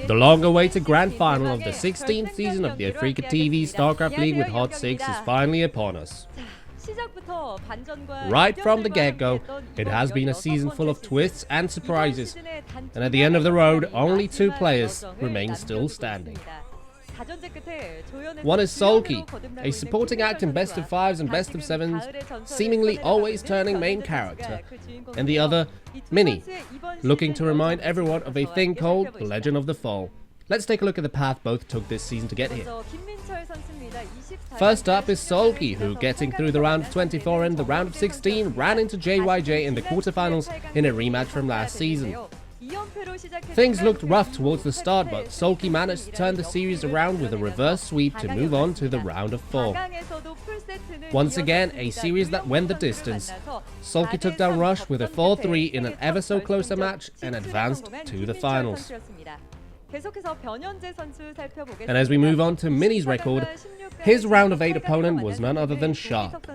The long-awaited grand final of the 16th season of the Africa TV StarCraft League with Hot 6 is finally upon us. Right from the get-go, it has been a season full of twists and surprises, and at the end of the road, only 2 players remain still standing. One is SoulKey, a supporting act in best of 5s and best of 7s, seemingly always turning main character, and the other, Mini, looking to remind everyone of a thing called the Legend of the Fall. Let's take a look at the path both took this season to get here. First up is SoulKey, who, getting through the round of 24 and the round of 16, ran into JYJ in the quarterfinals in a rematch from last season. Things looked rough towards the start, but SoulKey managed to turn the series around with a reverse sweep to move on to the round of 4. Once again, a series that went the distance. SoulKey took down Rush with a 4-3 in an ever so closer match and advanced to the finals. And as we move on to Mini's record, his round of 8 opponent was none other than Sharp.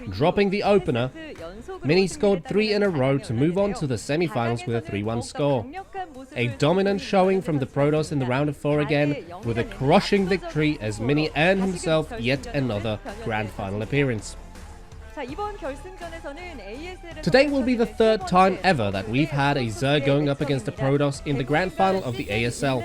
Dropping the opener, Mini scored 3 in a row to move on to the semi-finals with a 3-1 score. A dominant showing from the Protoss in the round of 4 again, with a crushing victory as Mini earned himself yet another grand final appearance. Today will be the 3rd time ever that we've had a Zerg going up against a Protoss in the grand final of the ASL,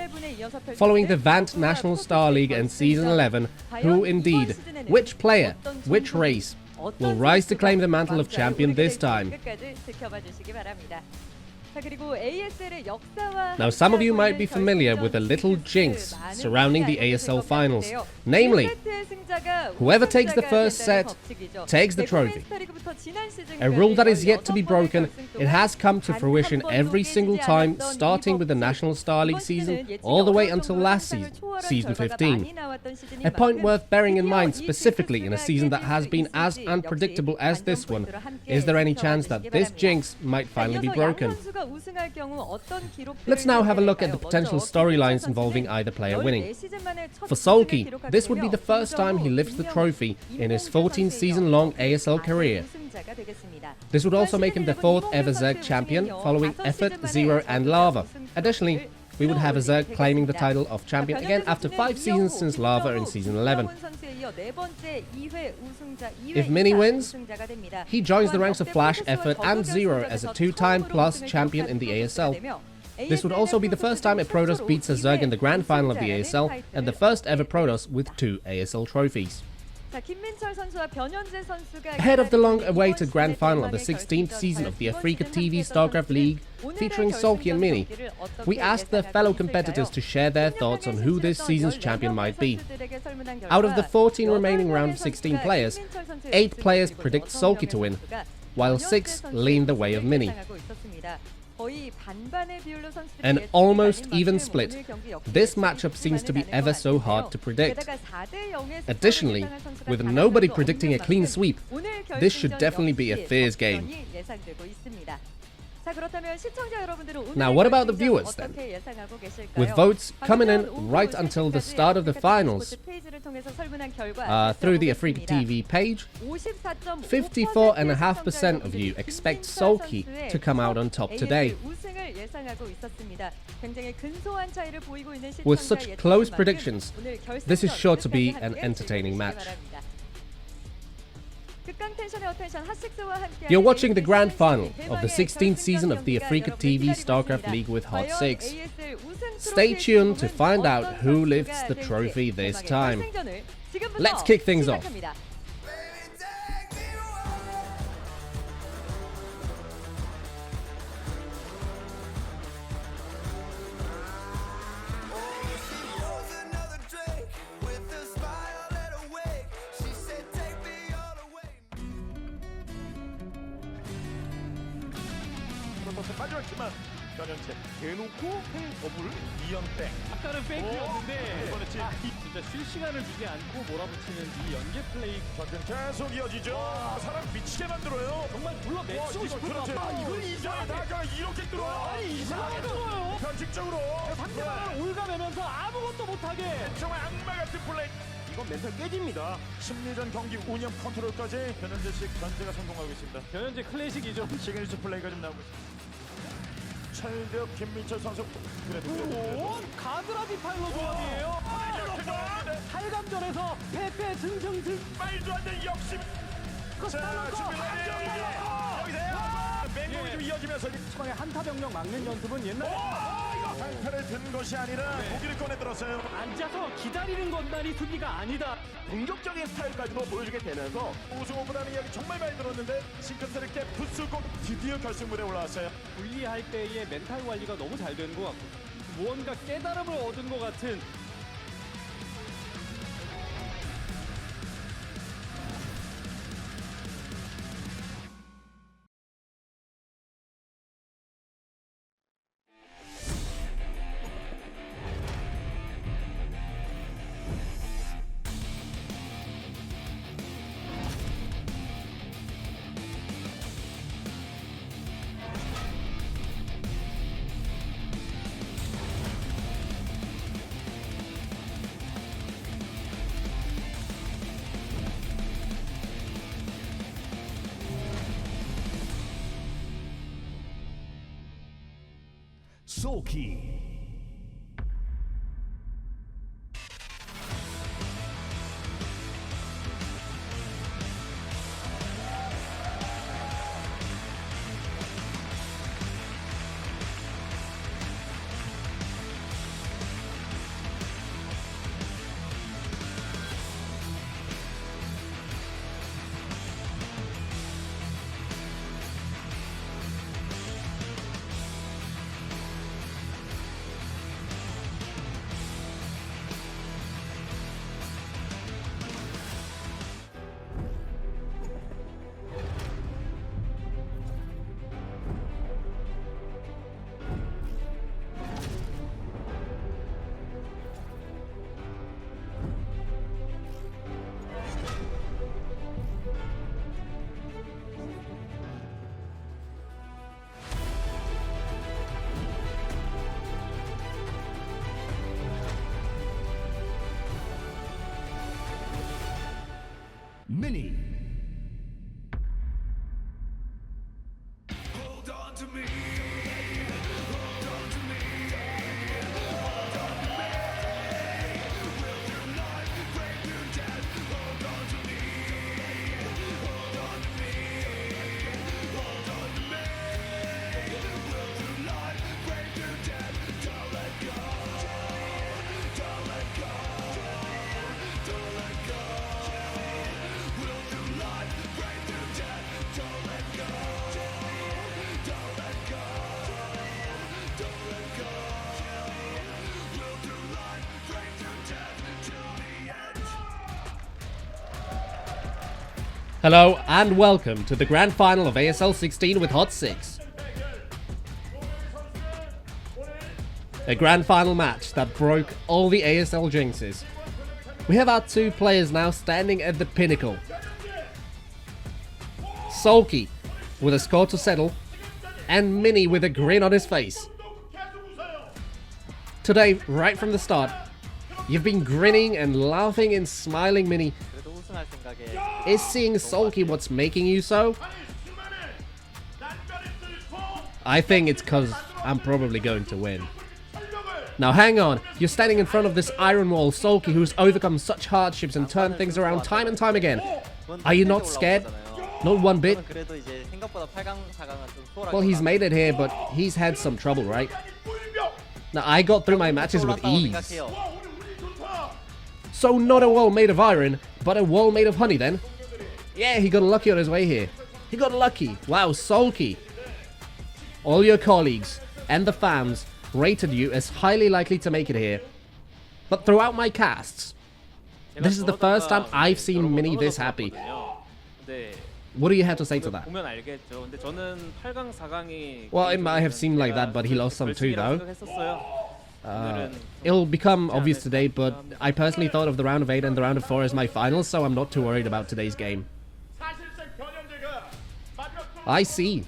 following the Vant National Star League and Season 11, who indeed, which player, which race, will rise to claim the mantle of champion this time. Now, some of you might be familiar with a little jinx surrounding the ASL finals, namely, whoever takes the first set takes the trophy. A rule that is yet to be broken. It has come to fruition every single time, starting with the National Star League season all the way until last season, Season 15. A point worth bearing in mind, specifically in a season that has been as unpredictable as this one. Is there any chance that this jinx might finally be broken? Let's now have a look at the potential storylines involving either player winning. For SoulKey, this would be the first time he lifts the trophy in his 14-season-long ASL career. This would also make him the 4th ever Zerg champion, following Effort, Zero and Lava. Additionally, we would have a Zerg claiming the title of champion again after 5 seasons since Lava in Season 11. If Mini wins, he joins the ranks of Flash, Effort and Zero as a 2-time plus champion in the ASL. This would also be the first time a Protoss beats a Zerg in the grand final of the ASL, and the first ever Protoss with 2 ASL trophies. Ahead of the long-awaited grand final of the 16th season of the Africa TV StarCraft League, featuring SoulKey and Mini, we asked their fellow competitors to share their thoughts on who this season's champion might be. Out of the 14 remaining round of 16 players, 8 players predict SoulKey to win, while 6 lean the way of Mini. An almost even split. This matchup seems to be ever so hard to predict. Additionally, with nobody predicting a clean sweep, this should definitely be a fierce game. Now, what about the viewers then? With votes coming in right until the start of the finals through the Africa TV page, 54.5% of you expect SoulKey to come out on top today. With such close predictions, this is sure to be an entertaining match. You're watching the grand final of the 16th season of the Africa TV StarCraft League with Hot 6. Stay tuned to find out who lifts the trophy this time. Let's kick things off. 마지막 팀은 변현재 대놓고 더블 2연패. 아까는 페이크였는데 이번에 진짜 쉴 시간을 주지 않고 몰아붙이는 이 연계 플레이 전면 계속 이어지죠. 사람 미치게 만들어요. 정말 불러 맺히고 싶은 그렇죠. 이걸 이상하다가 이렇게 들어와요. 아니 이상하게 들어요. 변칙적으로 상대방을 올가매면서 아무것도 못하게. 정말 악마 같은 플레이. 이건 멘탈 깨집니다. 심리전 경기 운영 컨트롤까지 변현재식 견제가 성공하고 있습니다. 변현재 클래식이죠. 시그니처 플레이가 좀 나오고 있습니다. 철벽 김민철 선수 그래도 오, 가드라비 파일로 조합이에요. 8강전에서 패패 승승승. 말도 안 되는 역심. 자, 여기세요. 맹공이 좀 이어지면서 처음에 한타 병력 막는 연습은 옛날에 발패를 든 것이 아니라 무기를 꺼내 들었어요. 앉아서 기다리는 것만이 수비가 아니다. 공격적인 스타일까지도 보여주게 되면서 우승호보다는 이야기 정말 많이 들었는데 싱크스를 깨 부수고 드디어 결승무대에 올라왔어요. 분리할 때의 멘탈 관리가 너무 잘 되는 것 같고 무언가 깨달음을 얻은 것 같은. SoulKey. Mini. Hold on to me. Hold on to me. Hold on to me. Will through life, break through death. Hold on to me. Hold on to me. Hold on to me. Will through life, break through death. Don't let go. Don't let go. Don't let go. Hello and welcome to the grand final of ASL 16 with Hot 6. A grand final match that broke all the ASL jinxes. We have our two players now standing at the pinnacle. SoulKey with a score to settle, and Mini with a grin on his face. Today, right from the start, you've been grinning and laughing and smiling, Mini. Is seeing SoulKey what's making you so? I think it's cause I'm probably going to win. Now hang on, you're standing in front of this iron wall, SoulKey, who's overcome such hardships and turned things around time and time again. Are you not scared? Not one bit? Well, he's made it here, but he's had some trouble, right? Now, I got through my matches with ease. So not a wall made of iron, but a wall made of honey then? Yeah, he got lucky on his way here. He got lucky. Wow, SoulKey. All your colleagues and the fans rated you as highly likely to make it here. But throughout my casts, this is the first time I've seen Mini this happy. What do you have to say to that? 보면 알겠죠. 근데 저는 8강, 4강이 Well, it might have seemed like that, but he lost some too, though. 생각했었어요. It'll become obvious today, but I personally thought of the round of 8 and the round of 4 as my finals, so I'm not too worried about today's game. I see.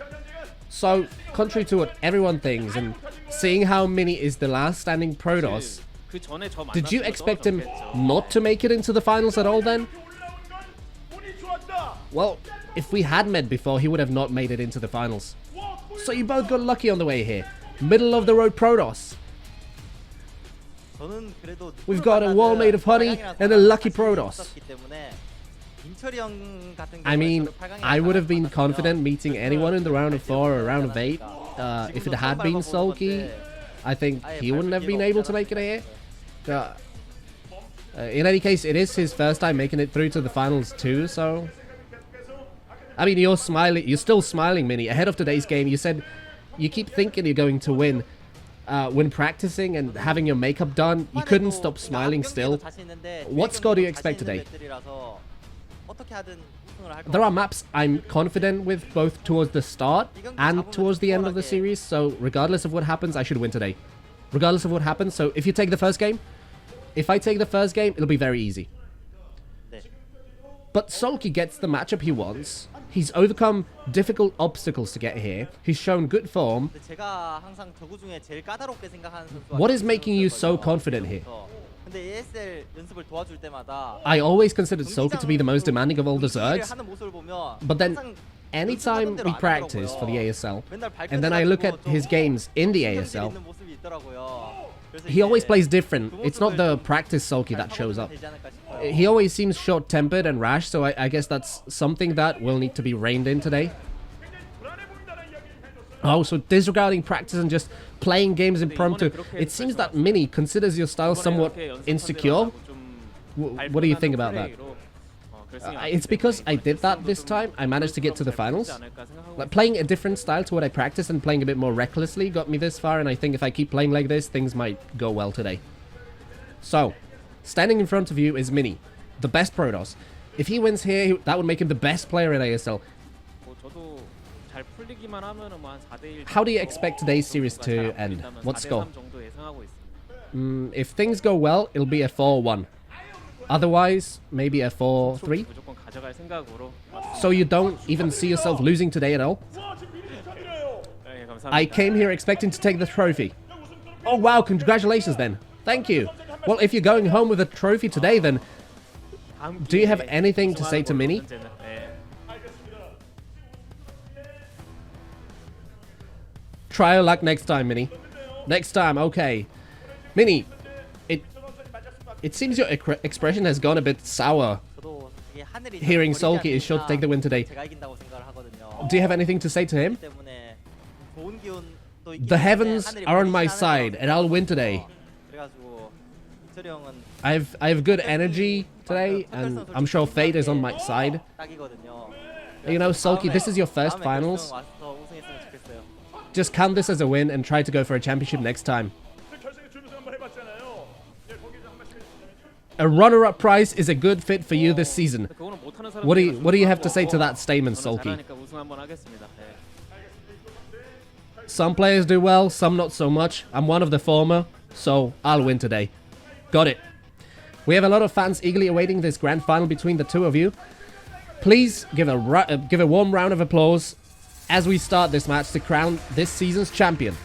So, contrary to what everyone thinks, and seeing how Mini is the last standing Protoss, 그 전에 저 did you 만났으면 expect him 떨어졌겠죠. not to make it into the finals at all then? Well, if we had met before, he would have not made it into the finals. So you both got lucky on the way here. Middle of the road Protoss. We've got a wall made of honey and a lucky Protoss. I mean, I would have been confident meeting anyone in the round of 4 or round of 8. If it had been SoulKey, I think he wouldn't have been able to make it here. In any case, it is his first time making it through to the finals too, so... I mean, you're smiling. You're still smiling, Mini. Ahead of today's game, you said you keep thinking you're going to win. When practicing and having your makeup done, you couldn't stop smiling still. What score do you expect today? There are maps I'm confident with both towards the start and towards the end of the series, so regardless of what happens, I should win today. Regardless of what happens, so if you take the first game, if I take the first game, it'll be very easy. But SoulKey gets the matchup he wants. He's overcome difficult obstacles to get here. He's shown good form. What is making you so confident here? I always considered SoulKey to be the most demanding of all the Zergs, but then anytime we practice for the ASL, and then I look at his games in the ASL, he always plays different. It's not the practice SoulKey that shows up. He always seems short-tempered and rash, so I guess that's something that will need to be reined in today. Oh, so disregarding practice and just playing games impromptu, it seems that Mini considers your style somewhat insecure. What do you think about that? It's because I did that this time. I managed to get to the finals. Like, playing a different style to what I practiced and playing a bit more recklessly got me this far, and I think if I keep playing like this, things might go well today. So, standing in front of you is Mini, the best Protoss. If he wins here, that would make him the best player in ASL. How do you expect today's series to end? What score? If things go well, it'll be a 4-1. Otherwise, maybe a 4-3. So you don't even see yourself losing today at all? I came here expecting to take the trophy. Oh wow, congratulations then. Thank you. Well, if you're going home with a trophy today, then do you have anything to say to Mini? Try your luck next time, Mini. Next time, okay. Mini, it seems your expression has gone a bit sour. Hearing SoulKey is sure to take the win today. Do you have anything to say to him? The heavens are on my side, and I'll win today. I have good energy today, and I'm sure fate is on my side. You know, SoulKey, this is your first finals. Just count this as a win and try to go for a championship next time. A runner-up prize is a good fit for you this season. What do you have to say to that statement, SoulKey? Some players do well, some not so much. I'm one of the former, so I'll win today. Got it. We have a lot of fans eagerly awaiting this grand final between the two of you. Please give a warm round of applause as we start this match to crown this season's champion.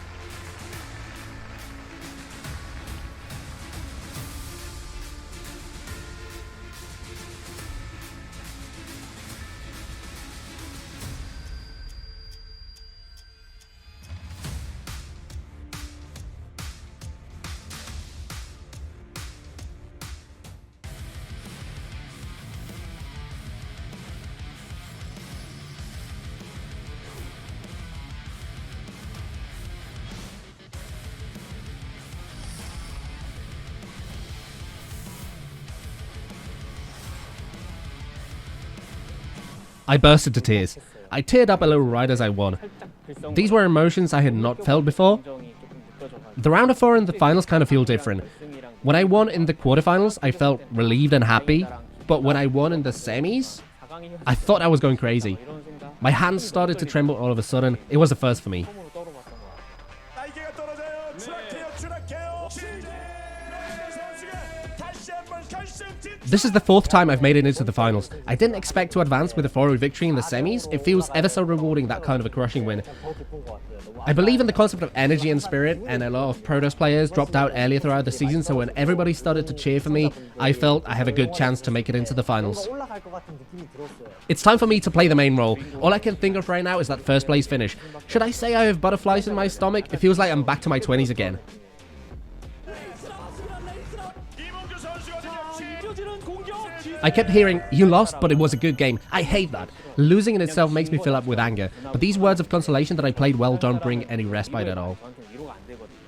I burst into tears. I teared up a little right as I won. These were emotions I had not felt before. The round of 4 and the finals kind of feel different. When I won in the quarterfinals, I felt relieved and happy. But when I won in the semis, I thought I was going crazy. My hands started to tremble all of a sudden. It was a first for me. 날개가 떨어져요. 추락해요. 추락해요. 선수가 다시 한번 결승진. This is the 4th time I've made it into the finals. I didn't expect to advance with a 4-0 victory in the semis. It feels ever so rewarding, that kind of a crushing win. I believe in the concept of energy and spirit, and a lot of Protoss players dropped out earlier throughout the season, so when everybody started to cheer for me, I felt I have a good chance to make it into the finals. It's time for me to play the main role. All I can think of right now is that first place finish. Should I say I have butterflies in my stomach? It feels like I'm back to my 20s again. 이몽규 선수가 지금 이어지는 공격. I kept hearing, "You lost, but it was a good game." I hate that. Losing in itself makes me fill up with anger, but these words of consolation that I played well don't bring any respite at all.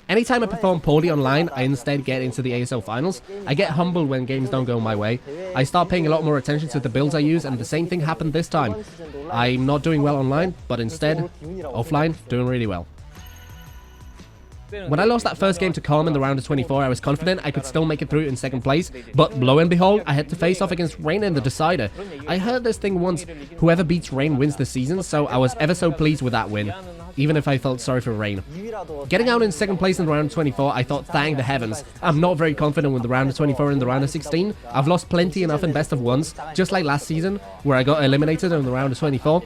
Anytime I perform poorly online, I instead get into the ASL finals. I get humbled when games don't go my way. I start paying a lot more attention to the builds I use, and the same thing happened this time. I'm not doing well online, but instead, offline, doing really well. When I lost that first game to Calm in the round of 24, I was confident I could still make it through in 2nd place, but lo and behold, I had to face off against Rain in the decider. I heard this thing once, whoever beats Rain wins the season, so I was ever so pleased with that win, even if I felt sorry for Rain. Getting out in 2nd place in the round of 24, I thought, thank the heavens. I'm not very confident with the round of 24 and the round of 16. I've lost plenty enough in best of ones, just like last season, where I got eliminated in the round of 24.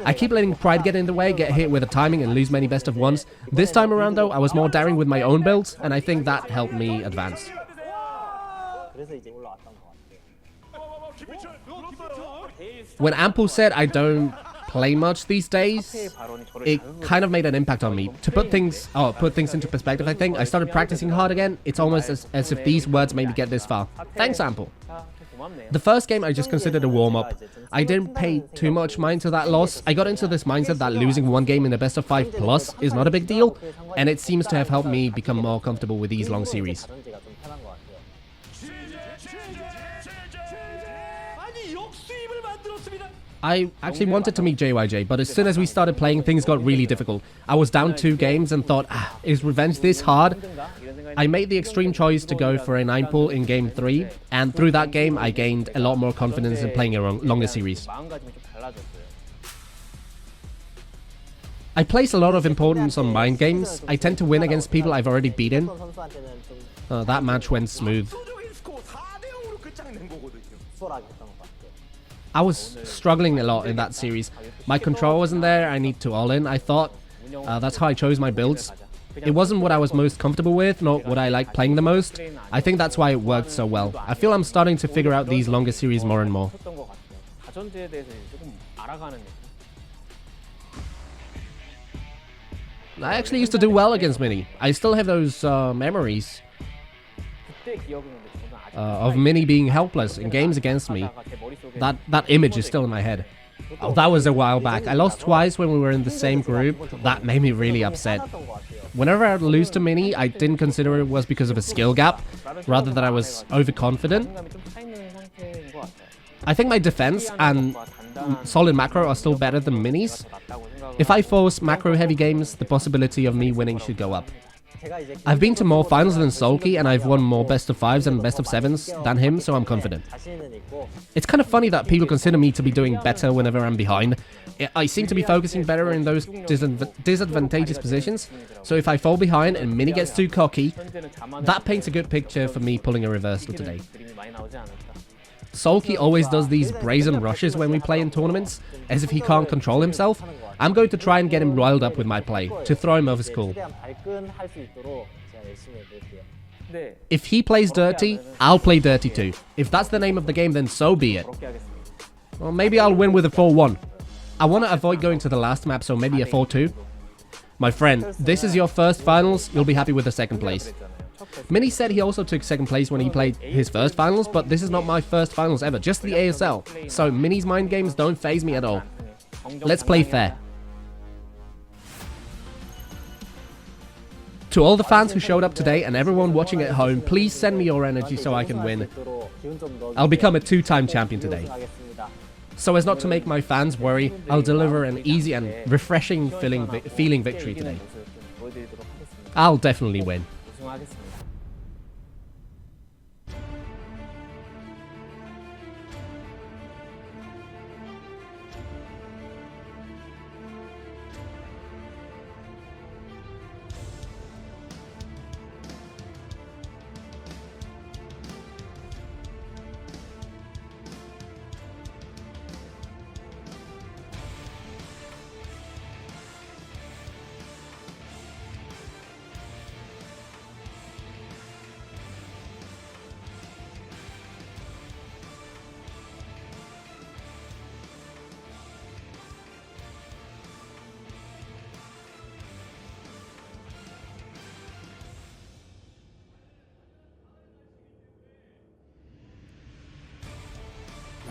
I keep letting pride get in the way, get hit with the timing, and lose many best of ones. This time around, though, I was more daring with my own builds, and I think that helped me advance. When Ample said I don't play much these days, it kind of made an impact on me. To put things into perspective, I think I started practicing hard again. It's almost as if these words made me get this far. Thanks, Ample. The first game I just considered a warm-up. I didn't pay too much mind to that loss. I got into this mindset that losing one game in a best of 5 plus is not a big deal, and it seems to have helped me become more comfortable with these long series. I actually wanted to meet JYJ, but as soon as we started playing, things got really difficult. I was down 2 games and thought, is revenge this hard? I made the extreme choice to go for a 9 pull in game 3, and through that game, I gained a lot more confidence in playing a longer series. I place a lot of importance on mind games. I tend to win against people I've already beaten. That match went smooth. I was struggling a lot in that series. My control wasn't there, I need to all-in, I thought. That's how I chose my builds. It wasn't what I was most comfortable with, not what I like playing the most. I think that's why it worked so well. I feel I'm starting to figure out these longer series more and more. I actually used to do well against Mini. I still have those memories of Mini being helpless in games against me. That image is still in my head. Oh, that was a while back. I lost twice when we were in the same group. That made me really upset. Whenever I would lose to Mini, I didn't consider it was because of a skill gap, rather that I was overconfident. I think my defense and solid macro are still better than Mini's. If I force macro heavy games, the possibility of me winning should go up. I've been to more finals than SoulKey, and I've won more best of 5s and best of 7s than him, so I'm confident. It's kind of funny that people consider me to be doing better whenever I'm behind. I seem to be focusing better in those disadvantageous positions, so if I fall behind and Mini gets too cocky, that paints a good picture for me pulling a reversal today. SoulKey always does these brazen rushes when we play in tournaments, as if he can't control himself. I'm going to try and get him riled up with my play, to throw him off his cool. If he plays dirty, I'll play dirty too. If that's the name of the game, then so be it. Well, maybe I'll win with a 4-1. I want to avoid going to the last map, so maybe a 4-2. My friend, this is your first finals, you'll be happy with the 2nd place. Mini said he also took 2nd place when he played his first finals, but this is not my first finals ever, just the ASL. So Mini's mind games don't faze me at all. Let's play fair. To all the fans who showed up today and everyone watching at home, please send me your energy so I can win. I'll become a 2-time champion today. So as not to make my fans worry, I'll deliver an easy and refreshing feeling victory today. I'll definitely win.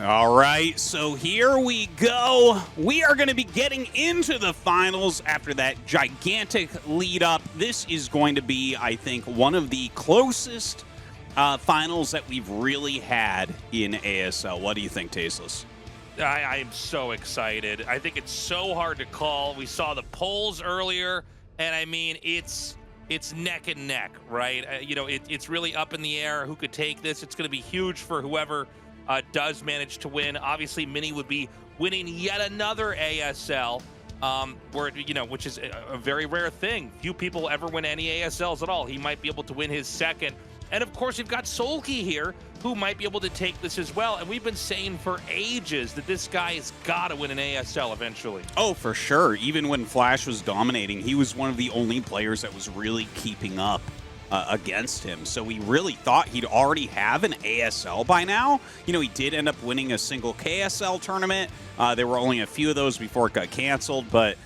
All right, so here we go. We are going to be getting into the finals after that gigantic lead up. This is going to be, I think, one of the closest finals that we've really had in ASL. What do you think, Tasteless? I am so excited. I think it's so hard to call. We saw the polls earlier, and I mean, it's neck and neck, right? It's really up in the air who could take this. It's going to be huge for whoever does manage to win. Obviously, Mini would be winning yet another ASL, which is a very rare thing. Few people ever win any ASLs at all. He might be able to win his second. And of course, we've got SoulKey here, who might be able to take this as well. And we've been saying for ages that this guy has got to win an ASL eventually. Oh, for sure. Even when Flash was dominating, he was one of the only players that was really keeping up against him. So we really thought he'd already have an ASL by now. You know, he did end up winning a single KSL tournament. There were only a few of those before it got canceled, but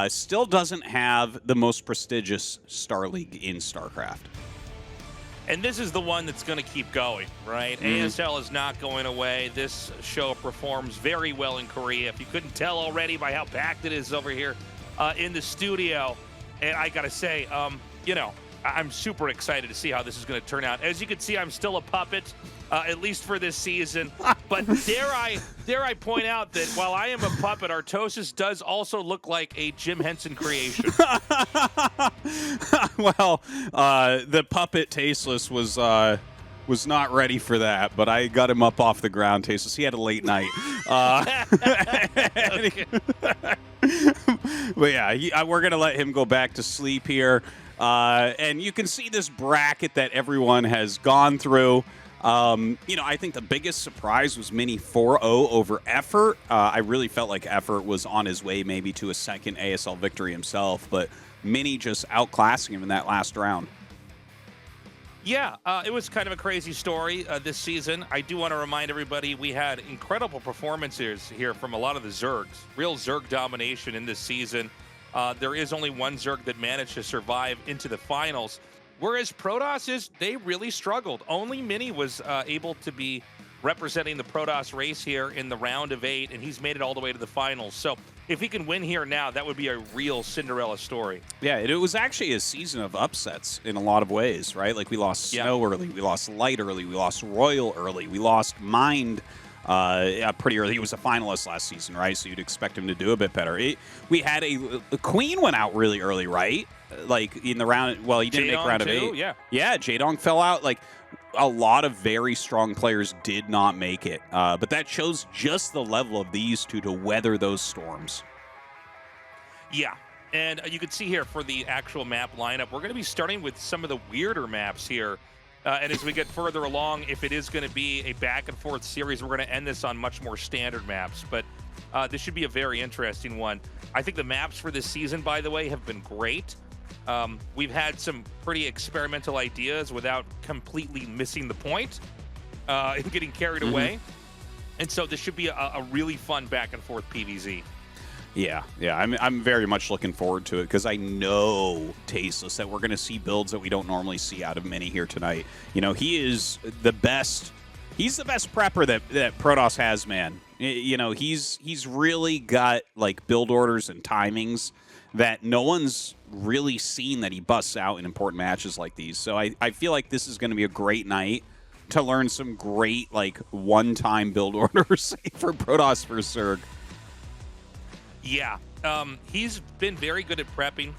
still doesn't have the most prestigious Star League in StarCraft. And this is the one that's going to keep going, right? ASL is not going away. This show performs very well in Korea. If you couldn't tell already by how packed it is over here in the studio. And I got to say, I'm super excited to see how this is going to turn out. As you can see, I'm still a puppet, at least for this season. But dare I point out that while I am a puppet, Tastosis does also look like a Jim Henson creation. Well, the puppet Tasteless was not ready for that, but I got him up off the ground. Tasteless, he had a late night. But yeah, we're gonna let him go back to sleep here. And you can see this bracket that everyone has gone through. I think the biggest surprise was Mini 4-0 over Effort. I really felt like Effort was on his way maybe to a second ASL victory himself, but Mini just outclassing him in that last round. Yeah, it was kind of a crazy story this season. I do want to remind everybody we had incredible performances here from a lot of the Zergs. Real Zerg domination in this season. There is only one Zerg that managed to survive into the finals. Whereas Protoss, they really struggled. Only Mini was able to be representing the Protoss race here in the round of 8, and he's made it all the way to the finals. So if he can win here now, that would be a real Cinderella story. Yeah, it was actually a season of upsets in a lot of ways, right? Like we lost Snow early, we lost Light early, we lost Royal early, we lost Mind pretty early. He was a finalist last season, right? So you'd expect him to do a bit better. We had a Queen went out really early, right? Like in the round, well, he didn't make round of 8. Yeah, Jaedong fell out. Like a lot of very strong players did not make it. But that shows just the level of these two to weather those storms. Yeah, and you can see here for the actual map lineup, we're going to be starting with some of the weirder maps here. And as we get further along, if it is going to be a back-and-forth series, we're going to end this on much more standard maps. But this should be a very interesting one. I think the maps for this season, by the way, have been great. We've had some pretty experimental ideas without completely missing the point and getting carried away. And so this should be a really fun back-and-forth PvZ. Yeah, I'm very much looking forward to it because I know, Tasteless, that we're going to see builds that we don't normally see out of Mini here tonight. You know, he is the best. He's the best prepper that Protoss has, man. You know, he's really got like build orders and timings that no one's really seen that he busts out in important matches like these. So I feel like this is going to be a great night to learn some great like one-time build orders for Protoss versus Zerg. Yeah, he's been very good at prepping.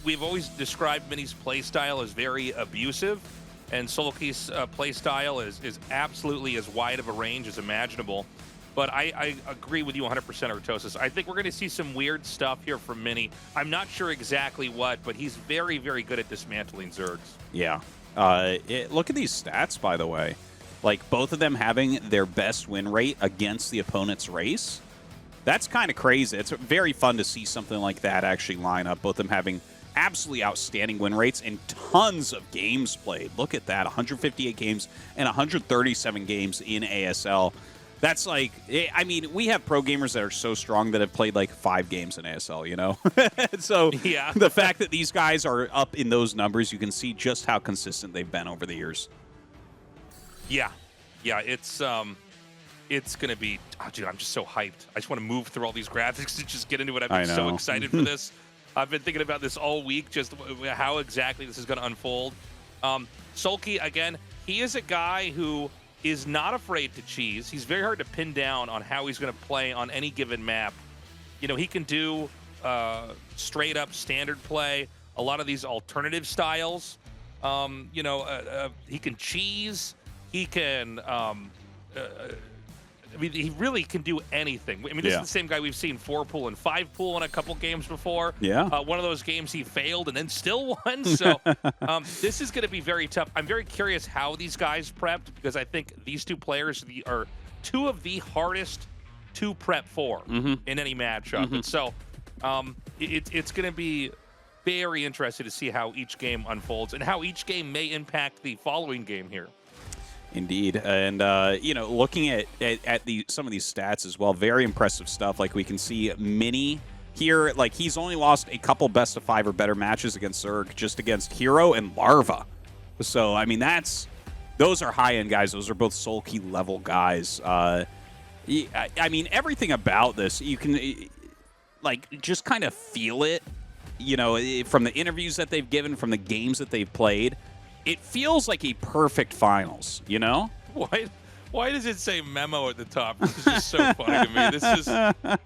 We've always described Mini's playstyle as very abusive, and SoulKey's playstyle is absolutely as wide of a range as imaginable. But I agree with you 100%, Tastosis. I think we're going to see some weird stuff here from Mini. I'm not sure exactly what, but he's very, very good at dismantling Zergs. Yeah. Look at these stats, by the way. Like, both of them having their best win rate against the opponent's race. That's kind of crazy. It's very fun to see something like that actually line up. Both of them having absolutely outstanding win rates and tons of games played. Look at that, 158 games and 137 games in ASL. That's like, I mean, we have pro gamers that are so strong that have played like 5 games in ASL, you know? So yeah. The fact that these guys are up in those numbers, you can see just how consistent they've been over the years. Yeah. Yeah, it's it's going to be, oh, dude, I'm just so hyped. I just want to move through all these graphics and just get into it. I've I been so know. excited for this. I've been thinking about this all week, just how exactly this is going to unfold. SoulKey, again, he is a guy who is not afraid to cheese. He's very hard to pin down on how he's going to play on any given map. You know, he can do straight up standard play, a lot of these alternative styles. You know, he can cheese. He can, I mean, he really can do anything. I mean, this is the same guy we've seen 4-pool and 5-pool in a couple games before. Yeah. One of those games he failed and then still won. So this is going to be very tough. I'm very curious how these guys prepped, because I think these two players are two of the hardest to prep for in any matchup. And so it's going to be very interesting to see how each game unfolds and how each game may impact the following game here. Indeed, and you know, looking at some of these stats as well, very impressive stuff. Like we can see Mini here, like he's only lost a couple best of 5 or better matches against Zerg, just against Hero and Larva. So I mean, those are high end guys. Those are both SoulKey level guys. I mean, everything about this, you can like just kind of feel it. You know, from the interviews that they've given, from the games that they've played. It feels like a perfect finals, you know? Why does it say memo at the top? This is just so funny to me. This is,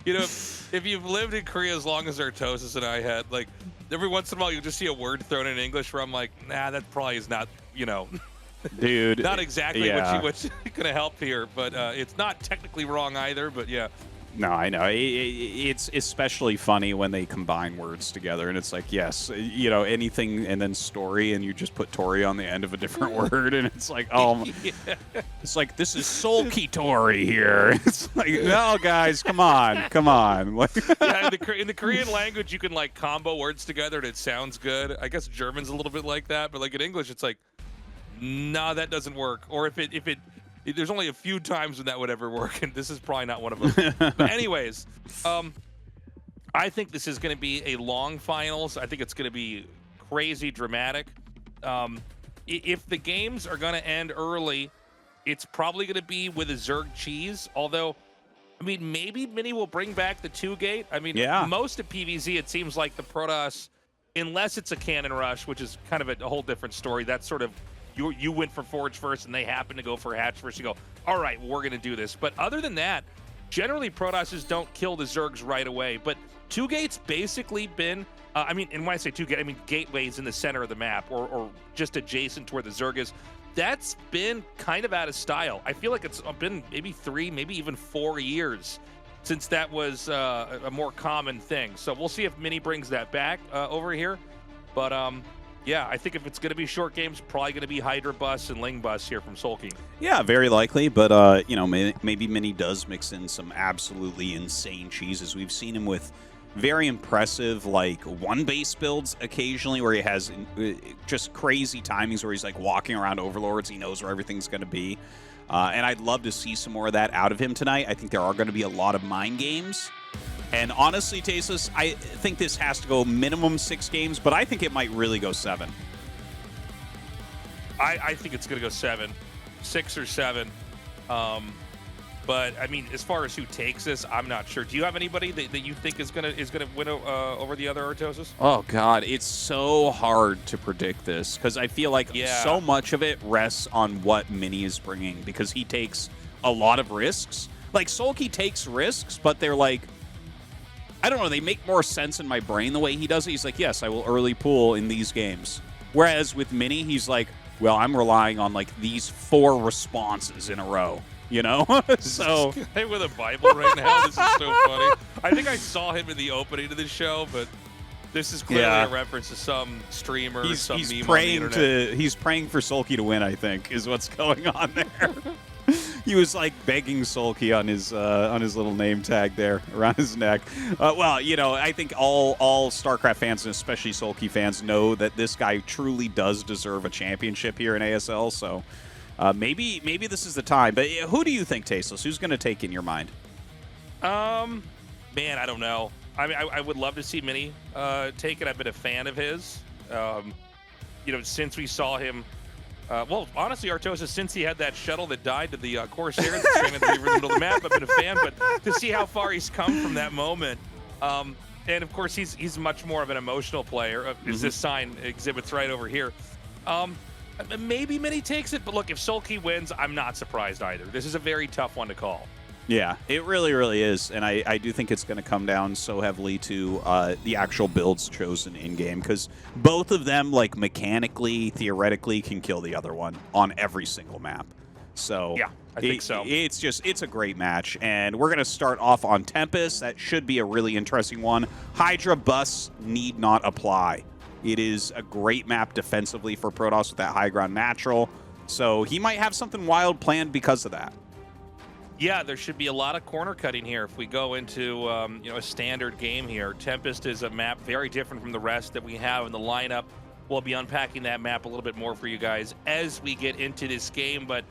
you know, if you've lived in Korea as long as Tastosis and I had, like, every once in a while you'll just see a word thrown in English where I'm like, nah, that probably is not, you know, dude, not exactly what's going to help here. But it's not technically wrong either, but yeah. No, I know. It's especially funny when they combine words together, and it's like, yes, you know, anything, and then story, and you just put Tori on the end of a different word, and it's like, oh, it's like, this is SoulKey Tori here. It's like, no, guys, come on. Like, yeah, in the Korean language, you can like combo words together, and it sounds good. I guess German's a little bit like that, but like in English, it's like, nah, that doesn't work. Or if it there's only a few times when that would ever work, and this is probably not one of them. But anyways, I think this is going to be a long finals. I think it's going to be crazy dramatic. If the games are going to end early, it's probably going to be with a Zerg cheese. Although, I mean, maybe Mini will bring back the 2-gate. I mean, most of PvZ, it seems like the Protoss, unless it's a cannon rush, which is kind of a whole different story. That's sort of, you went for Forge first and they happen to go for Hatch first. You go, all right, we're going to do this. But other than that, generally Protosses don't kill the Zergs right away. But 2-gate's basically been, I mean, and when I say 2-gate, I mean gateways in the center of the map or just adjacent to where the Zerg is. That's been kind of out of style. I feel like it's been maybe 3, maybe even 4 years since that was a more common thing. So we'll see if Mini brings that back over here. But yeah, I think if it's going to be short games, probably going to be Hydra Bus and Ling Bus here from SoulKey. Yeah, very likely. But, you know, maybe Mini does mix in some absolutely insane cheeses. We've seen him with very impressive, like, one-base builds occasionally where he has just crazy timings where he's, like, walking around Overlords. He knows where everything's going to be. And I'd love to see some more of that out of him tonight. I think there are going to be a lot of mind games. And honestly, Tastosis, I think this has to go minimum 6 games, but I think it might really go 7. I think it's going to go 7, 6 or 7. But I mean, as far as who takes this, I'm not sure. Do you have anybody that you think is gonna win over the other Tastosis? Oh God, it's so hard to predict this because I feel like so much of it rests on what Mini is bringing because he takes a lot of risks. Like SoulKey takes risks, but they're like, I don't know, they make more sense in my brain the way he does it. He's like, yes, I will early pool in these games. Whereas with Mini, he's like, well, I'm relying on like these 4 responses in a row, you know? So this guy with a Bible right now, this is so funny. I think I saw him in the opening of the show, but this is clearly a reference to some streamer, some meme praying on the internet. He's praying for SoulKey to win, I think, is what's going on there. He was like begging SoulKey on his little name tag there around his neck. Well, you know, I think all StarCraft fans and especially SoulKey fans know that this guy truly does deserve a championship here in ASL. So maybe this is the time. But who do you think, Tastosis? Who's going to take in your mind? Man, I don't know. I mean, I would love to see Mini take it. I've been a fan of his. You know, since we saw him Well, honestly, Artosis, since he had that shuttle that died to the Corsair that's streaming at the middle of the map, I've been a fan. But to see how far he's come from that moment, and of course he's much more of an emotional player. As this sign exhibits right over here. Maybe Mini takes it, but look, if SoulKey wins, I'm not surprised either. This is a very tough one to call. Yeah, it really, really is. And I do think it's going to come down so heavily to the actual builds chosen in-game, because both of them, like, mechanically, theoretically, can kill the other one on every single map. So yeah, I think so. It's a great match. And we're going to start off on Tempest. That should be a really interesting one. Hydra busts need not apply. It is a great map defensively for Protoss with that high ground natural. So he might have something wild planned because of that. Yeah, there should be a lot of corner cutting here if we go into a standard game here. Tempest is a map very different from the rest that we have in the lineup. We'll be unpacking that map a little bit more for you guys as we get into this game. But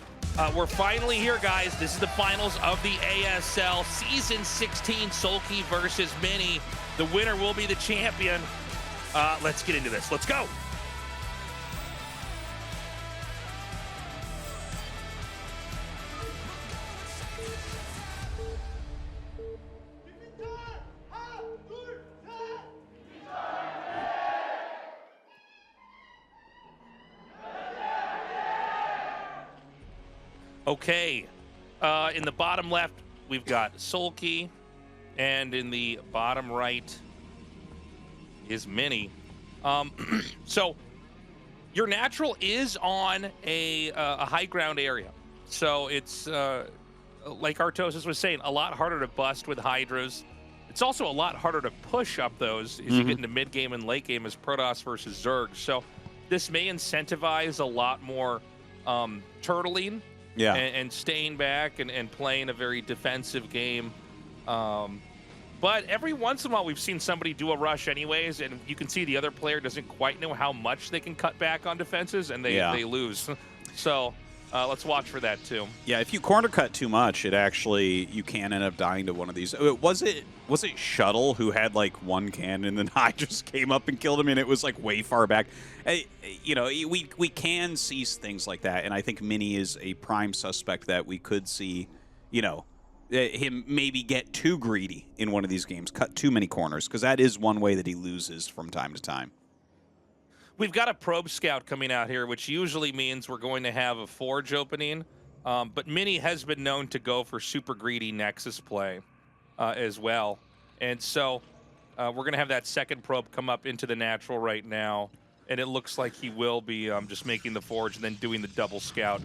we're finally here, guys. This is the finals of the ASL Season 16, SoulKey versus Mini. The winner will be the champion. Let's get into this. Let's go. Okay, in the bottom left, we've got SoulKey, and in the bottom right is Mini. So your natural is on a high ground area, so it's like Artosis was saying, a lot harder to bust with Hydras. It's also a lot harder to push up those as you get into mid game and late game as Protoss versus Zerg. So this may incentivize a lot more turtling. Yeah. And staying back and playing a very defensive game. But every once in a while, we've seen somebody do a rush anyways, and you can see the other player doesn't quite know how much they can cut back on defenses, and they lose. So let's watch for that, too. Yeah, if you corner cut too much, you can end up dying to one of these. Was it Shuttle who had, like, one cannon, and then I just came up and killed him, and it was, like, way far back? We can see things like that, and I think Mini is a prime suspect that we could see, him maybe get too greedy in one of these games, cut too many corners, because that is one way that he loses from time to time. We've got a probe scout coming out here, which usually means we're going to have a forge opening, but Mini has been known to go for super greedy Nexus play as well. And so we're going to have that second probe come up into the natural right now, and it looks like he will be just making the forge and then doing the double scout.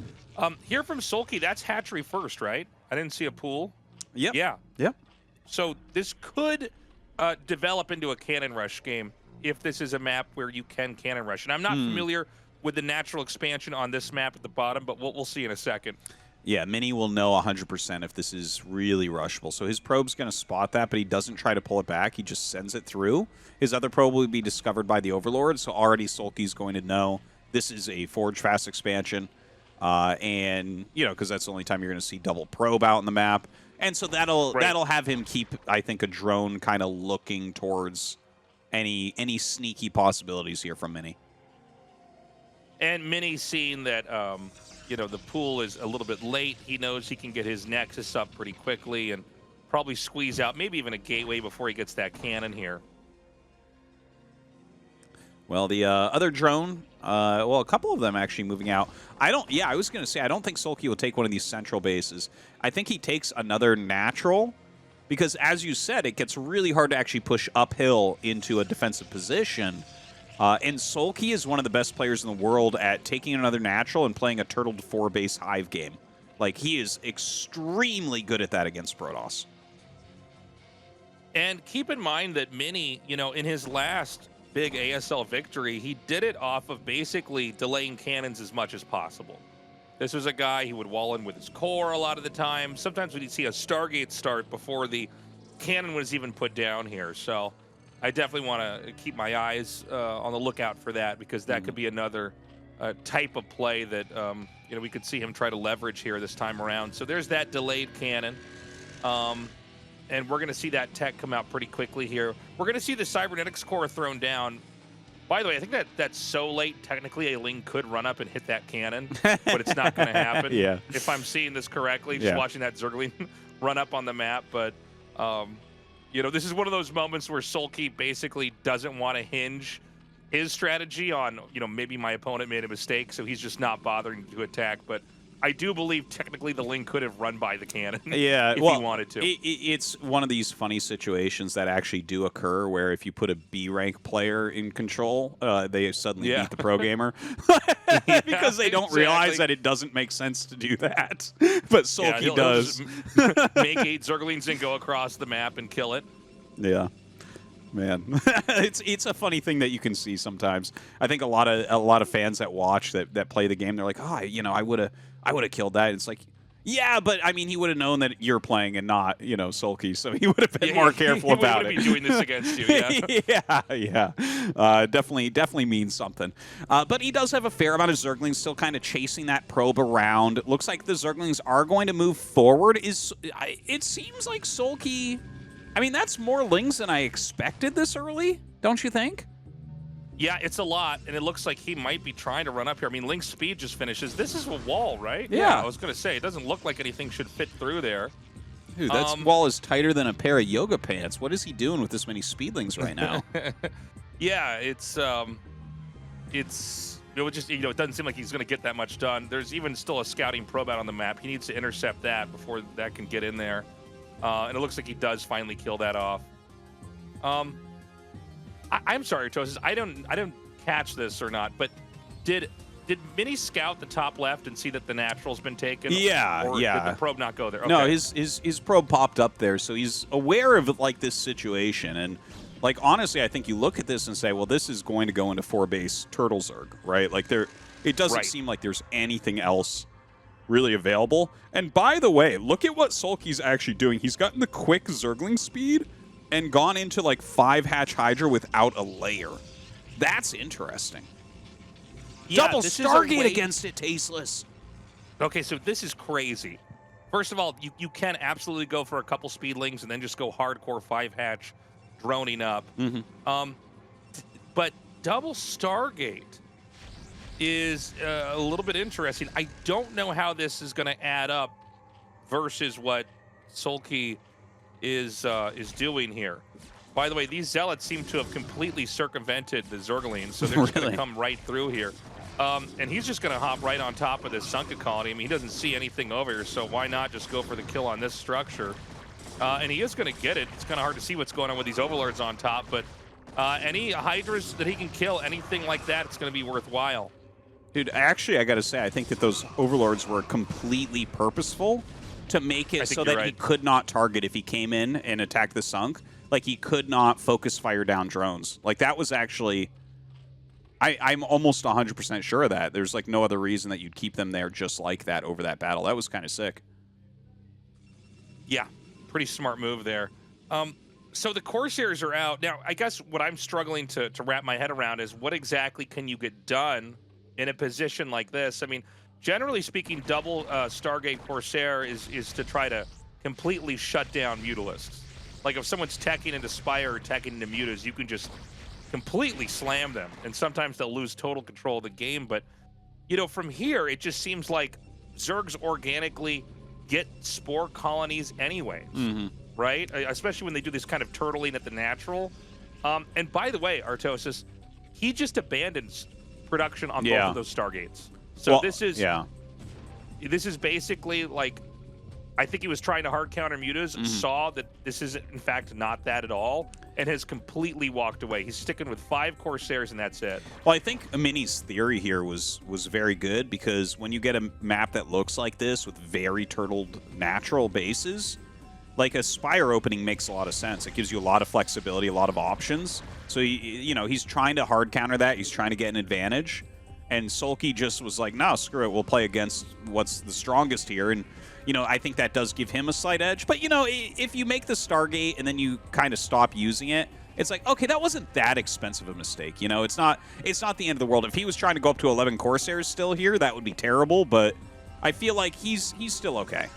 Here from SoulKey, that's hatchery first, right? I didn't see a pool. Yep. Yeah. Yep. So this could develop into a cannon rush game if this is a map where you can cannon rush. And I'm not familiar with the natural expansion on this map at the bottom, but we'll see in a second. Yeah, Mini will know 100% if this is really rushable. So his probe's going to spot that, but he doesn't try to pull it back. He just sends it through. His other probe will be discovered by the Overlord, so already SoulKey's going to know this is a Forge Fast expansion. And, because that's the only time you're going to see double probe out in the map. And so that'll have him keep, I think, a drone kind of looking towards any sneaky possibilities here from Mini. And Mini seeing that, the pool is a little bit late. He knows he can get his Nexus up pretty quickly and probably squeeze out maybe even a gateway before he gets that cannon here. Well, the other drone, a couple of them actually moving out. I was going to say, I don't think SoulKey will take one of these central bases. I think he takes another natural because, as you said, it gets really hard to actually push uphill into a defensive position. And SoulKey is one of the best players in the world at taking another natural and playing a turtle to 4 base hive game. Like, he is extremely good at that against Protoss. And keep in mind that Mini, in his last big ASL victory, he did it off of basically delaying cannons as much as possible. This was a guy he would wall in with his core a lot of the time. Sometimes we'd see a Stargate start before the cannon was even put down here. So I definitely want to keep my eyes on the lookout for that, because that could be another type of play that we could see him try to leverage here this time around. So there's that delayed cannon. And we're going to see that tech come out pretty quickly here. We're going to see the cybernetics core thrown down By the way, I think that's so late. Technically, a Ling could run up and hit that cannon, but it's not going to happen. Yeah. If I'm seeing this correctly, just watching that Zergling run up on the map. But, this is one of those moments where SoulKey basically doesn't want to hinge his strategy on, maybe my opponent made a mistake, so he's just not bothering to attack. But I do believe technically the Ling could have run by the cannon if he wanted to. It's one of these funny situations that actually do occur where if you put a B rank player in control, they suddenly beat the pro gamer because they don't realize that it doesn't make sense to do that. But SoulKey does. Make 8 Zerglings and go across the map and kill it. Yeah. Man, it's a funny thing that you can see sometimes. I think a lot of fans that watch that play the game, they're like, I would have killed that. It's like, yeah, but I mean, he would have known that you're playing and not, SoulKey, so he would have been more careful about it. He wouldn't be doing this against you. Yeah. Definitely means something. But he does have a fair amount of Zerglings still kind of chasing that probe around. It looks like the Zerglings are going to move forward. It seems like SoulKey. I mean, that's more Lings than I expected this early, don't you think? Yeah, it's a lot, and it looks like he might be trying to run up here. I mean, Ling's speed just finishes. This is a wall, right? Yeah. I was going to say, it doesn't look like anything should fit through there. Dude, that wall is tighter than a pair of yoga pants. What is he doing with this many speedlings right now? Yeah, it doesn't seem like he's going to get that much done. There's even still a scouting probe out on the map. He needs to intercept that before that can get in there. And it looks like he does finally kill that off. I'm sorry, Tastosis. I don't catch this or not, but did Mini scout the top left and see that the natural's been taken? Yeah, or yeah. did the probe not go there? Okay. No, his probe popped up there, so he's aware of like this situation. And like honestly, I think you look at this and say, well, this is going to go into 4-base Turtle Zerg, right? Like it doesn't seem like there's anything else really available. And by the way, look at what SoulKey's actually doing. He's gotten the quick Zergling speed and gone into like 5-hatch Hydra without a layer. That's interesting. Yeah, Double Stargate against it, Tasteless. Okay, so this is crazy. First of all, you can absolutely go for a couple speedlings and then just go hardcore 5-hatch droning up. But double Stargate is a little bit interesting. I don't know how this is going to add up versus what SoulKey is doing here. By the way, these Zealots seem to have completely circumvented the Zerglings, so they're just going to come right through here. And he's just going to hop right on top of this Sunken colony. I mean, he doesn't see anything over here, so why not just go for the kill on this structure? And he is going to get it. It's kind of hard to see what's going on with these Overlords on top, but any Hydras that he can kill, anything like that, it's going to be worthwhile. Dude, actually, I got to say, I think that those Overlords were completely purposeful to make it so that he could not target if he came in and attacked the Sunk. Like, he could not focus fire down drones. Like, that was actually... I'm almost 100% sure of that. There's, like, no other reason that you'd keep them there just like that over that battle. That was kind of sick. Yeah, pretty smart move there. So the Corsairs are out. Now, I guess what I'm struggling to wrap my head around is what exactly can you get done in a position like this? I mean, generally speaking, double Stargate Corsair is to try to completely shut down Mutalisks. Like if someone's teching into Spire or teching into Mutas, you can just completely slam them. And sometimes they'll lose total control of the game. But, from here, it just seems like Zergs organically get spore colonies anyway, right? Especially when they do this kind of turtling at the natural. And by the way, Artosis, he just abandons production on both of those Stargates. So this is basically like, I think he was trying to hard counter Mutas, saw that this is in fact not that at all, and has completely walked away. He's sticking with 5 Corsairs, and that's it. Well, I think Mini's theory here was very good, because when you get a map that looks like this with very turtled natural bases, like a Spire opening makes a lot of sense. It gives you a lot of flexibility, a lot of options. So, he's trying to hard counter that. He's trying to get an advantage. And SoulKey just was like, no, screw it. We'll play against what's the strongest here. And, I think that does give him a slight edge. But, if you make the Stargate and then you kind of stop using it, it's like, okay, that wasn't that expensive a mistake. It's not the end of the world. If he was trying to go up to 11 Corsairs still here, that would be terrible. But I feel like he's still okay.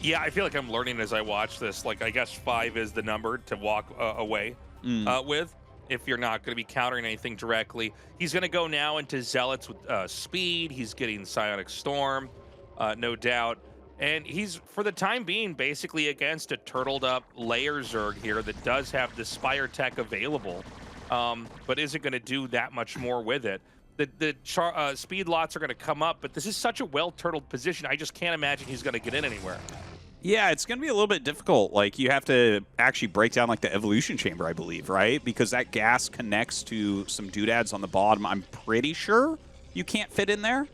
Yeah, I feel like I'm learning as I watch this. Like, I guess 5 is the number to walk away with. if you're not going to be countering anything directly. He's going to go now into Zealots with speed. He's getting Psionic Storm, no doubt. And he's, for the time being, basically against a turtled up layer Zerg here that does have the Spire tech available, but isn't going to do that much more with it. The speed lots are going to come up, but this is such a well-turtled position, I just can't imagine he's going to get in anywhere. Yeah, it's going to be a little bit difficult. Like, you have to actually break down, like, the evolution chamber, I believe, right? Because that gas connects to some doodads on the bottom. I'm pretty sure you can't fit in there.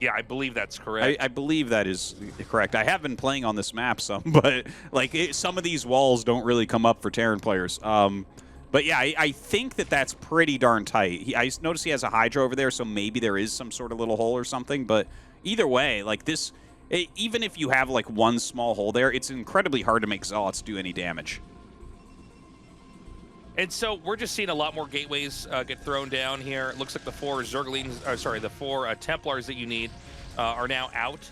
Yeah, I believe that's correct. I believe that is correct. I have been playing on this map some, but, like, some of these walls don't really come up for Terran players. But, yeah, I think that that's pretty darn tight. I notice he has a Hydra over there, so maybe there is some sort of little hole or something. But either way, like, this... Even if you have, like, one small hole there, it's incredibly hard to make Zealots do any damage. And so we're just seeing a lot more gateways get thrown down here. It looks like the 4 Zerglings, the 4 Templars that you need are now out.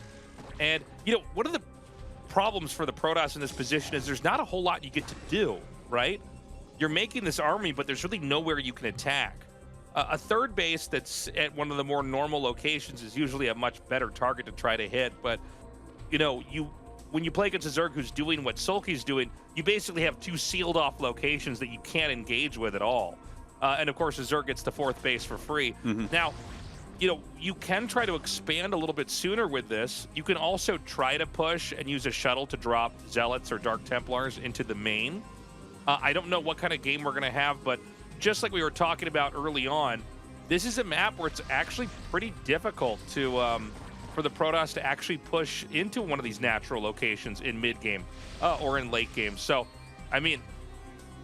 And, you know, one of the problems for the Protoss in this position is there's not a whole lot you get to do, right? You're making this army, but there's really nowhere you can attack. A third base that's at one of the more normal locations is usually a much better target to try to hit. But, you know, when you play against a Zerg who's doing what SoulKey's doing, you basically have 2 sealed off locations that you can't engage with at all. And, of course, the Zerg gets the 4th base for free. Now, you know, you can try to expand a little bit sooner with this. You can also try to push and use a shuttle to drop Zealots or Dark Templars into the main. I don't know what kind of game we're going to have, but just like we were talking about early on, this is a map where it's actually pretty difficult to for the Protoss to actually push into one of these natural locations in mid-game or in late game. So, I mean,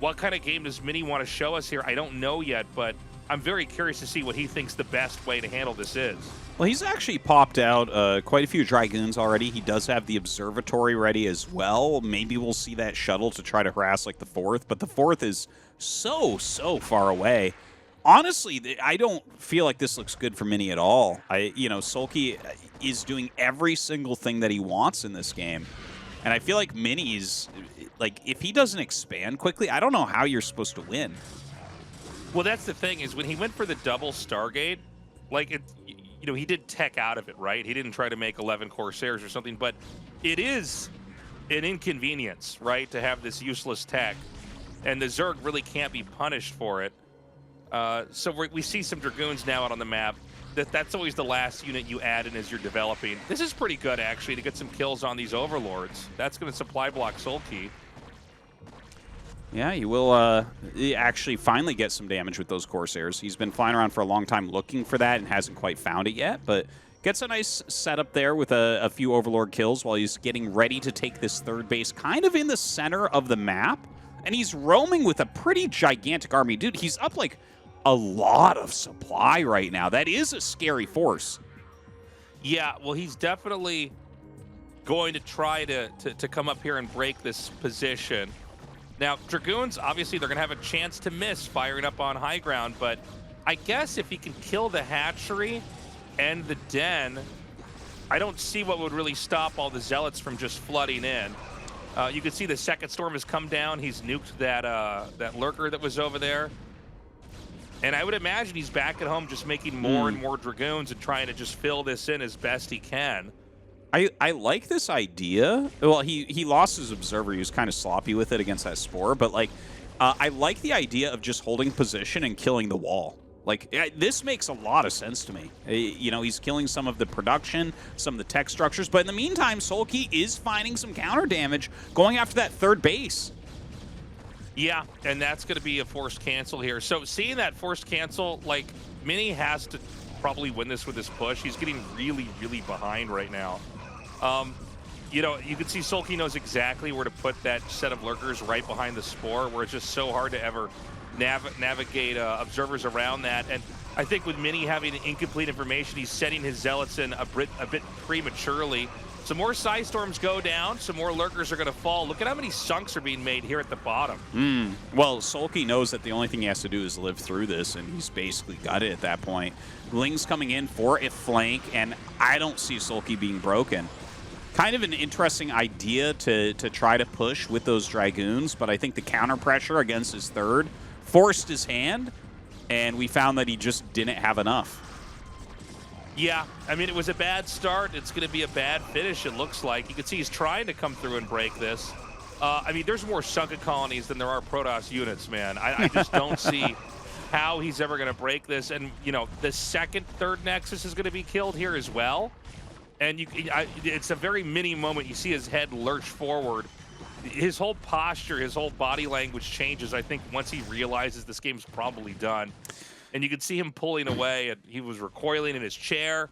what kind of game does Mini want to show us here? I don't know yet, but I'm very curious to see what he thinks the best way to handle this is. Well, he's actually popped out quite a few Dragoons already. He does have the Observatory ready as well. Maybe we'll see that shuttle to try to harass, like, the 4th, but the 4th is so far away. Honestly, I don't feel like this looks good for Mini at all. You know, SoulKey is doing every single thing that he wants in this game. And I feel like Mini's, like, if he doesn't expand quickly, I don't know how you're supposed to win. Well, that's the thing, is when he went for the double Stargate, like, you know, he did tech out of it, right? He didn't try to make 11 Corsairs or something, but it is an inconvenience, right, to have this useless tech. And the Zerg really can't be punished for it. So we see some Dragoons now out on the map. That's always the last unit you add in as you're developing. This is pretty good, actually, to get some kills on these Overlords. That's going to supply block SoulKey. Yeah, he will actually finally get some damage with those Corsairs. He's been flying around for a long time looking for that and hasn't quite found it yet, but gets a nice setup there with a few Overlord kills while he's getting ready to take this 3rd base kind of in the center of the map. And he's roaming with a pretty gigantic army. Dude, he's up, like, a lot of supply right now. That is a scary force. Yeah, well, he's definitely going to try to come up here and break this position. Now, Dragoons, obviously, they're going to have a chance to miss firing up on high ground, but I guess if he can kill the hatchery and the den, I don't see what would really stop all the Zealots from just flooding in. You can see the 2nd storm has come down. He's nuked that lurker that was over there. And I would imagine he's back at home just making more and more Dragoons and trying to just fill this in as best he can. I like this idea. Well, he lost his Observer. He was kind of sloppy with it against that Spore. But, like, I like the idea of just holding position and killing the wall. Like, this makes a lot of sense to me. You know, he's killing some of the production, some of the tech structures. But in the meantime, SoulKey is finding some counter damage going after that 3rd base. Yeah, and that's going to be a forced cancel here. So seeing that forced cancel, like, Mini has to probably win this with his push. He's getting really behind right now. You know, you can see SoulKey knows exactly where to put that set of lurkers right behind the Spore, where it's just so hard to ever navigate observers around that. And I think with Mini having incomplete information, he's setting his Zealots in a bit prematurely. Some more Psy Storms go down, some more lurkers are going to fall. Look at how many sunks are being made here at the bottom. Well, SoulKey knows that the only thing he has to do is live through this, and he's basically got it at that point. Ling's coming in for a flank, and I don't see SoulKey being broken. kind of an interesting idea to try to push with those Dragoons, but I think the counter pressure against his third forced his hand, and we found that he just didn't have enough. Yeah, I mean, it was a bad start. It's going to be a bad finish, it looks like. You can see he's trying to come through and break this. I mean, there's more sunken colonies than there are Protoss units, man. I just don't see how he's ever going to break this. And, you know, the second, third Nexus is going to be killed here as well. And it's a very mini moment. You see his head lurch forward. His whole posture, his whole body language changes, I think, once he realizes this game's probably done. And you can see him pulling away, and he was recoiling in his chair.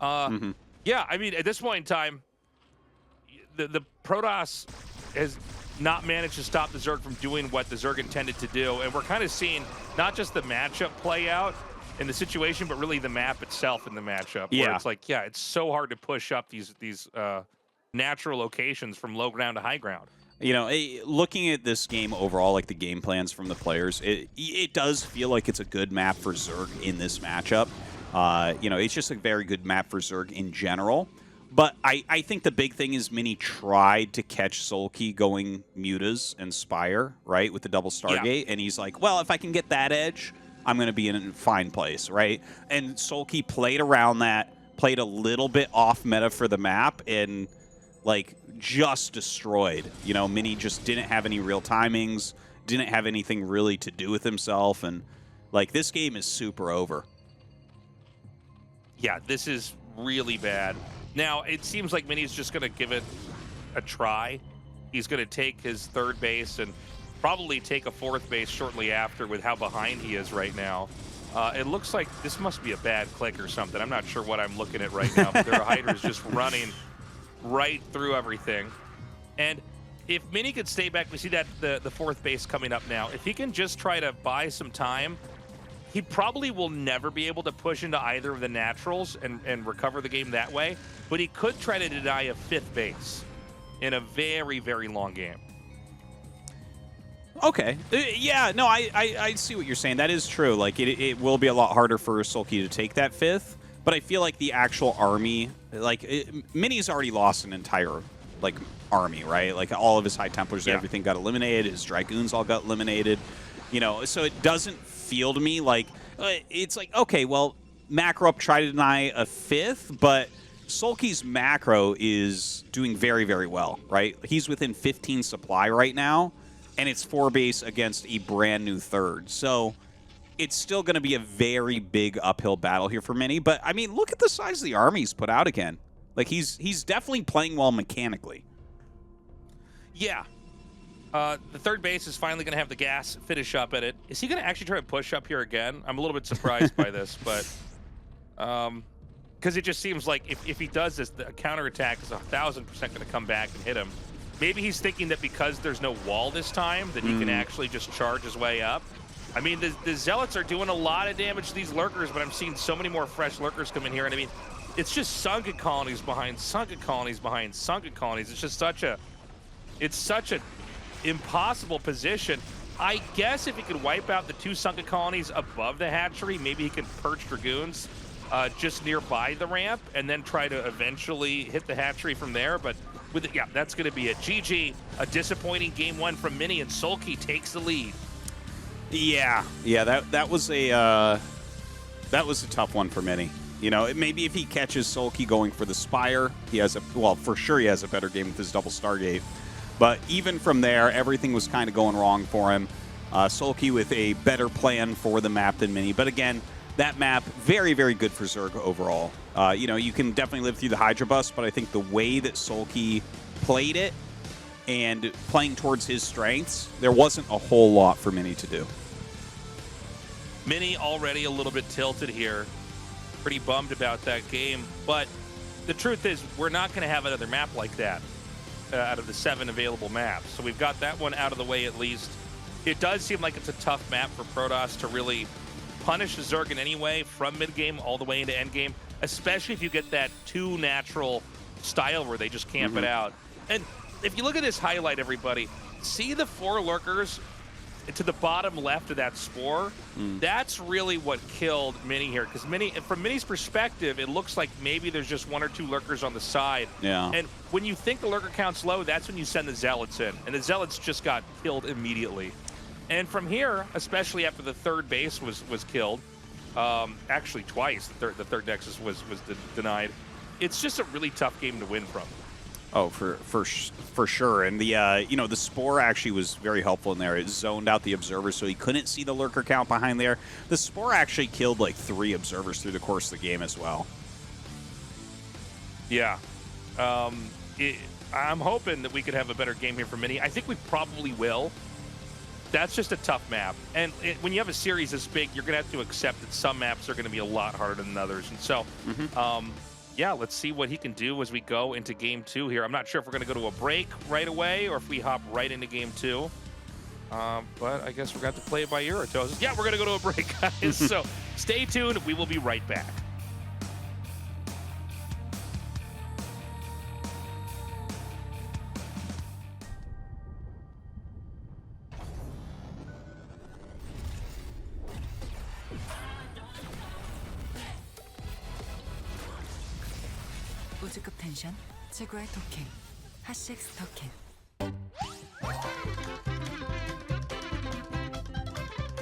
Yeah, I mean, at this point in time, the Protoss has not managed to stop the Zerg from doing what the Zerg intended to do. And we're kind of seeing not just the matchup play out in the situation, but really the map itself in the matchup. Yeah. Where it's like, yeah, it's so hard to push up these natural locations from low ground to high ground. You know, looking at this game overall, like the game plans from the players, it does feel like it's a good map for Zerg in this matchup. You know, it's just a very good map for Zerg in general. But I think the big thing is Mini tried to catch SoulKey going Mutas and Spire, right, with the double Stargate. Yeah. And he's like, well, if I can get that edge, I'm going to be in a fine place, right? And SoulKey played around that, played a little bit off meta for the map, and, like, just destroyed. You know, Mini just didn't have any real timings, didn't have anything really to do with himself, and, like, this game is super over. Yeah, this is really bad. Now, it seems like Mini's just going to give it a try. He's going to take his third base and probably take a fourth base shortly after with how behind he is right now. It looks like this must be a bad click or something. I'm not sure what I'm looking at right now, but their Hydra's just running right through everything. And if Mini could stay back, we see that the fourth base coming up now. If he can just try to buy some time, he probably will never be able to push into either of the naturals and recover the game that way, but he could try to deny a fifth base in a very, very long game. Okay. Yeah, no, I see what you're saying. That is true. Like, it will be a lot harder for SoulKey to take that fifth, but I feel like the actual army, like, Mini's already lost an entire, like, army, right? Like, all of his High Templars and everything got eliminated. His Dragoons all got eliminated. You know, so it doesn't feel to me like, it's like, okay, well, macro up, try to deny a fifth, but SoulKey's macro is doing very, very well, right? He's within 15 supply right now, and it's 4 base against a brand new third. So it's still going to be a very big uphill battle here for Mini. But, I mean, look at the size of the army he's put out again. Like, he's definitely playing well mechanically. Yeah. The third base is finally going to have the gas finish up at it. Is he going to actually try to push up here again? I'm a little bit surprised by this, but because it just seems like if he does this, the counterattack is 1,000% going to come back and hit him. Maybe he's thinking that because there's no wall this time, that he can actually just charge his way up. I mean, the Zealots are doing a lot of damage to these Lurkers, but I'm seeing so many more fresh Lurkers come in here. And I mean, it's just sunken colonies behind sunken colonies behind sunken colonies. It's just such a impossible position. I guess if he could wipe out the 2 sunken colonies above the hatchery, maybe he can perch Dragoons just nearby the ramp and then try to eventually hit the hatchery from there. But with it, yeah, that's going to be it. GG, a disappointing game 1 from Mini, and SoulKey takes the lead. Yeah, that was a tough one for Mini. You know, maybe if he catches SoulKey going for the Spire, he has for sure he has a better game with his double Stargate. But even from there, everything was kind of going wrong for him. SoulKey with a better plan for the map than Mini. But again, that map, very, very good for Zerg overall. You know, you can definitely live through the Hydra bust, but I think the way that SoulKey played it and playing towards his strengths, there wasn't a whole lot for Mini to do. Mini already a little bit tilted here. Pretty bummed about that game. But the truth is, we're not going to have another map like that out of the 7 available maps. So we've got that one out of the way at least. It does seem like it's a tough map for Protoss to really punish the Zerg in any way from mid-game all the way into endgame, especially if you get that 2 natural style where they just camp it out. And if you look at this highlight, everybody, see the 4 Lurkers to the bottom left of that spore, that's really what killed Mini here. Because from Mini's perspective, it looks like maybe there's just 1 or 2 lurkers on the side. Yeah. And when you think the lurker count's low, that's when you send the Zealots in. And the Zealots just got killed immediately. And from here, especially after the third base was killed, actually twice, the third Nexus was denied. It's just a really tough game to win from. Oh, for sure. And the you know, the Spore actually was very helpful in there. It zoned out the observers, so he couldn't see the lurker count behind there. The Spore actually killed like 3 observers through the course of the game as well. Yeah. I'm hoping that we could have a better game here for Mini. I think we probably will. That's just a tough map. And when you have a series this big, you're going to have to accept that some maps are going to be a lot harder than others. And so, yeah, let's see what he can do as we go into game 2 here. I'm not sure if we're going to go to a break right away or if we hop right into game 2. But I guess we're going to have to play it by ear or toes. Yeah, we're going to go to a break, guys. So stay tuned. We will be right back. 우주급 텐션 최고의 토킹 핫식스 토킹.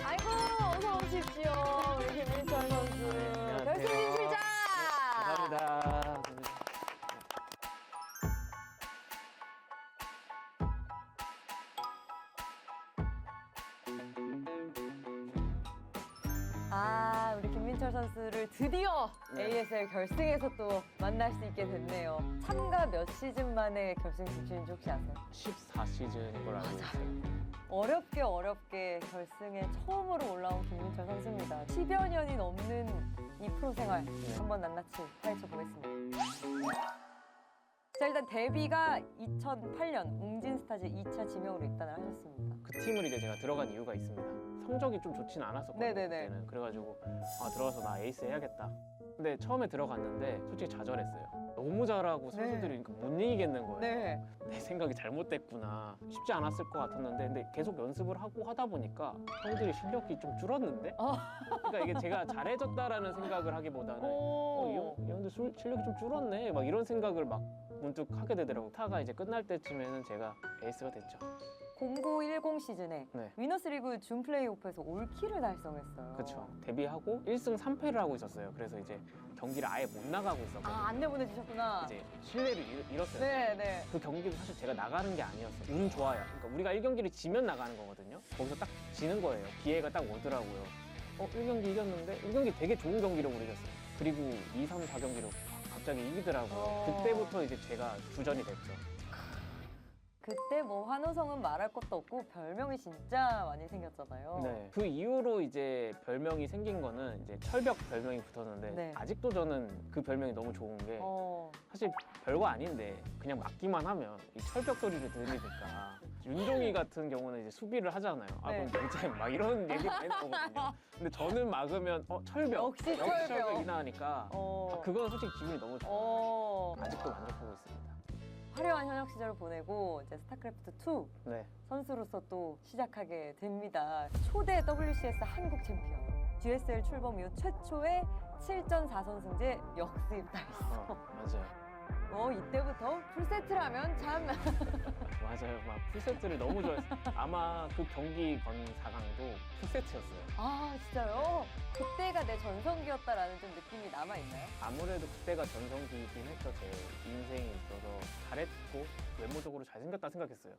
아이고 어서 오십시오 우리 김민철 선수. 결승 진출자. 감사합니다. 아 우리 김민철 선수를 드디어 ASL 결승에서 또 만날 수 있게 됐네요. 참가 몇 시즌 만에 결승 진출인지 혹시 아세요? 14시즌인 걸 알고 있어요. 어렵게 결승에 처음으로 올라온 김민철 선수입니다. 10여 년이 넘는 이 프로 생활 한번 낱낱이 파헤쳐 보겠습니다. 자 일단 데뷔가 2008년 웅진스타즈 2차 지명으로 입단을 하셨습니다. 그 팀을 이제 제가 들어간 이유가 있습니다. 성적이 좀 좋지는 않았었거든요. 네네네. 그때는. 그래가지고 들어가서 나 에이스 해야겠다. 근데 처음에 들어갔는데 솔직히 좌절했어요. 너무 잘하고 선수들이 못 이기겠는 거예요. 네. 내 생각이 잘못됐구나. 쉽지 않았을 것 같았는데 근데 계속 연습을 하고 하다 보니까 형들이 실력이 좀 줄었는데? 그러니까 이게 제가 잘해졌다라는 생각을 하기보다는 이 형들 실력이 좀 줄었네 막 이런 생각을 막 문득 하게 되더라고요. 타가 이제 끝날 때쯤에는 제가 에이스가 됐죠. 0910 시즌에 네. 위너스리그 준 플레이오프에서 올킬을 달성했어요. 그렇죠. 데뷔하고 1승 3패를 하고 있었어요. 그래서 이제 경기를 아예 못 나가고 있었거든요. 아, 안 내보내주셨구나. 이제 신뢰를 잃었어요. 네. 그 경기도 사실 제가 나가는 게 아니었어요. 운 좋아요. 그러니까 우리가 1경기를 지면 나가는 거거든요. 거기서 딱 지는 거예요. 기회가 딱 오더라고요. 1경기 이겼는데 1경기 되게 좋은 경기력으로 이겼어요. 그리고 2, 3, 4경기로 갑자기 이기더라고요. 그때부터 이제 제가 주전이 됐죠. 그때 뭐 환호성은 말할 것도 없고 별명이 진짜 많이 생겼잖아요. 네. 그 이후로 이제 별명이 생긴 거는 이제 철벽 별명이 붙었는데 네. 아직도 저는 그 별명이 너무 좋은 게 어. 사실 별거 아닌데 그냥 맞기만 하면 이 철벽 소리를 들으니까 윤종이 같은 경우는 이제 수비를 하잖아요. 아 네. 그럼 노잼 막 이런 얘기 많이 나오거든요. 근데 저는 막으면 철벽 역시 철벽. 철벽이 나니까 그건 솔직히 기분이 너무 좋아요. 아직도 만족하고 있습니다. 화려한 현역 시절을 보내고 이제 스타크래프트 2 네. 선수로서 또 시작하게 됩니다. 초대 WCS 한국 챔피언. GSL 출범 이후 최초의 7전 4선승제 역수입 달성. 맞아요. 이때부터 풀세트라면 참. 맞아요. 막 풀세트를 너무 좋아했어요. 아마 그 경기 건 4강도 풀세트였어요. 아 진짜요? 그때가 내 전성기였다라는 좀 느낌이 남아있나요? 아무래도 그때가 전성기이긴 했죠. 제 인생에 있어서 잘했고 외모적으로 잘생겼다 생각했어요.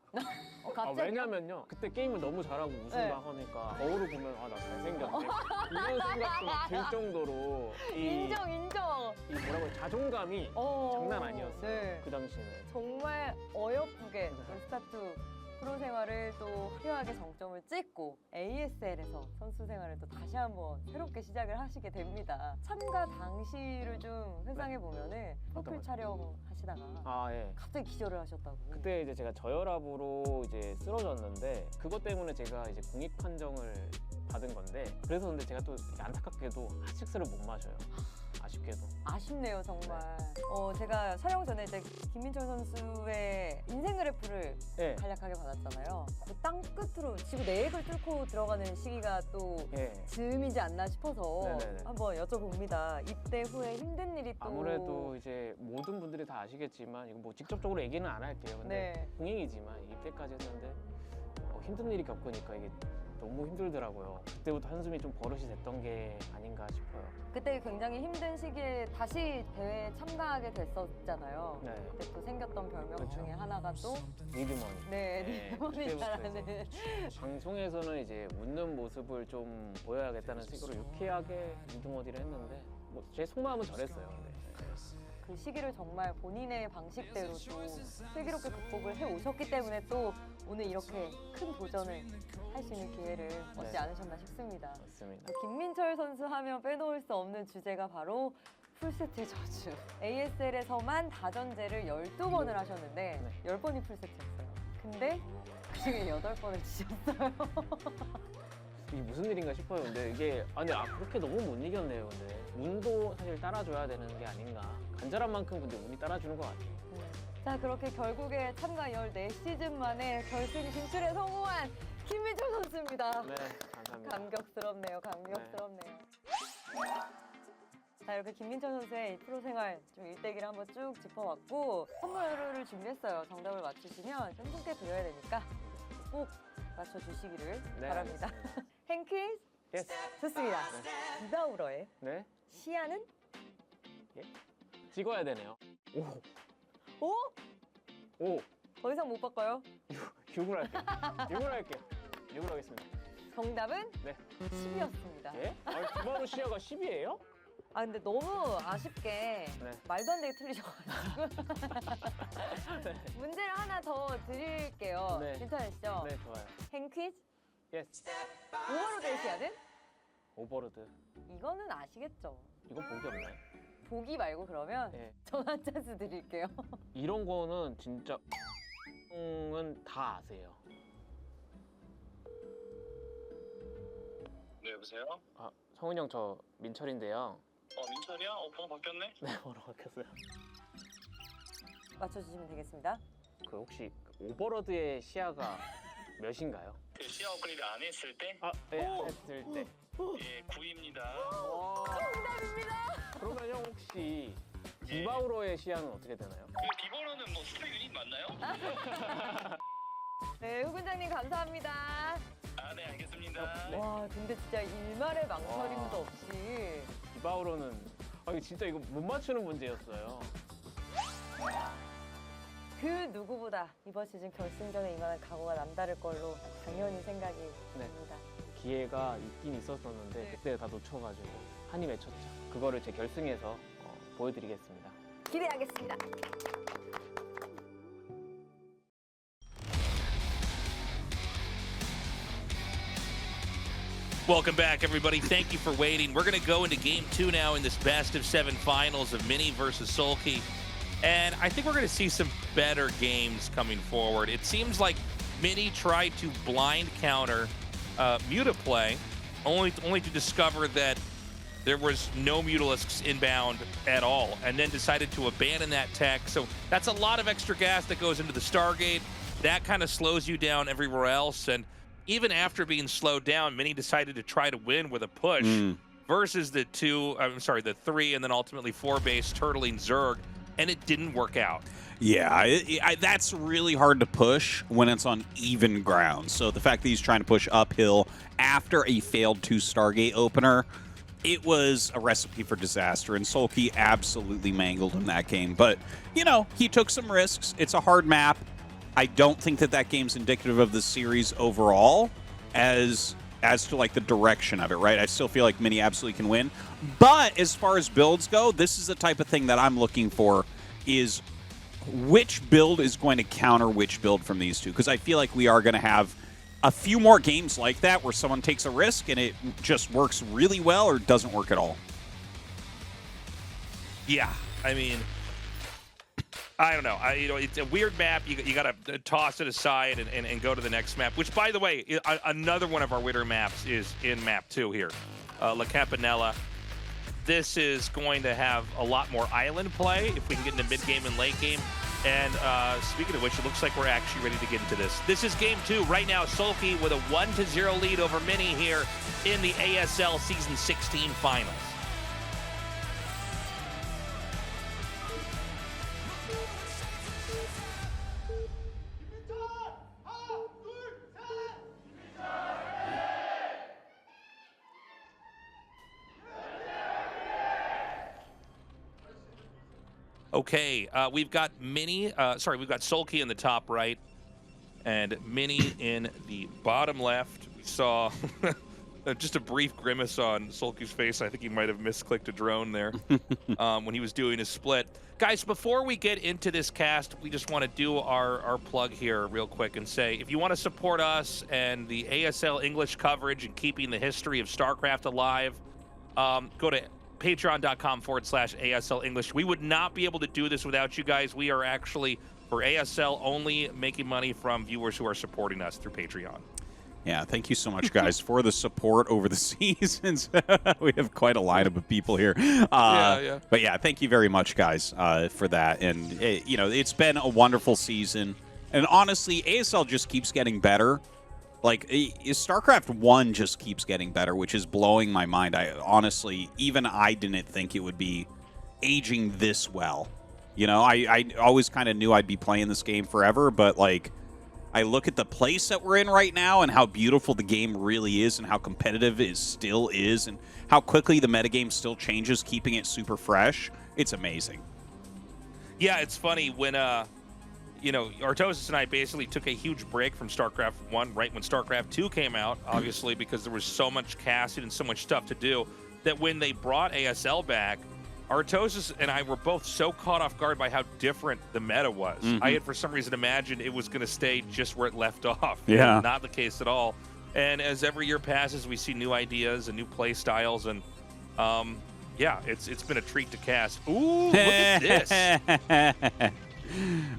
갑자기? 왜냐면요. 그때 게임을 너무 잘하고 우승막 하니까 거울을 보면 나 잘생겼네. 이런 생각도 들 정도로 인정. 이 뭐라고 자존감이 장난 아니었어요. 네. 그 당시에는. 정말 어여쁘게 스타트 프로 생활을 또 화려하게 정점을 찍고 ASL에서 선수 생활을 또 다시 한번 새롭게 시작을 하시게 됩니다. 참가 당시를 좀 회상해 보면은 프로필 촬영 하시다가 예. 갑자기 기절을 하셨다고. 그때 이제 제가 저혈압으로 이제 쓰러졌는데 그것 때문에 제가 이제 공익 판정을 받은 건데 그래서 근데 제가 또 되게 안타깝게도 핫식스를 못 마셔요. 아쉽게. 아쉽게도. 아쉽네요 정말. 제가 촬영 전에 이제 김민철 선수의 인생 그래프를 예. 간략하게 받았잖아요. 그 땅 끝으로 지구 내액을 뚫고 들어가는 시기가 또 예. 즈음이지 않나 싶어서 네네네. 한번 여쭤봅니다. 입대 후에 힘든 일이 또 아무래도 이제 모든 분들이 다 아시겠지만 이거 뭐 직접적으로 얘기는 안 할게요. 근데 네. 공익이지만 입대까지 했는데 힘든 일이 겪으니까 이게 너무 힘들더라고요. 그때부터 한숨이 좀 버릇이 됐던 게 아닌가 싶어요. 그때 굉장히 힘든 시기에 다시 대회에 참가하게 됐었잖아요. 네. 그때 또 생겼던 별명 그렇죠. 중에 하나가 또 리드머니. 네, 리드머니라는. 방송에서는 이제 웃는 모습을 좀 보여야겠다는 식으로 유쾌하게 리드머니를 했는데 뭐 제 속마음은 저랬어요. 근데. 그 시기를 정말 본인의 방식대로 또 슬기롭게 극복을 해 오셨기 때문에 또 오늘 이렇게 큰 도전을 할 수 있는 기회를 얻지 네. 않으셨나 싶습니다. 맞습니다. 김민철 선수 하면 빼놓을 수 없는 주제가 바로 풀세트 저주. ASL에서만 다전제를 12번을 하셨는데 네. 10번이 풀세트였어요. 근데 그중에 8번을 지셨어요. 이게 무슨 일인가 싶어요. 근데 이게 그렇게 너무 못 이겼네요. 근데 운도 사실 따라줘야 되는 게 아닌가. 간절한 만큼 근데 운이 따라주는 것 같아요. 자, 그렇게 결국에 참가 14시즌 만에 결승 진출에 성공한 김민철 선수입니다. 네, 감사합니다. 감격스럽네요. 감격스럽네요. 자, 이렇게 김민철 선수의 이 프로 생활 좀 일대기를 한번 쭉 짚어봤고 선물을 준비했어요. 정답을 맞추시면 현금께 드려야 되니까 꼭 맞춰주시기를 네, 바랍니다. 알겠습니다. 행퀴즈 예스. 좋습니다. 비가 울어의 네. 시야는? 찍어야 되네요. 오. 오? 오. 더 이상 못 바꿔요. 6을 할게요. 6을 할게요. 6을 하겠습니다. 정답은 네. 10이었습니다. 예? 두바로 시야가 10이에요? 아, 근데 너무 아쉽게 네. 말도 안 되게 틀리셔가지고 문제를 하나 더 드릴게요. 네. 괜찮으시죠? 네, 좋아요. 행퀴즈 예스. 오버로드의 시야는? 오버로드. 이거는 아시겠죠? 이건 보기 없나요? 보기 말고 그러면 네. 전화 찬스 드릴게요. 이런 거는 진짜 은 다 아세요. 네, 여보세요? 성훈이 형 저 민철인데요. 민철이야? 번호 바뀌었네? 네, 번호 바뀌었어요. 맞춰주시면 되겠습니다. 그 혹시 오버로드의 시야가 몇인가요? 그 시야 업그레이드 안 했을 때? 네, 했을 때. 예, 9입니다. 정답입니다. 그러면 형 혹시 디바우로의 시야는 어떻게 되나요? 그 디버로는 뭐 스타 유닛 맞나요? 네, 후군장님 감사합니다. 네, 알겠습니다. 와, 근데 진짜 일말의 망설임도 없이 디바우로는 이거 진짜 이거 못 맞추는 문제였어요. 그 누구보다 이번 시즌 결승전에 임하는 각오가 남다를 걸로 당연히 생각이 듭니다. 기회가 있긴 있었었는데 그때 다 놓쳐가지고 한이 맺혔죠. 그거를 제 결승에서 보여드리겠습니다. 기대하겠습니다. Welcome back, everybody. Thank you for waiting. We're going to go into Game 2 now in this best-of-7 finals of Mini versus SoulKey. And I think we're going to see some better games coming forward. It seems like Mini tried to blind counter Mutaplay, only to discover that there was no Mutalisks inbound at all, and then decided to abandon that tech. So that's a lot of extra gas that goes into the Stargate. That kind of slows you down everywhere else. And even after being slowed down, Mini decided to try to win with a push versus the 3 and then ultimately 4 base turtling Zerg, and it didn't work out. Yeah, that's really hard to push when it's on even ground. So the fact that he's trying to push uphill after a failed 2 Stargate opener, it was a recipe for disaster, and SoulKey absolutely mangled him that game. But, you know, he took some risks. It's a hard map. I don't think that game's indicative of the series overall as to like the direction of it, right? I still feel like Mini absolutely can win. But as far as builds go, this is the type of thing that I'm looking for, is which build is going to counter which build from these two. Because I feel like we are going to have a few more games like that where someone takes a risk and it just works really well or doesn't work at all. Yeah, I mean, I don't know. It's a weird map. You got to toss it aside and go to the next map, which, by the way, another one of our winter maps is in map 2 here. La Campanella. this is going to have a lot more island play if we can get into mid-game and late game. And speaking of which, it looks like we're actually ready to get into this. This is game 2. Right now, SoulKey with a 1-0 lead over Mini here in the ASL Season 16 finals. Okay, we've got we've got SoulKey in the top right, and Mini in the bottom left. We saw just a brief grimace on SoulKey's face. I think he might have misclicked a drone there when he was doing his split. Guys, before we get into this cast, we just want to do our plug here real quick and say, if you want to support us and the ASL English coverage and keeping the history of StarCraft alive, go to patreon.com/ASL English. We would not be able to do this without you guys. We are actually, for ASL, only making money from viewers who are supporting us through Patreon. Yeah, thank you so much, guys, for the support over the seasons. We have quite a lineup of people here. But yeah, thank you very much, guys, for that. And, you know, it's been a wonderful season. And honestly, ASL just keeps getting better. Like, StarCraft 1 just keeps getting better, which is blowing my mind. Honestly, even I didn't think it would be aging this well. You know, I always kind of knew I'd be playing this game forever, but, like, I look at the place that we're in right now and how beautiful the game really is and how competitive it still is and how quickly the metagame still changes, keeping it super fresh. It's amazing. Yeah, it's funny when... you know, Tastosis and I basically took a huge break from StarCraft 1 right when StarCraft 2 came out, obviously, because there was so much casting and so much stuff to do, that when they brought ASL back, Tastosis and I were both so caught off guard by how different the meta was. I had, for some reason, imagined it was going to stay just where it left off. Yeah. Not the case at all. And as every year passes, we see new ideas and new play styles, and yeah, it's been a treat to cast. Ooh, look at this.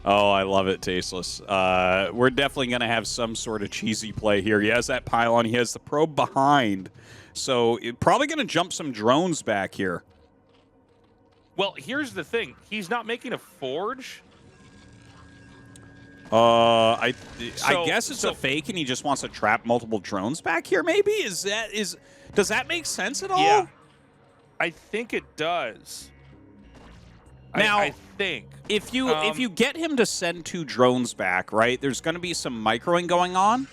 Oh, I love it, Tasteless. We're definitely going to have some sort of cheesy play here. He has that pylon. He has the probe behind. So probably going to jump some drones back here. Well, here's the thing. He's not making a forge. I guess it's a fake and he just wants to trap multiple drones back here, maybe? Does that make sense at all? Yeah. I think it does. Now, I think if you get him to send 2 drones back, right, there's going to be some microing going on,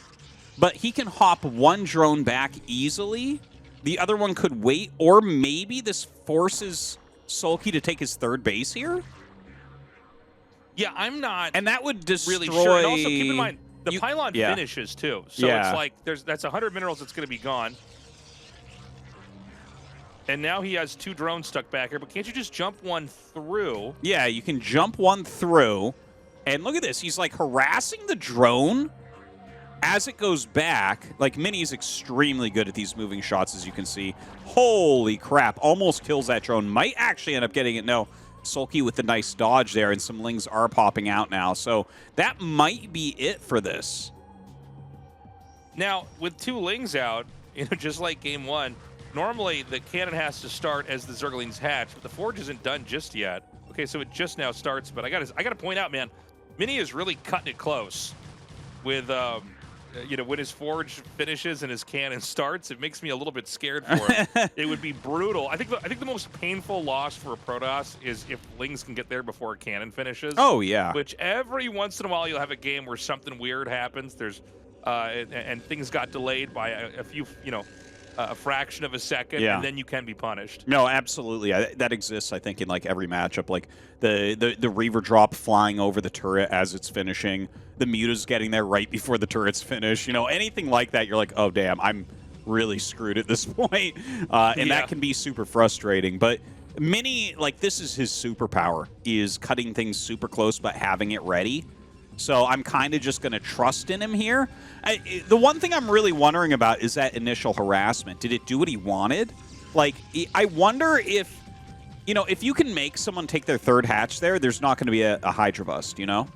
but he can hop 1 drone back easily. The other one could wait, or maybe this forces SoulKey to take his 3rd base here. Yeah, I'm not. And that would destroy. Really sure. And also keep in mind the pylon finishes too, so it's like that's 100 minerals that's going to be gone. And now he has 2 drones stuck back here, but can't you just jump 1 through? Yeah, you can jump 1 through. And look at this. He's, like, harassing the drone as it goes back. Like, Mini's extremely good at these moving shots, as you can see. Holy crap. Almost kills that drone. Might actually end up getting it. No, SoulKey with the nice dodge there, and some lings are popping out now. So that might be it for this. Now, with 2 lings out, you know, just like game 1, normally the cannon has to start as the Zerglings hatch, but the forge isn't done just yet. Okay, so it just now starts, but I gotta point out, man, Mini is really cutting it close with you know, when his forge finishes and his cannon starts. It makes me a little bit scared for him. It would be brutal. I think the most painful loss for a Protoss is if lings can get there before a cannon finishes. Oh yeah. Which every once in a while you'll have a game where something weird happens. There's and things got delayed by a few, you know, a fraction of a second, and then you can be punished. No, absolutely. That exists, I think, in like every matchup. Like the Reaver drop flying over the turret as it's finishing, the Muta's getting there right before the turret's finished. You know, anything like that, you're like, oh damn, I'm really screwed at this point, and that can be super frustrating. But Mini, like, this is his superpower, is cutting things super close but having it ready. So I'm kind of just going to trust in him here. The one thing I'm really wondering about is that initial harassment. Did it do what he wanted? Like, I wonder if, you know, if you can make someone take their 3rd hatch there, there's not going to be a Hydra bust, you know?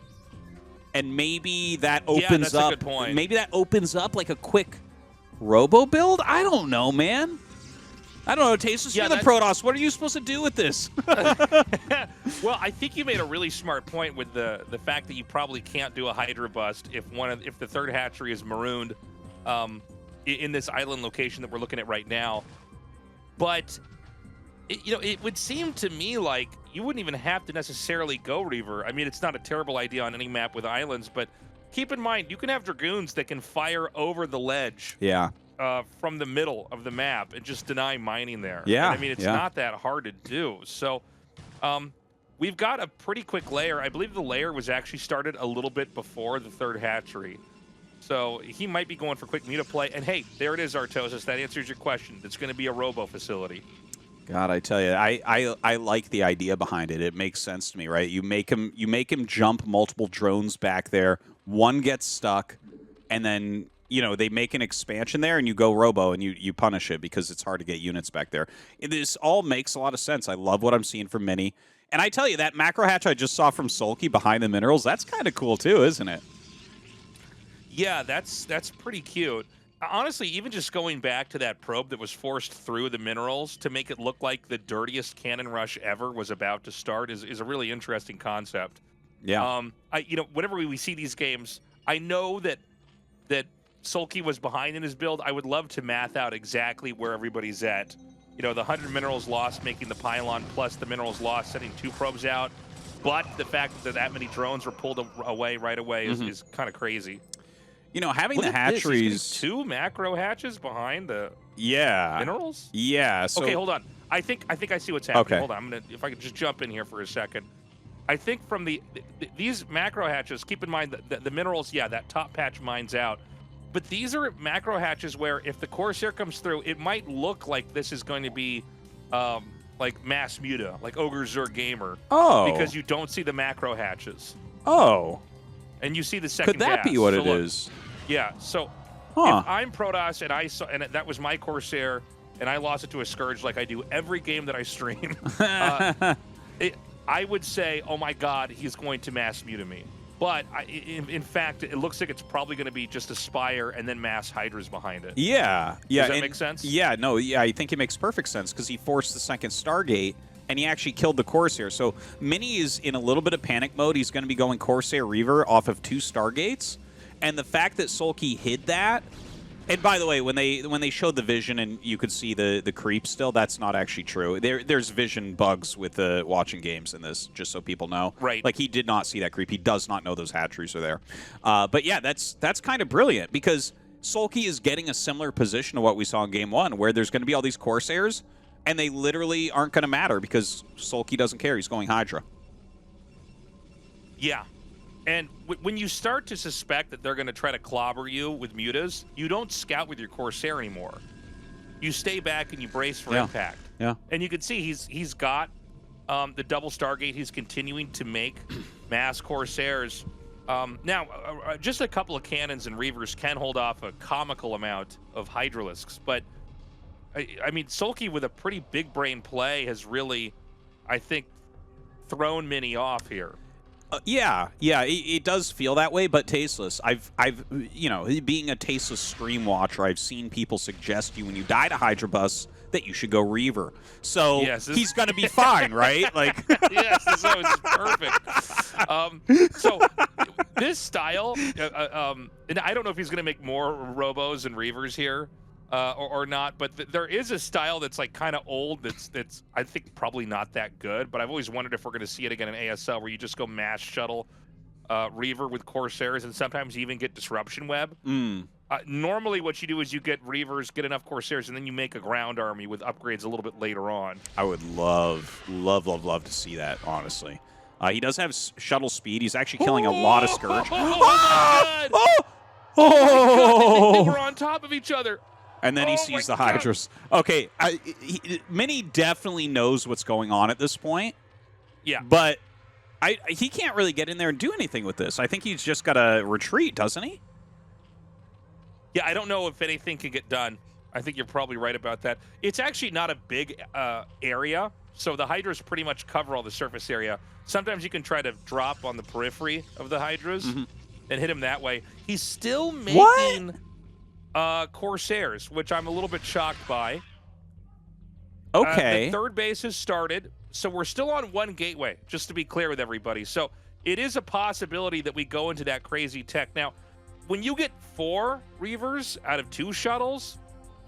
And maybe that opens up. A good point. Maybe that opens up like a quick robo build? I don't know, man. I don't know, Tastosis, Yeah, you're the Protoss. What are you supposed to do with this? Well, I think you made a really smart point with the fact that you probably can't do a Hydra bust if the third hatchery is marooned in this island location that we're looking at right now. But it would seem to me like you wouldn't even have to necessarily go Reaver. I mean, it's not a terrible idea on any map with islands, but keep in mind you can have Dragoons that can fire over the ledge. Yeah. From the middle of the map and just deny mining there. Yeah, And I mean, it's not that hard to do. So we've got a pretty quick layer. I believe the layer was actually started a little bit before the third hatchery. So he might be going for quick muta play. And hey, there it is, Artosis. That answers your question. It's going to be a robo facility. God, I tell you, I like the idea behind it. It makes sense to me, right? You make him jump multiple drones back there. One gets stuck, and then they make an expansion there, and you go robo, and you punish it because it's hard to get units back there. This all makes a lot of sense. I love what I'm seeing from Mini. And I tell you, that macro hatch I just saw from SoulKey behind the minerals, that's kind of cool too, isn't it? Yeah, that's pretty cute. Honestly, even just going back to that probe that was forced through the minerals to make it look like the dirtiest cannon rush ever was about to start is a really interesting concept. Yeah. Whenever we see these games, I know that SoulKey was behind in his build. I would love to math out exactly where everybody's at. The 100 minerals lost making the pylon, plus the minerals lost sending 2 probes out. But the fact that many drones were pulled away right away is kind of crazy. Having Look the at this. hatcheries... 2 macro hatches behind the minerals? Yeah. So... Okay, hold on. I think I see what's happening. Okay. Hold on. If I could just jump in here for a second. I think from these macro hatches, keep in mind that the minerals, that top patch mines out. But these are macro hatches where if the Corsair comes through, it might look like this is going to be like mass muta, like Ogre Zur Gamer. Oh. Because you don't see the macro hatches. Oh. And you see the second Could that gas. be what So it look, is? Yeah. So Huh. if I'm Protoss and that was my Corsair and I lost it to a Scourge like I do every game that I stream, I would say, oh my God, he's going to mass muta me. But in fact, it looks like it's probably going to be just a Spire and then mass Hydras behind it. Yeah. Does that make sense? Yeah, no, I think it makes perfect sense because he forced the second Stargate and he actually killed the Corsair. So Mini is in a little bit of panic mode. He's going to be going Corsair Reaver off of 2 Stargates. And the fact that SoulKey hid that... And by the way, when they showed the vision and you could see the creep still, that's not actually true. There's vision bugs with watching games in this, just so people know. Right. Like, he did not see that creep. He does not know those hatcheries are there. But yeah, that's kind of brilliant because SoulKey is getting a similar position to what we saw in Game 1, where there's going to be all these Corsairs, and they literally aren't going to matter because SoulKey doesn't care. He's going Hydra. Yeah. And when you start to suspect that they're going to try to clobber you with mutas, you don't scout with your Corsair anymore. You stay back and you brace for impact. Yeah. And you can see he's got the double Stargate. He's continuing to make mass Corsairs. Now, just a couple of cannons and Reavers can hold off a comical amount of Hydralisks. But, I mean, SoulKey with a pretty big brain play has really, I think, thrown Mini off here. Yeah, it does feel that way, but Tasteless. I've being a Tasteless stream watcher, I've seen people suggest when you die to Hydra Bus that you should go Reaver. So he's going to be fine, right? Like, yes, this is perfect. So this style, and I don't know if he's going to make more Robos and Reavers here or not, but there is a style that's like kind of old that's I think probably not that good, but I've always wondered if we're going to see it again in ASL where you just go mass shuttle Reaver with Corsairs and sometimes you even get Disruption Web. Normally what you do is you get Reavers, get enough Corsairs, and then you make a ground army with upgrades a little bit later on. I would love to see that, honestly. He does have shuttle speed. He's actually killing a lot of Scourge. Oh, we're on top of each other. And then he sees the Hydras. Okay, Mini definitely knows what's going on at this point. Yeah. But he can't really get in there and do anything with this. I think he's just got to retreat, doesn't he? Yeah, I don't know if anything can get done. I think you're probably right about that. It's actually not a big area, so the Hydras pretty much cover all the surface area. Sometimes you can try to drop on the periphery of the Hydras and hit him that way. He's still making... Corsairs, which I'm a little bit shocked by. Okay. The third base has started, so we're still on one gateway, just to be clear with everybody. So it is a possibility that we go into that crazy tech. Now, when you get 4 Reavers out of 2 shuttles,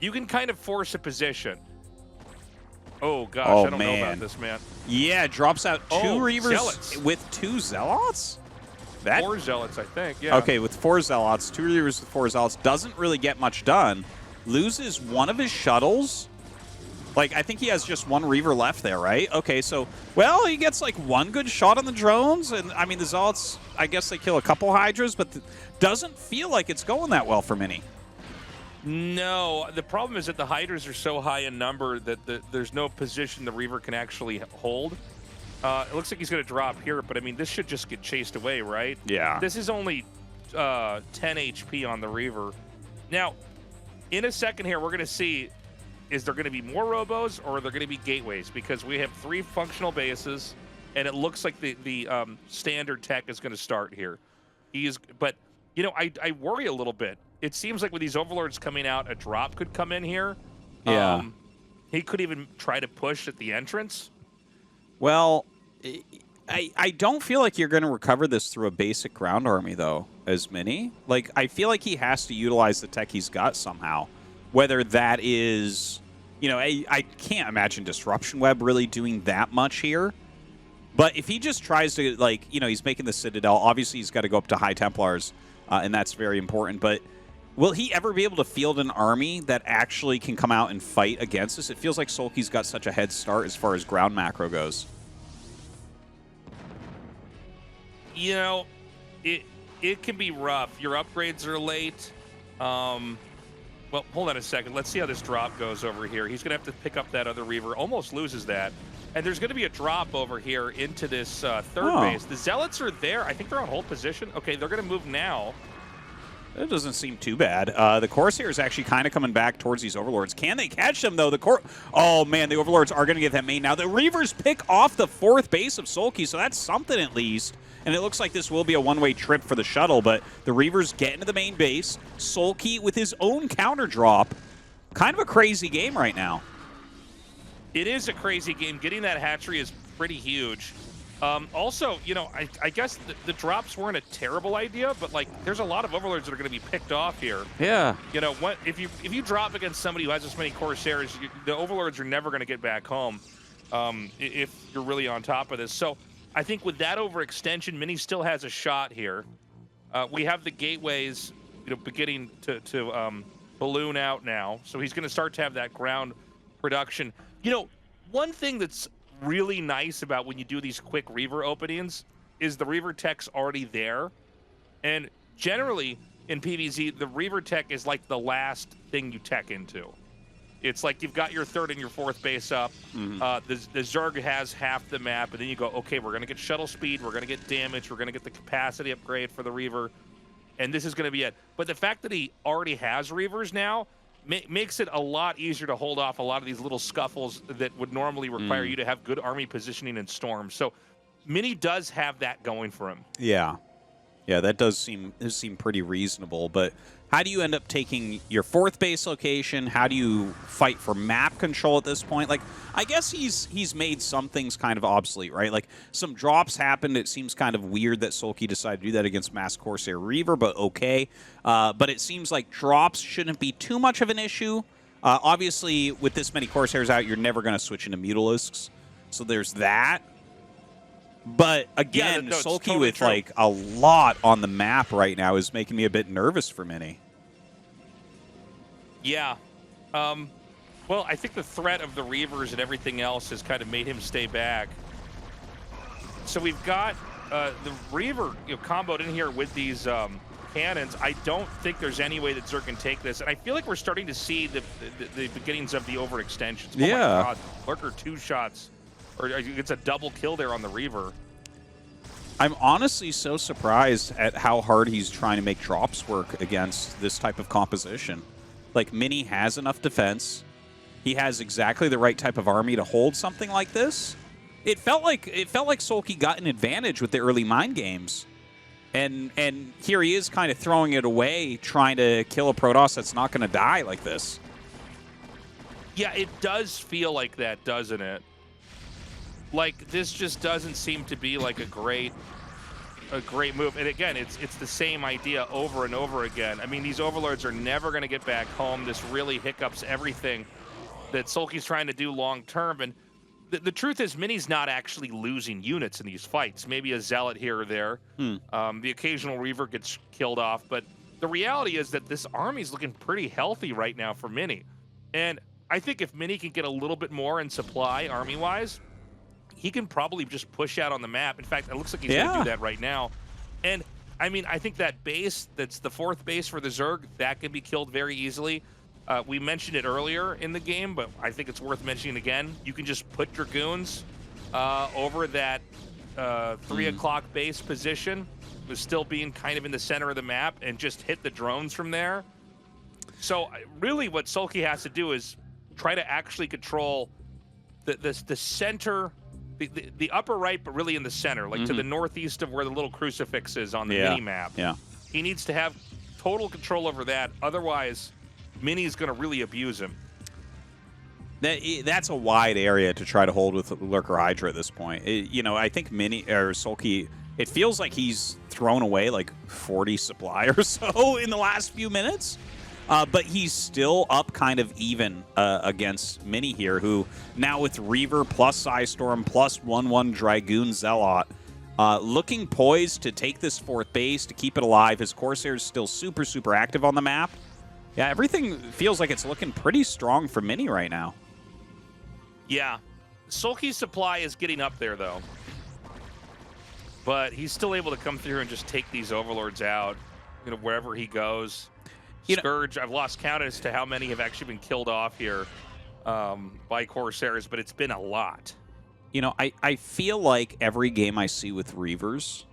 you can kind of force a position. Oh, gosh, Oh, I don't know about this, man. Yeah, it drops out 2 Reavers Zealots. with 2 Zealots? That 4 Zealots, I think, yeah. Okay, with 4 Zealots, 2 Reavers with 4 Zealots, doesn't really get much done. Loses one of his shuttles. Like, I think he has just 1 Reaver left there, right? Okay, so, well, he gets, like, 1 good shot on the drones, and, I mean, the Zealots, I guess they kill a couple Hydras, but doesn't feel like it's going that well for Mini. No, the problem is that the Hydras are so high in number that there's no position the Reaver can actually hold. It looks like he's going to drop here, but I mean, this should just get chased away, right? Yeah. This is only 10 HP on the Reaver. Now, in a second here, we're going to see, is there going to be more Robos or are there going to be gateways? Because we have 3 functional bases, and it looks like the standard tech is going to start here. But, you know, I worry a little bit. It seems like with these Overlords coming out, a drop could come in here. Yeah. He could even try to push at the entrance. Well, I don't feel like you're going to recover this through a basic ground army, though, as Mini. Like, I feel like he has to utilize the tech he's got somehow. Whether that is, you know, I can't imagine Disruption Web really doing that much here. But if he just tries to, like, you know, he's making the Citadel. Obviously, he's got to go up to High Templars, and that's very important. But will he ever be able to field an army that actually can come out and fight against us? It feels like SoulKey's got such a head start as far as ground macro goes. You know, it can be rough. Your upgrades are late. Well, hold on a second. Let's see how this drop goes over here. He's going to have to pick up that other Reaver. Almost loses that. And there's going to be a drop over here into this third base. The Zealots are there. I think they're on hold position. Okay, they're going to move now. It doesn't seem too bad. The Corsair is actually kind of coming back towards these Overlords. Can they catch them, though? Oh, man, the Overlords are going to get that main now. The Reavers pick off the 4th base of SoulKey, so that's something at least. And it looks like this will be a one-way trip for the shuttle, but the Reavers get into the main base. SoulKey with his own counter drop. Kind of a crazy game right now. It is a crazy game. Getting that hatchery is pretty huge. Also, you know, I guess the drops weren't a terrible idea, but like, there's a lot of Overlords that are going to be picked off here. Yeah. You know, if you drop against somebody who has this many Corsairs, the Overlords are never going to get back home if you're really on top of this. So I think with that overextension, Mini still has a shot here. We have the gateways, you know, beginning to balloon out now, so he's going to start to have that ground production. You know, one thing that's really nice about when you do these quick Reaver openings is the Reaver tech's already there. And generally in PvZ, the Reaver tech is like the last thing you tech into. It's like you've got your 3rd and your 4th base up. The Zerg has half the map, and then you go, okay, we're going to get shuttle speed, we're going to get damage, we're going to get the capacity upgrade for the Reaver, and this is going to be it. But the fact that he already has Reavers now makes it a lot easier to hold off a lot of these little scuffles that would normally require you to have good army positioning in Storm. So Mini does have that going for him. Yeah. Yeah, that does seem pretty reasonable, but how do you end up taking your 4th base location? How do you fight for map control at this point? Like, I guess he's made some things kind of obsolete, right? Like, some drops happened. It seems kind of weird that SoulKey decided to do that against Mass Corsair Reaver, but okay. But it seems like drops shouldn't be too much of an issue. Obviously, with this many Corsairs out, you're never going to switch into Mutalisks, so there's that. But again, yeah, no, SoulKey totally with true. like a lot on the map right now is making me a bit nervous for Mini. Yeah. Well, I think the threat of the Reavers and everything else has kind of made him stay back. So we've got the Reaver, you know, comboed in here with these cannons. I don't think there's any way that Zerg can take this, and I feel like we're starting to see the beginnings of the overextensions. Oh Yeah. my God, Lurker 2 shots, or it's a double kill there on the Reaver. I'm honestly so surprised at how hard he's trying to make drops work against this type of composition. Like, Mini has enough defense. He has exactly the right type of army to hold something like this. It felt like SoulKey got an advantage with the early mind games. And here he is kind of throwing it away, trying to kill a Protoss that's not going to die like this. Yeah, it does feel like that, doesn't it? Like, this just doesn't seem to be like a great move. And again, it's the same idea over and over again. I mean, these overlords are never going to get back home. This really hiccups everything that SoulKey's trying to do long term. And the truth is, Mini's not actually losing units in these fights. Maybe a Zealot here or there. The occasional Reaver gets killed off. But the reality is that this army's looking pretty healthy right now for Mini. And I think if Mini can get a little bit more in supply army-wise, he can probably just push out on the map. In fact, it looks like he's going to do that right now. And, I mean, I think that base, that's the 4th base for the Zerg, that can be killed very easily. We mentioned it earlier in the game, but I think it's worth mentioning again. You can just put Dragoons over that 3 o'clock base position, with still being kind of in the center of the map, and just hit the drones from there. So, really what SoulKey has to do is try to actually control the center, the upper right, but really in the center, like to the northeast of where the little crucifix is on the mini map. He needs to have total control over that. Otherwise, Mini's going to really abuse him. That's a wide area to try to hold with Lurker Hydra at this point. You know, I think Mini or SoulKey, it feels like he's thrown away like 40 supply or so in the last few minutes. But he's still up kind of even against Mini here, who now with Reaver plus Psystorm plus 1/1 Dragoon Zealot, looking poised to take this 4th base, to keep it alive. His Corsair's still super, super active on the map. Yeah, everything feels like it's looking pretty strong for Mini right now. Yeah. SoulKey's supply is getting up there, though. But he's still able to come through and just take these Overlords out, you know, wherever he goes. Scourge, I've lost count as to how many have actually been killed off here by Corsairs, but it's been a lot. You know, I feel like every game I see with Reavers,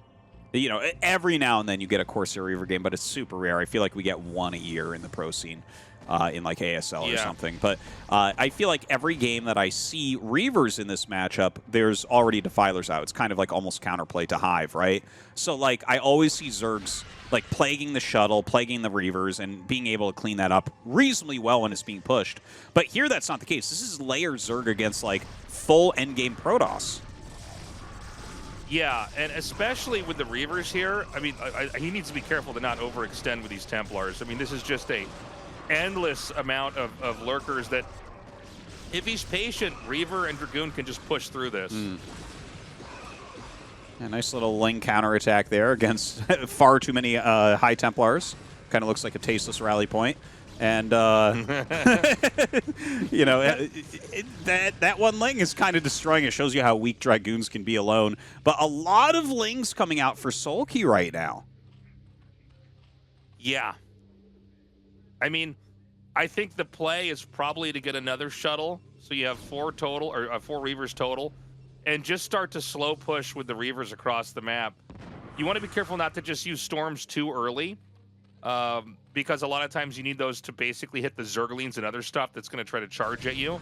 you know, every now and then you get a Corsair Reaver game, but it's super rare. I feel like we get one a year in the pro scene in like ASL or something. But I feel like every game that I see Reavers in this matchup, there's already Defilers out. It's kind of like almost counterplay to Hive, right? So, like, I always see Zergs like plaguing the shuttle, plaguing the Reavers, and being able to clean that up reasonably well when it's being pushed. But here, that's not the case. This is layer Zerg against, like, full endgame Protoss. Yeah, and especially with the Reavers here, I mean, he needs to be careful to not overextend with these Templars. I mean, this is just a endless amount of lurkers that, if he's patient, Reaver and Dragoon can just push through this. A nice little Ling counterattack there against far too many High Templars. Kind of looks like a tasteless rally point. And, you know, that one Ling is kind of destroying. It shows you how weak Dragoons can be alone. But a lot of Lings coming out for SoulKey right now. Yeah. I mean, I think the play is probably to get another shuttle. So you have 4 total, or 4 Reavers total. And just start to slow push with the Reavers across the map. You want to be careful not to just use Storms too early, because a lot of times you need those to basically hit the Zerglings and other stuff that's going to try to charge at you.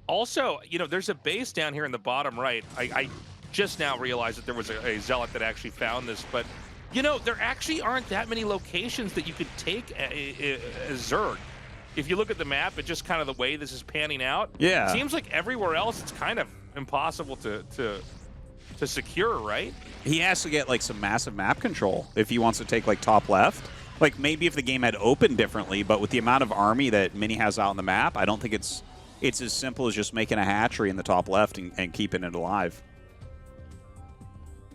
Also, you know, there's a base down here in the bottom right. I just now realized that there was a Zealot that actually found this, but, you know, there actually aren't that many locations that you could take a Zerg. If you look at the map, it's just kind of the way this is panning out. Yeah. It seems like everywhere else it's kind of impossible to secure, right? He has to get like some massive map control if he wants to take like top left. Like maybe if the game had opened differently, but with the amount of army that Mini has out on the map, I don't think it's as simple as just making a hatchery in the top left and keeping it alive.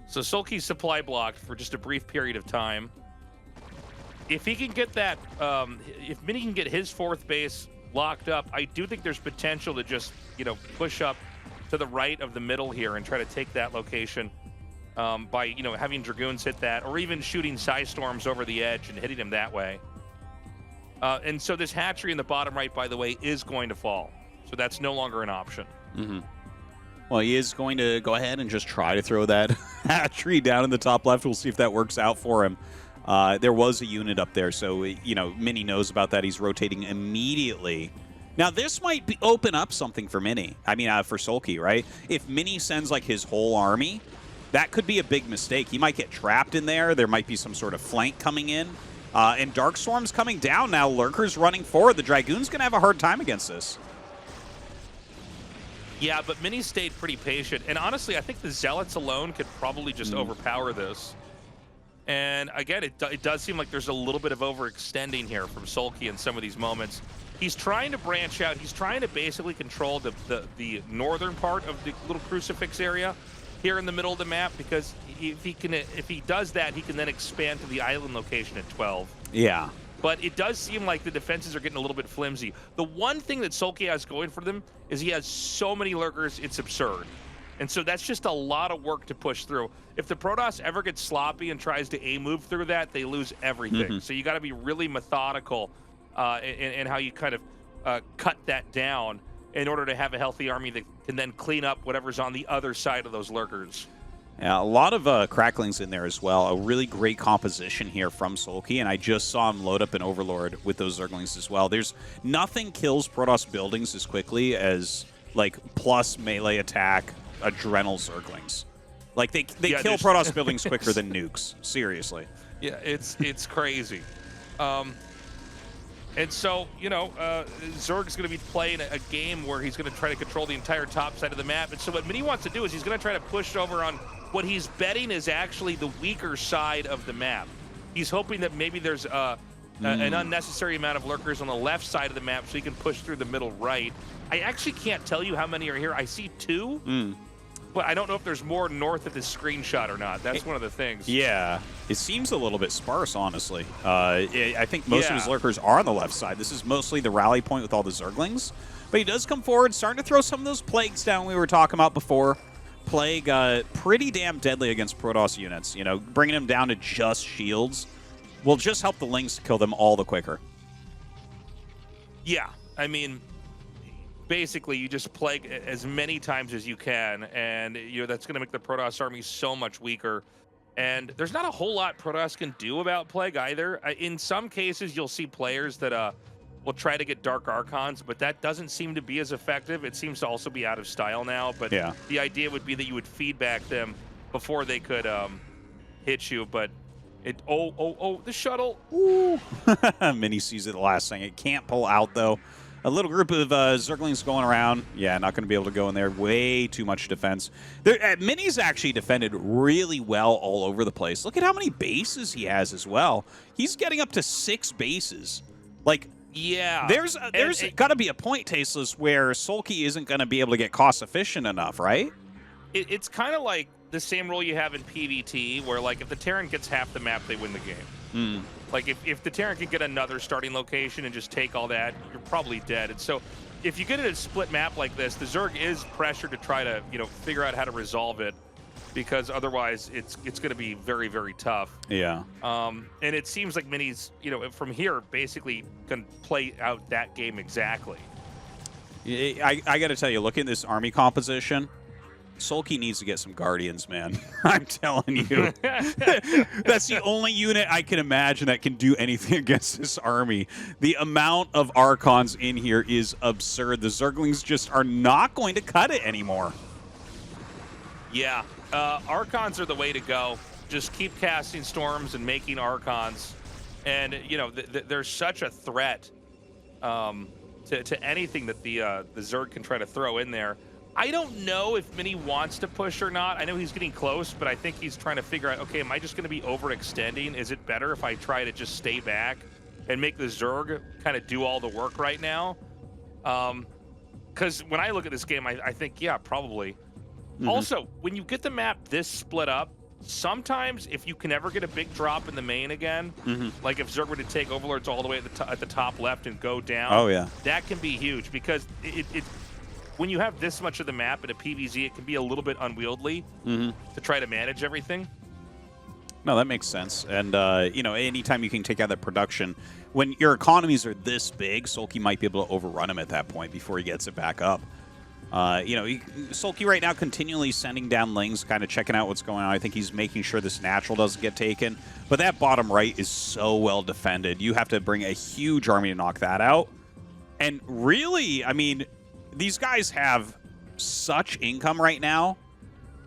So SoulKey's supply blocked for just a brief period of time. If he can get that, if Mini can get his 4th base locked up, I do think there's potential to just, you know, push up to the right of the middle here and try to take that location by, you know, having Dragoons hit that, or even shooting Psystorms over the edge and hitting him that way. And so this hatchery in the bottom right, by the way, is going to fall. So that's no longer an option. Well, he is going to go ahead and just try to throw that hatchery down in the top left. We'll see if that works out for him. There was a unit up there, so, you know, Mini knows about that. He's rotating immediately. Now, this might open up something for Mini. I mean, for SoulKey, right? If Mini sends, like, his whole army, that could be a big mistake. He might get trapped in there. There might be some sort of flank coming in. And Darkstorm's coming down now. Lurker's running forward. The Dragoon's going to have a hard time against this. Yeah, but Mini stayed pretty patient. And honestly, I think the Zealots alone could probably just overpower this. And again, it does seem like there's a little bit of overextending here from SoulKey in some of these moments. He's trying to branch out. He's trying to basically control the northern part of the little crucifix area here in the middle of the map, because if he does that, he can then expand to the island location at 12. Yeah. But it does seem like the defenses are getting a little bit flimsy. The one thing that SoulKey has going for them is he has so many lurkers, it's absurd. And so that's just a lot of work to push through. If the Protoss ever gets sloppy and tries to A-move through that, they lose everything. So you got to be really methodical in how you kind of cut that down in order to have a healthy army that can then clean up whatever's on the other side of those lurkers. Yeah, a lot of cracklings in there as well. A really great composition here from SoulKey, and I just saw him load up an Overlord with those Zerglings as well. There's nothing kills Protoss buildings as quickly as like plus melee attack Adrenal Zerglings. Like they kill Protoss buildings quicker than nukes. Seriously. Yeah, it's crazy. And so, you know, Zerg's going to be playing a game where he's going to try to control the entire top side of the map. And so what Mini wants to do is he's going to try to push over on what he's betting is actually the weaker side of the map. He's hoping that maybe there's an unnecessary amount of lurkers on the left side of the map so he can push through the middle right. I actually can't tell you how many are here. I see 2. But I don't know if there's more north of this screenshot or not. That's one of the things. Yeah, it seems a little bit sparse, honestly. I think most of his lurkers are on the left side. This is mostly the rally point with all the Zerglings. But he does come forward, starting to throw some of those Plagues down we were talking about before. Plague, pretty damn deadly against Protoss units. You know, bringing them down to just shields will just help the Lings kill them all the quicker. Yeah, I mean, basically you just plague as many times as you can, and you know that's going to make the Protoss army so much weaker. And there's not a whole lot Protoss can do about plague either. In some cases you'll see players that will try to get Dark Archons, but that doesn't seem to be as effective. It seems to also be out of style now, but the idea would be that you would feedback them before they could hit you. But the shuttle. Ooh. Mini sees it the last thing. It can't pull out though. A little group of Zerglings going around. Yeah, not going to be able to go in there. Way too much defense. Mini's actually defended really well all over the place. Look at how many bases he has as well. He's getting up to 6 bases. Like, yeah, there's got to be a point, Tasteless, where SoulKey isn't going to be able to get cost efficient enough, right? It's kind of like the same rule you have in PvT, where like if the Terran gets half the map, they win the game. Like if the Terran can get another starting location and just take all that, you're probably dead. And so if you get in a split map like this, the Zerg is pressured to try to, you know, figure out how to resolve it, because otherwise it's going to be very, very tough. Yeah. And it seems like Mini's, you know, from here basically can play out that game exactly. I got to tell you, look at this army composition. SoulKey needs to get some Guardians, man. I'm telling you. That's the only unit I can imagine that can do anything against this army. The amount of Archons in here is absurd. The Zerglings just are not going to cut it anymore. Yeah, Archons are the way to go. Just keep casting storms and making Archons. And, you know, they're such a threat to anything that the Zerg can try to throw in there. I don't know if Mini wants to push or not. I know he's getting close, but I think he's trying to figure out, okay, am I just going to be overextending? Is it better if I try to just stay back and make the Zerg kind of do all the work right now? Because when I look at this game, I think, yeah, probably. Also, when you get the map this split up, sometimes if you can ever get a big drop in the main again, like if Zerg were to take Overlords all the way at the top left and go down, that can be huge, because when you have this much of the map in a PvZ, it can be a little bit unwieldy to try to manage everything. No, that makes sense. And, you know, anytime you can take out that production, when your economies are this big, SoulKey might be able to overrun him at that point before he gets it back up. You know, SoulKey right now continually sending down Lings, kind of checking out what's going on. I think he's making sure this natural doesn't get taken. But that bottom right is so well defended. You have to bring a huge army to knock that out. And really, I mean, these guys have such income right now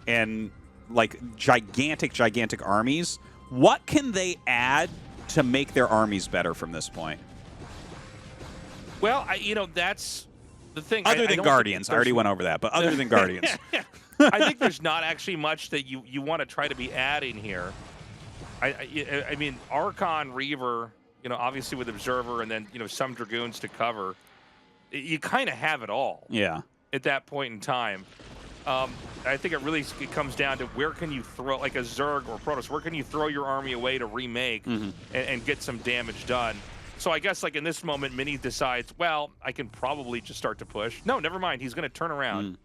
and, like, gigantic, gigantic armies. What can they add to make their armies better from this point? Well, that's the thing. Other I than don't Guardians. think I already there's- went over that, but other than Guardians. I think there's not actually much that you want to try to be adding here. I mean, Archon, Reaver, obviously with Observer and then, some Dragoons to cover. You kind of have it all. Yeah. At that point in time. I think it comes down to where can you throw, like a Zerg or Protoss, where can you throw your army away to remake and get some damage done? So I guess like in this moment, Mini decides, well, I can probably just start to push. No, never mind. He's going to turn around.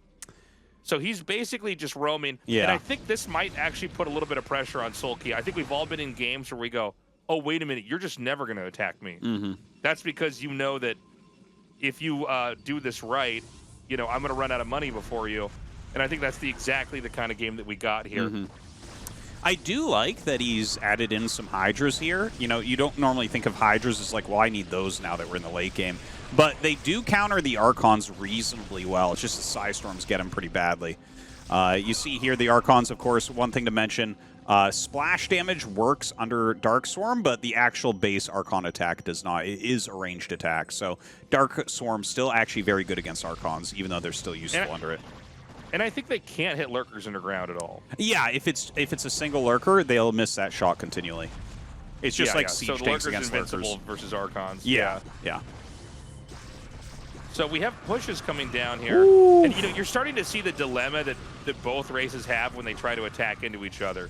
So he's basically just roaming. Yeah. And I think this might actually put a little bit of pressure on SoulKey. I think we've all been in games where we go, oh, wait a minute, you're just never going to attack me. That's because you know that if you do this right, I'm going to run out of money before you. And I think that's exactly the kind of game that we got here. I do like that he's added in some Hydras here. You don't normally think of Hydras as like, well, I need those now that we're in the late game. But they do counter the Archons reasonably well. It's just the Psystorms get them pretty badly. You see here the Archons, of course, one thing to mention, splash damage works under Dark Swarm, but the actual base Archon attack does not. It is a ranged attack. So Dark Swarm still actually very good against Archons, even though they're still useful under it. And I think they can't hit Lurkers underground at all. Yeah, if it's a single Lurker, they'll miss that shot continually. It's just like so siege the tanks Lurker's against invincible Lurkers. versus Archons. Yeah. So we have pushes coming down here. Ooh. And you're starting to see the dilemma that both races have when they try to attack into each other.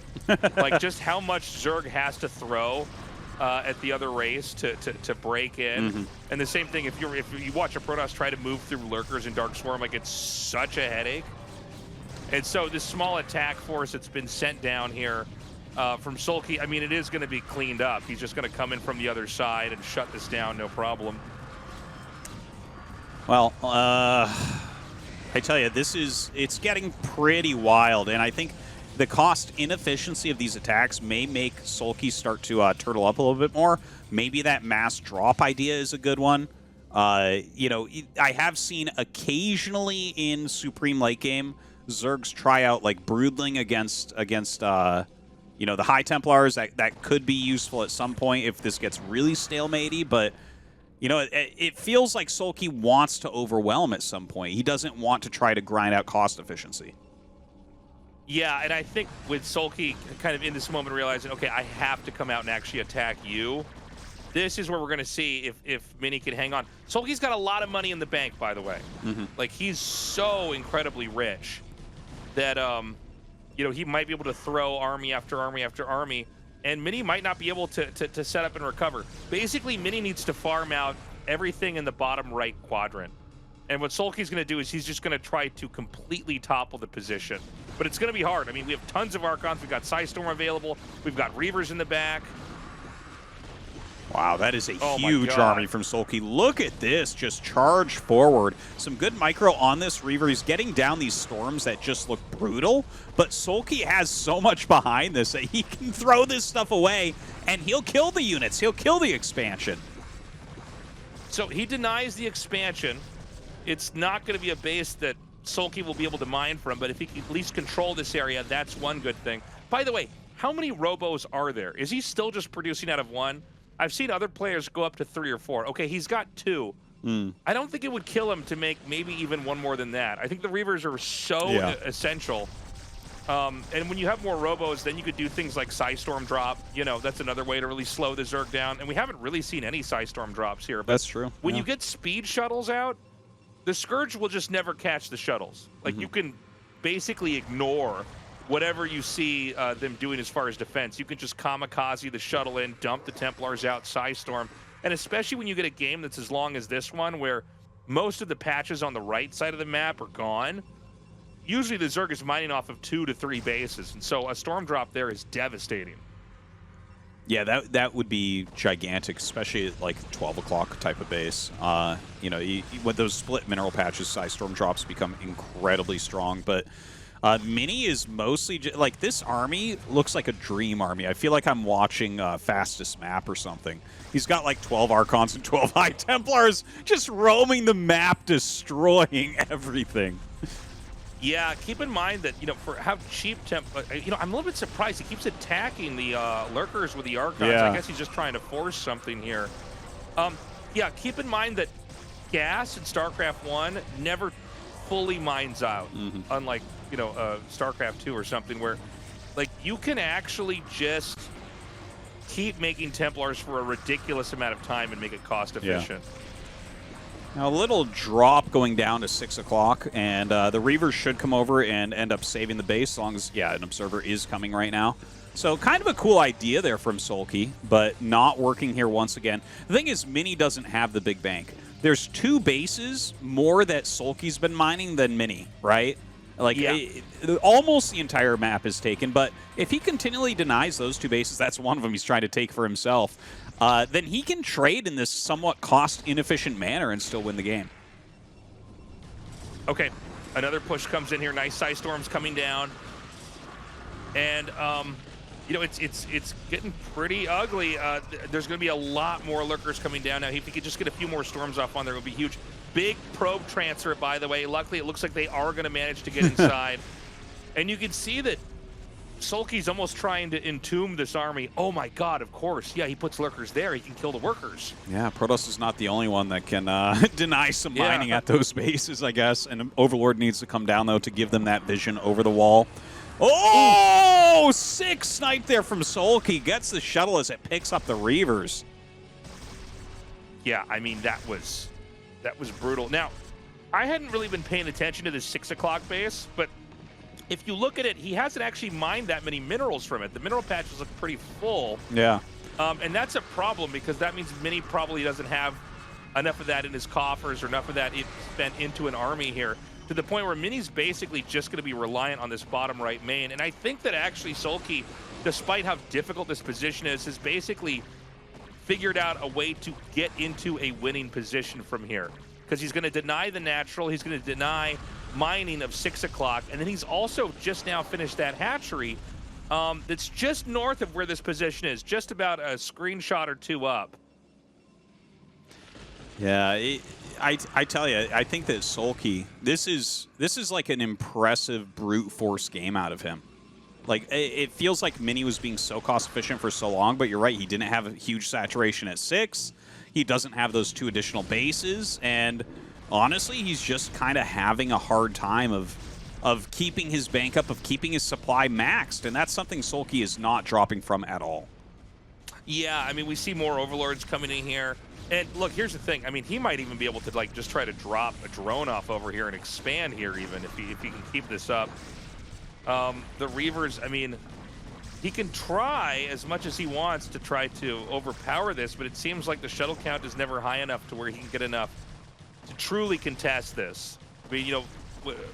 Like just how much Zerg has to throw at the other race to break in. And the same thing if you watch a Protoss try to move through Lurkers and Dark Swarm, like it's such a headache. And so this small attack force that's been sent down here from SoulKey, I mean, it is going to be cleaned up. He's just going to come in from the other side and shut this down, no problem. Well, I tell you, it's getting pretty wild, and I think the cost inefficiency of these attacks may make SoulKey start to turtle up a little bit more. Maybe that mass drop idea is a good one. I have seen occasionally in Supreme late game, Zergs try out like Broodling against the High Templars. That could be useful at some point if this gets really stalematey, but it feels like SoulKey wants to overwhelm at some point. He doesn't want to try to grind out cost efficiency. Yeah, and I think with SoulKey kind of in this moment realizing, okay, I have to come out and actually attack you, this is where we're going to see if Mini can hang on. SoulKey's got a lot of money in the bank, by the way. Like, he's so incredibly rich that, he might be able to throw army after army after army, and Mini might not be able to set up and recover. Basically, Mini needs to farm out everything in the bottom right quadrant. And what SoulKey's going to do is he's just going to try to completely topple the position. But it's going to be hard. I mean, we have tons of Archons. We've got Psystorm available. We've got Reavers in the back. Wow, that is a huge army from SoulKey. Look at this, just charge forward. Some good micro on this Reaver. He's getting down these storms that just look brutal, but SoulKey has so much behind this that he can throw this stuff away, and he'll kill the units. He'll kill the expansion. So he denies the expansion. It's not going to be a base that SoulKey will be able to mine from, but if he can at least control this area, that's one good thing. By the way, how many Robos are there? Is he still just producing out of one? I've seen other players go up to 3 or 4. Okay, he's got 2. I don't think it would kill him to make maybe even one more than that. I think the Reavers are so essential. And when you have more Robos, then you could do things like Psystorm drop. That's another way to really slow the Zerg down. And we haven't really seen any Psystorm drops here. But that's true. When you get speed shuttles out, the Scourge will just never catch the shuttles. Like, you can basically ignore whatever you see them doing as far as defense. You can just kamikaze the shuttle in, dump the Templars out, Psystorm. And especially when you get a game that's as long as this one, where most of the patches on the right side of the map are gone, usually the Zerg is mining off of 2 to 3 bases. And so a storm drop there is devastating. Yeah, that would be gigantic, especially at like 12 o'clock type of base. With those split mineral patches, Psystorm drops become incredibly strong. But Mini is mostly like, this army looks like a dream army. I feel like I'm watching Fastest Map or something. He's got like 12 Archons and 12 High Templars just roaming the map, destroying everything. Yeah, keep in mind that, for how cheap Temp, I'm a little bit surprised. He keeps attacking the lurkers with the Archons. Yeah. I guess he's just trying to force something here. Yeah, keep in mind that gas in StarCraft 1 never fully mines out, unlike, StarCraft 2 or something where, like, you can actually just keep making Templars for a ridiculous amount of time and make it cost efficient. Yeah. Now, a little drop going down to 6 o'clock, and the Reavers should come over and end up saving the base, as long as, an Observer is coming right now. So, kind of a cool idea there from SoulKey, but not working here once again. The thing is, Mini doesn't have the big bank. There's 2 bases more that SoulKey's been mining than Mini, right? Like, almost the entire map is taken, but if he continually denies those 2 bases, that's one of them he's trying to take for himself. Then he can trade in this somewhat cost-inefficient manner and still win the game. Okay, another push comes in here. Nice Psy Storms coming down. And, it's getting pretty ugly. There's going to be a lot more lurkers coming down now. If he could just get a few more storms off on there, it would be huge. Big probe transfer, by the way. Luckily, it looks like they are going to manage to get inside. And you can see that SoulKey's almost trying to entomb this army. Oh my god, of course. Yeah, he puts lurkers there. He can kill the workers. Yeah, Protoss is not the only one that can deny some mining at those bases, I guess. And Overlord needs to come down, though, to give them that vision over the wall. Oh! 6 snipe there from SoulKey. Gets the shuttle as it picks up the Reavers. Yeah, I mean, that was brutal. Now, I hadn't really been paying attention to this 6 o'clock base, but if you look at it, he hasn't actually mined that many minerals from it. The mineral patches look pretty full. Yeah. And that's a problem because that means Mini probably doesn't have enough of that in his coffers or enough of that spent into an army here, to the point where Mini's basically just going to be reliant on this bottom right main. And I think that actually SoulKey, despite how difficult this position is, has basically figured out a way to get into a winning position from here. Because he's going to deny the natural, he's going to deny mining of 6 o'clock, and then he's also just now finished that hatchery that's just north of where this position is, just about a screenshot or 2 up. Yeah, I tell you, I think that SoulKey, this is like an impressive brute force game out of him. Like, it feels like Mini was being so cost efficient for so long, but you're right, he didn't have a huge saturation at 6. He doesn't have those 2 additional bases, and honestly, he's just kind of having a hard time of keeping his bank up, of keeping his supply maxed, and that's something SoulKey is not dropping from at all. Yeah, I mean, we see more Overlords coming in here. And look, here's the thing. I mean, he might even be able to, like, just try to drop a drone off over here and expand here even if he can keep this up. The Reavers, I mean, he can try as much as he wants to try to overpower this, but it seems like the shuttle count is never high enough to where he can get enough to truly contest this. I mean,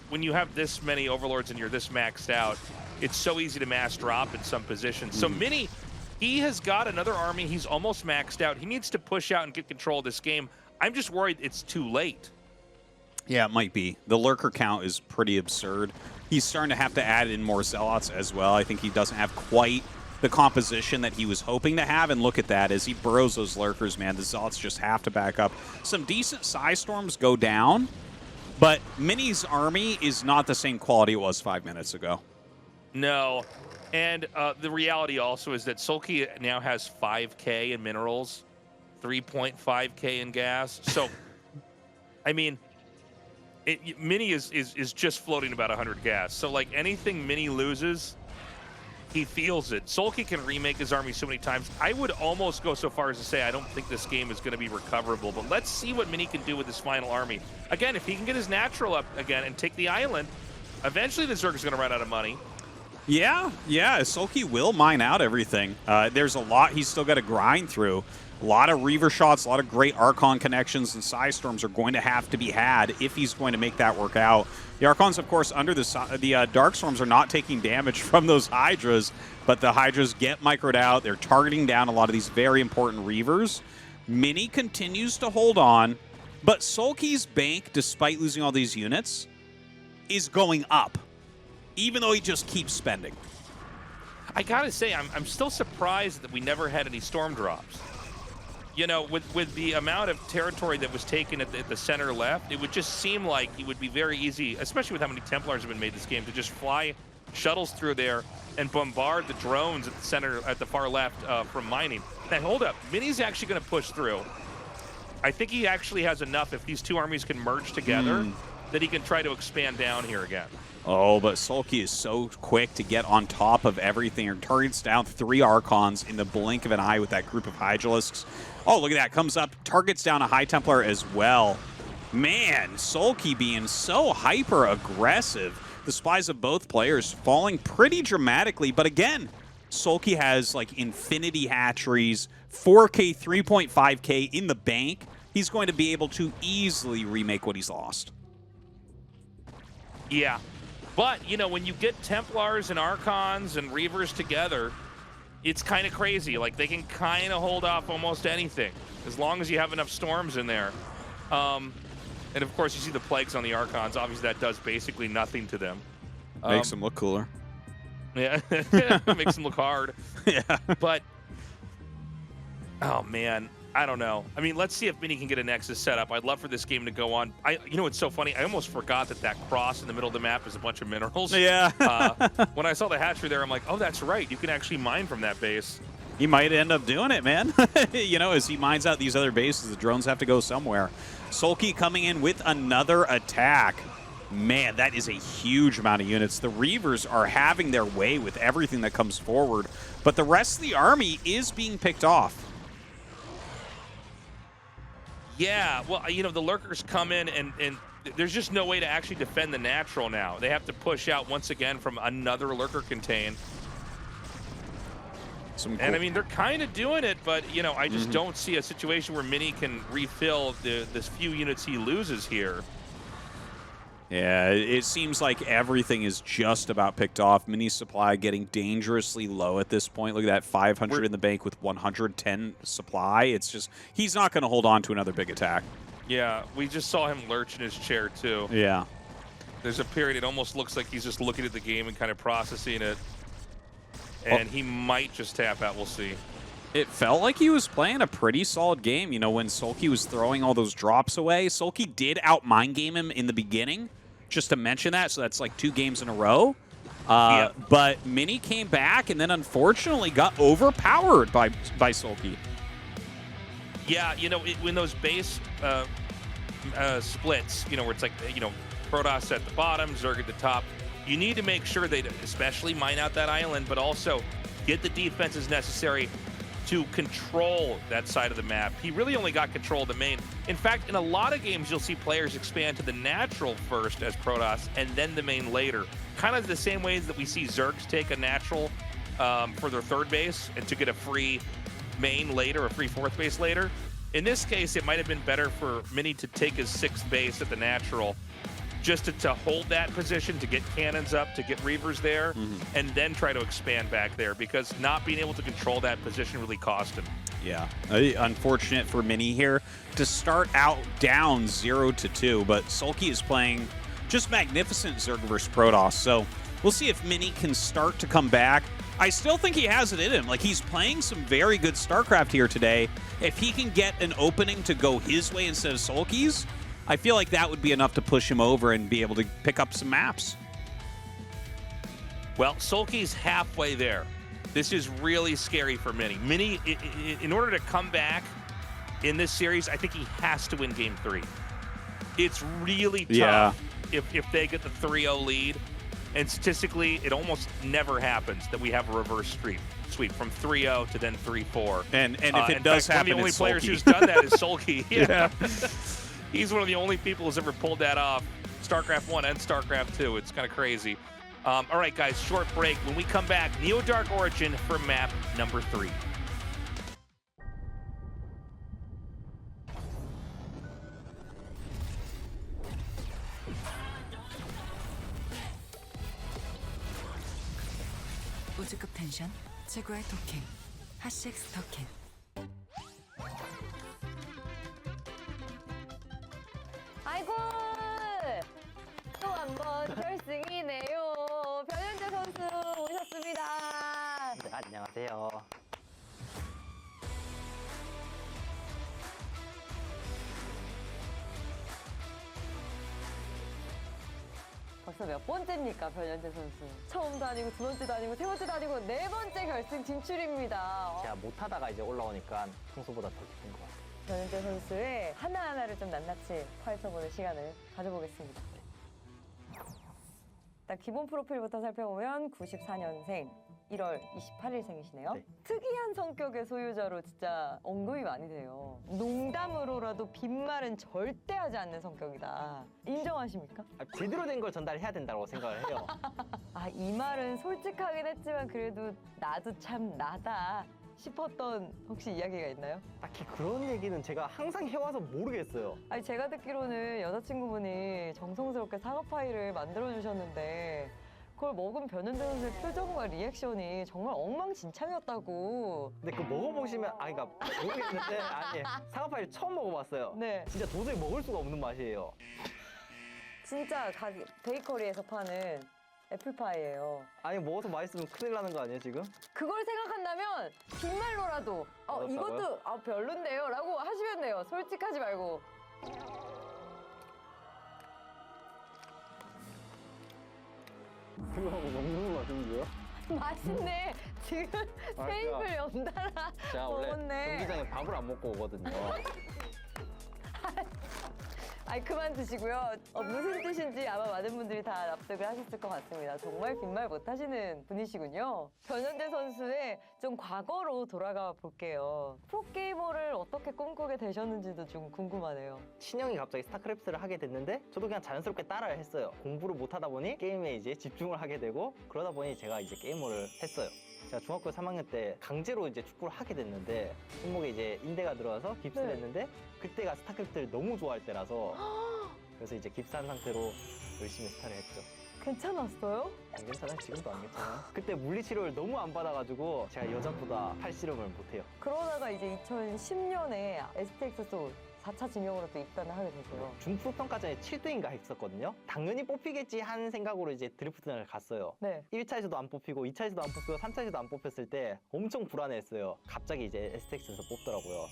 when you have this many Overlords and you're this maxed out, it's so easy to mass drop in some positions. So Mini, he has got another army. He's almost maxed out. He needs to push out and get control of this game. I'm just worried it's too late. Yeah, it might be. The lurker count is pretty absurd. He's starting to have to add in more Zealots as well. I think he doesn't have quite the composition that he was hoping to have, and look at that. As he burrows those lurkers, man, the Zealots just have to back up. Some decent Psy Storms go down, but Mini's army is not the same quality it was 5 minutes ago. No, and the reality also is that SoulKey now has 5K in minerals, 3.5K in gas. So, I mean, Mini is just floating about 100 gas. So, like, anything Mini loses, he feels it. SoulKey can remake his army so many times. I would almost go so far as to say I don't think this game is going to be recoverable, but let's see what Mini can do with this final army. Again, if he can get his natural up again and take the island, eventually the Zerg is going to run out of money. Yeah, SoulKey will mine out everything. There's a lot he's still got to grind through. A lot of Reaver shots, a lot of great Archon connections, and Psy Storms are going to have to be had if he's going to make that work out. The Archons, of course, under the Dark Storms are not taking damage from those Hydras, but the Hydras get microed out. They're targeting down a lot of these very important Reavers. Mini continues to hold on, but SoulKey's bank, despite losing all these units, is going up, even though he just keeps spending. I gotta say, I'm still surprised that we never had any storm drops. you know, with the amount of territory that was taken at the center left, it would just seem like it would be very easy, especially with how many Templars have been made this game, to just fly shuttles through there and bombard the drones at the center, at the far left from mining. Now, hold up. Mini's actually going to push through. I think he actually has enough, if these two armies can merge together, that he can try to expand down here again. Oh, but SoulKey is so quick to get on top of everything. Or targets down 3 Archons in the blink of an eye with that group of Hydralisks. Oh, look at that. Comes up, targets down a High Templar as well. Man, SoulKey being so hyper-aggressive. The supplies of both players falling pretty dramatically. But again, SoulKey has like infinity hatcheries, 4K, 3.5K in the bank. He's going to be able to easily remake what he's lost. Yeah. But, you know, when you get Templars and Archons and Reavers together, it's kind of crazy. Like, they can kind of hold off almost anything, as long as you have enough storms in there. And, of course, you see the Plagues on the Archons. Obviously, that does basically nothing to them. Makes them look cooler. Yeah, makes them look hard. Yeah. But, oh, man. I don't know. I mean, let's see if Mini can get a Nexus set up. I'd love for this game to go on. You know, it's so funny. I almost forgot that cross in the middle of the map is a bunch of minerals. Yeah. When I saw the hatchery there, I'm like, oh, that's right. You can actually mine from that base. He might end up doing it, man. You know, as he mines out these other bases, the drones have to go somewhere. SoulKey coming in with another attack. Man, that is a huge amount of units. The Reavers are having their way with everything that comes forward, but the rest of the army is being picked off. Yeah, well, you know, the Lurkers come in, and there's just no way to actually defend the natural now. They have to push out once again from another Lurker contain. And, I mean, they're kind of doing it, but, you know, I just don't see a situation where Mini can refill this few units he loses here. Yeah, it seems like everything is just about picked off. Mini supply getting dangerously low at this point. Look at that, 500 in the bank with 110 supply. It's just, he's not going to hold on to another big attack. Yeah, we just saw him lurch in his chair, too. Yeah. There's a period, it almost looks like he's just looking at the game and kind of processing it. And he might just tap out, we'll see. It felt like he was playing a pretty solid game. You know, when SoulKey was throwing all those drops away, SoulKey did out-mind game him in the beginning, just to mention that. So that's like 2 games in a row. But Mini came back and then unfortunately got overpowered by SoulKey. Yeah, you know, when those base splits, you know, where it's like, you know, Protoss at the bottom, Zerg at the top, you need to make sure they especially mine out that island, but also get the defenses necessary to control that side of the map. He really only got control of the main. In fact, in a lot of games, you'll see players expand to the natural first as Protoss, and then the main later. Kind of the same ways that we see Zergs take a natural for their 3rd base, and to get a free main later, a free 4th base later. In this case, it might have been better for Mini to take his 6th base at the natural, just to hold that position, to get cannons up, to get Reavers there, and then try to expand back there, because not being able to control that position really cost him. Yeah, unfortunate for Mini here to start out down 0-2, but SoulKey is playing just magnificent Zerg versus Protoss, so we'll see if Mini can start to come back. I still think he has it in him. Like, he's playing some very good StarCraft here today. If he can get an opening to go his way instead of SoulKey's, I feel like that would be enough to push him over and be able to pick up some maps. Well, SoulKey's halfway there. This is really scary for Mini. Mini, in order to come back in this series, I think he has to win Game 3. It's really tough if they get the 3-0 lead. And statistically, it almost never happens that we have a reverse sweep from 3-0 to then 3-4. And if it does happen, one of the only it's players SoulKey. who's done that is SoulKey. Yeah. He's one of the only people who's ever pulled that off. StarCraft 1 and StarCraft 2. It's kind of crazy. All right, guys, short break. When we come back, Neo Dark Origin for map number 3. 우주급 텐션 최고의 토킹 핫식스 토킹. 아이고 또 한 번 결승이네요. 변현재 선수 오셨습니다. 네, 안녕하세요. 벌써 몇 번째입니까, 변현재 선수? 처음도 아니고 두 번째도 아니고 세 번째도 아니고 네 번째 결승 진출입니다. 제가 못하다가 이제 올라오니까 평소보다 더 깊은 것 같아요. 변현재 선수의 하나하나를 좀 낱낱이 파헤쳐보는 시간을 가져보겠습니다. 일단 기본 프로필부터 살펴보면 94년생, 1월 28일생이시네요. 네. 특이한 성격의 소유자로 진짜 언급이 많이 돼요. 농담으로라도 빈말은 절대 하지 않는 성격이다. 인정하십니까? 제대로 된 걸 전달해야 된다고 생각을 해요. 아, 이 말은 솔직하긴 했지만 그래도 나도 참 나다 싶었던 혹시 이야기가 있나요? 딱히 그런 얘기는 제가 항상 해와서 모르겠어요. 아니, 제가 듣기로는 여자친구분이 정성스럽게 사과 파이를 만들어주셨는데 그걸 먹은 변현재 선수의 표정과 리액션이 정말 엉망진창이었다고. 근데 그거 먹어보시면 그러니까 모르겠는데 아니 사과파이를 처음 먹어봤어요. 네. 진짜 도저히 먹을 수가 없는 맛이에요. 진짜 베이커리에서 파는 애플파이예요. 아니 먹어서 맛있으면 큰일 나는 거 아니에요 지금? 그걸 생각한다면 빈말로라도 이것도 별론데요 라고 하시면 돼요. 솔직하지 말고. 그거 먹는 거 같은데요? 맛있네. 지금 세 입을 연달아 제가 원래 먹었네. 경기장에 밥을 안 먹고 오거든요. 아니, 그만 드시고요. 무슨 뜻인지 아마 많은 분들이 다 납득을 하셨을 것 같습니다. 정말 빈말 못하시는 분이시군요. 변현재 선수의 좀 과거로 돌아가 볼게요. 프로게이머를 어떻게 꿈꾸게 되셨는지도 좀 궁금하네요. 친형이 갑자기 스타크래프트를 하게 됐는데 저도 그냥 자연스럽게 따라를 했어요. 공부를 못하다 보니 게임에 이제 집중을 하게 되고 그러다 보니 제가 이제 게이머를 했어요. 제가 중학교 3학년 때 강제로 이제 축구를 하게 됐는데 손목에 이제 인대가 들어와서 깁스를 네. 했는데 그때가 스타크래프트를 너무 좋아할 때라서 그래서 이제 깁스한 상태로 열심히 스타를 했죠. 괜찮았어요? 안 괜찮아요? 지금도 안 괜찮아요? 그때 물리치료를 너무 안 받아가지고 제가 여자보다 팔씨름을 못해요. 그러다가 이제 2010년에 STX 소울 4차 지명으로 또 입단을 하게 되고요. 중프로 평가전에 7등인가 했었거든요. 당연히 뽑히겠지 하는 생각으로 이제 드래프트를 갔어요. 네. 1차에서도 안 뽑히고 2차에서도 안 뽑히고 3차에서도 안 뽑혔을 때 엄청 불안해했어요. 갑자기 이제 STX에서 뽑더라고요.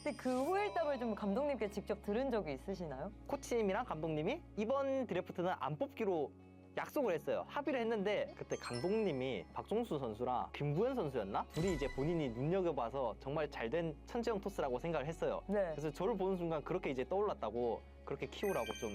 근데 그 후일담을 좀 감독님께 직접 들은 적이 있으시나요? 코치님이랑 감독님이 이번 드래프트는 안 뽑기로 약속을 했어요. 합의를 했는데 그때 감독님이 박종수 선수랑 김구현 선수였나? 둘이 이제 본인이 눈여겨봐서 정말 잘된 천재형 토스라고 생각을 했어요. 네. 그래서 저를 보는 순간 그렇게 이제 떠올랐다고 그렇게 키우라고 좀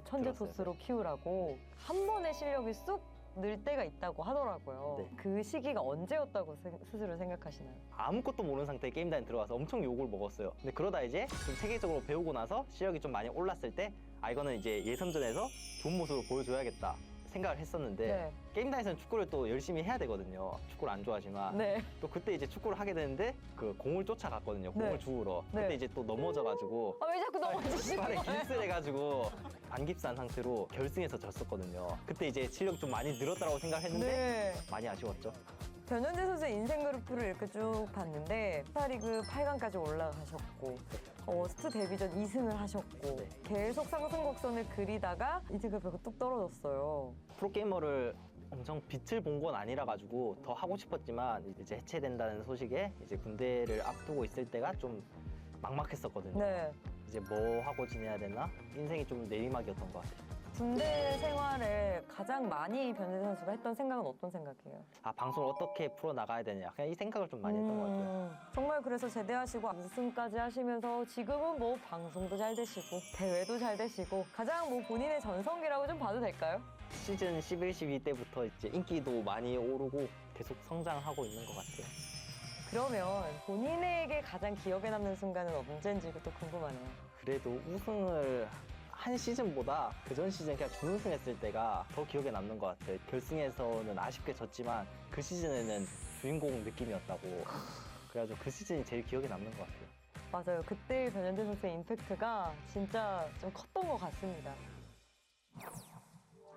천재 들었어요. 토스로 키우라고 한 번의 실력이 쑥 늘 때가 있다고 하더라고요. 네. 그 시기가 언제였다고 스스로 생각하시나요? 아무것도 모르는 상태에 게임단에 들어와서 엄청 욕을 먹었어요. 근데 그러다 이제 좀 체계적으로 배우고 나서 실력이 좀 많이 올랐을 때 이거는 이제 예선전에서 좋은 모습을 보여줘야겠다 생각을 했었는데 네. 게임단에서는 축구를 또 열심히 해야 되거든요. 축구를 안 좋아하지만 네. 또 그때 이제 축구를 하게 되는데 그 공을 쫓아갔거든요. 공을 네. 주우러. 네. 그때 이제 또 넘어져가지고 왜 자꾸 넘어지시는 발에 거예요? 깁스를 해가지고 반깁스한 상태로 결승에서 졌었거든요. 그때 이제 실력이 좀 많이 늘었다고 생각했는데 네. 많이 아쉬웠죠. 변현재 선수의 인생 그래프를 이렇게 쭉 봤는데 스타리그 8강까지 올라가셨고 스트 데뷔전 2승을 하셨고 네. 계속 상승 곡선을 그리다가 인생 그래프가 뚝 떨어졌어요. 프로게이머를 엄청 빛을 본 건 아니라 가지고 더 하고 싶었지만 이제 해체된다는 소식에 이제 군대를 앞두고 있을 때가 좀 막막했었거든요. 네. 이제 뭐 하고 지내야 되나? 인생이 좀 내리막이었던 것 같아요. 군대 생활을 가장 많이 변현재 선수가 했던 생각은 어떤 생각이에요? 방송을 어떻게 풀어나가야 되냐. 그냥 이 생각을 좀 많이 했던 것 같아요. 정말 그래서 제대하시고 우승까지 하시면서 지금은 뭐 방송도 잘 되시고 대회도 잘 되시고 가장 뭐 본인의 전성기라고 좀 봐도 될까요? 시즌 11, 12 때부터 이제 인기도 많이 오르고 계속 성장하고 있는 것 같아요. 그러면 본인에게 가장 기억에 남는 순간은 언제인지 또 궁금하네요. 그래도 우승을 한 시즌보다 그전 시즌 그냥 준우승했을 때가 더 기억에 남는 것 같아요. 결승에서는 아쉽게 졌지만 그 시즌에는 주인공 느낌이었다고. 그래가지고 그 시즌이 제일 기억에 남는 것 같아요. 맞아요. 그때 변현재 선수의 임팩트가 진짜 좀 컸던 것 같습니다.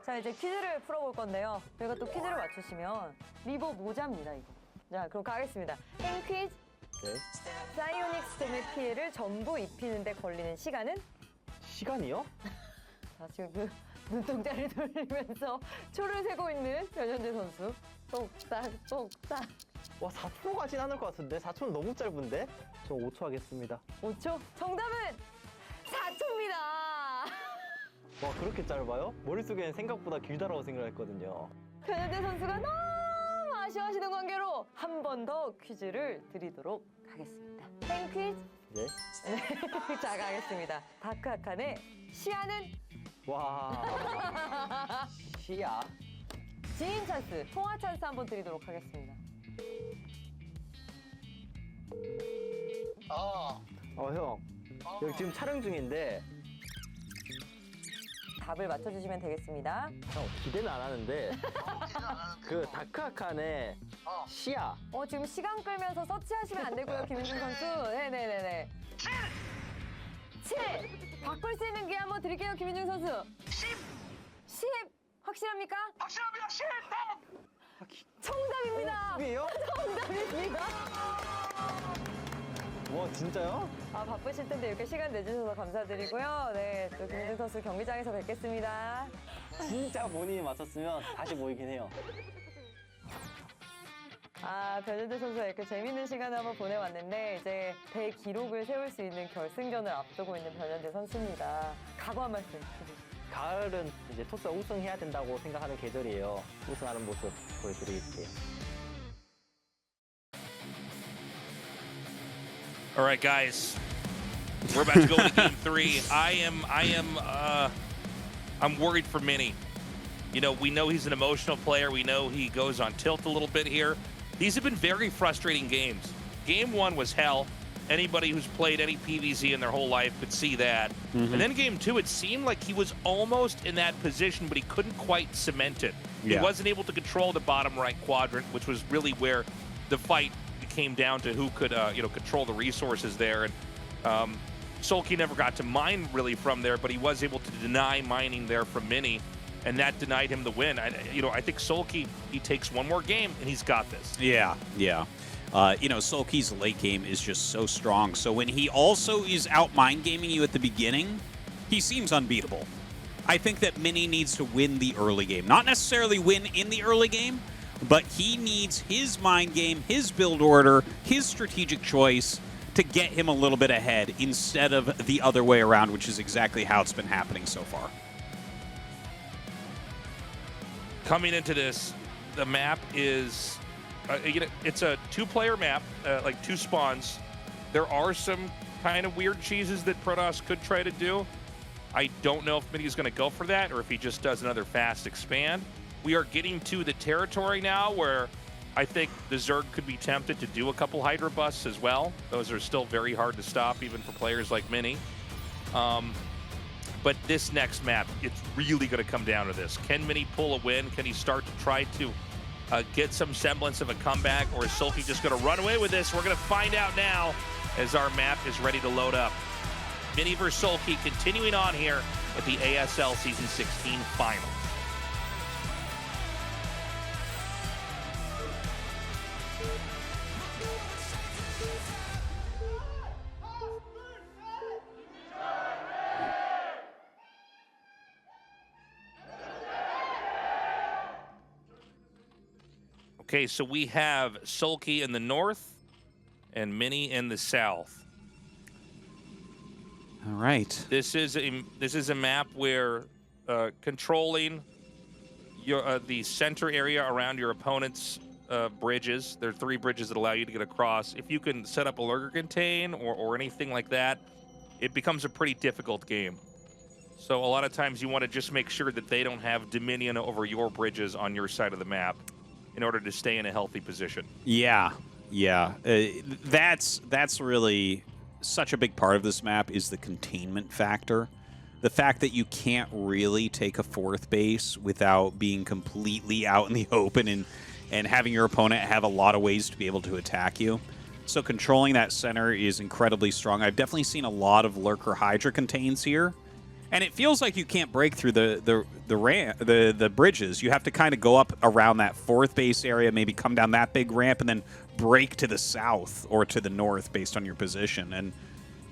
자, 이제 퀴즈를 풀어볼 건데요. 저희가 또 퀴즈를 맞추시면 리버 모자입니다, 이거. 자, 그럼 가겠습니다. 게임 퀴즈. 네. 사이오닉 스톰의 피해를 전부 입히는데 걸리는 시간은? 시간이요? 자, 지금 그 눈동자를 돌리면서 초를 세고 있는 변현재 선수. 똑딱, 똑딱. 와, 4초 가진 않을 것 같은데? 4초는 너무 짧은데? 저 5초 하겠습니다. 5초? 정답은 4초입니다. 와 그렇게 짧아요? 머릿속에는 생각보다 길다라고 생각했거든요. 변현대 선수가 너무 아쉬워하시는 관계로 한 번 더 퀴즈를 드리도록 하겠습니다. 팬 퀴즈? 네. 자, 가겠습니다. 다크 아칸의 시야는? 와. 시야. 지인 찬스, 통화 찬스 한번 드리도록 하겠습니다. 형. 여기 지금 촬영 중인데 답을 맞춰주시면 되겠습니다. 형 기대는 안 하는데 그 다크아칸의 시야. 지금 시간 끌면서 서치하시면 안 되고요, 김윤중 선수. 네네네네. 7! 바꿀 수 있는 기회 한번 드릴게요, 김윤중 선수. 10! 확실합니까? 확실합니다. 10! 정답입니다. 10이에요? 정답입니다. 와 진짜요? 바쁘실 텐데 이렇게 시간 내주셔서 감사드리고요. 네, 또 김윤중 선수 경기장에서 뵙겠습니다. 진짜 본인이 맞췄으면 다시 모이긴 해요. 변현대 선수가 이렇게 재밌는 시간을 한번 보내왔는데 이제 대기록을 세울 수 있는 결승전을 앞두고 있는 변현대 선수입니다. 각오 한 말씀 해주세요. 가을은 이제 토스가 우승해야 된다고 생각하는 계절이에요. 우승하는 모습 보여드릴게요. All right, guys, we're about to go into game 3. I'm worried for Mini. You know, we know he's an emotional player. We know he goes on tilt a little bit here. These have been very frustrating games. Game 1 was hell. Anybody who's played any PvZ in their whole life could see that. And then game 2, it seemed like he was almost in that position, but he couldn't quite cement it. He wasn't able to control the bottom right quadrant, which was really where the fight came down to who could, control the resources there. And SoulKey never got to mine really from there, but he was able to deny mining there from Mini, and that denied him the win. I think SoulKey, he takes one more game, and he's got this. Yeah. SoulKey's late game is just so strong. So when he also is out mind gaming you at the beginning, he seems unbeatable. I think that Mini needs to win the early game. Not necessarily win in the early game, but he needs his mind game, his build order, his strategic choice to get him a little bit ahead instead of the other way around, which is exactly how it's been happening so far. Coming into this, the map is, it's a two-player map, like 2 spawns. There are some kind of weird cheeses that Protoss could try to do. I don't know if Mini's going to go for that or if he just does another fast expand. We are getting to the territory now where I think the Zerg could be tempted to do a couple Hydra busts as well. Those are still very hard to stop, even for players like Mini. But this next map, it's really going to come down to this. Can Mini pull a win? Can he start to try to get some semblance of a comeback? Or is SoulKey just going to run away with this? We're going to find out now as our map is ready to load up. Mini vs. SoulKey continuing on here at the ASL Season 16 Finals. Okay, so we have SoulKey in the north and Mini in the south. All right. This is a map where controlling your the center area around your opponent's bridges. There are 3 bridges that allow you to get across. If you can set up a lurker contain or anything like that, it becomes a pretty difficult game. So a lot of times you want to just make sure that they don't have dominion over your bridges on your side of the map in order to stay in a healthy position. Yeah. That's really such a big part of this map is the containment factor. The fact that you can't really take a 4th base without being completely out in the open and having your opponent have a lot of ways to be able to attack you. So controlling that center is incredibly strong. I've definitely seen a lot of Lurker Hydra contains here. And it feels like you can't break through the bridges. You have to kind of go up around that 4th base area, maybe come down that big ramp, and then break to the south or to the north based on your position. And,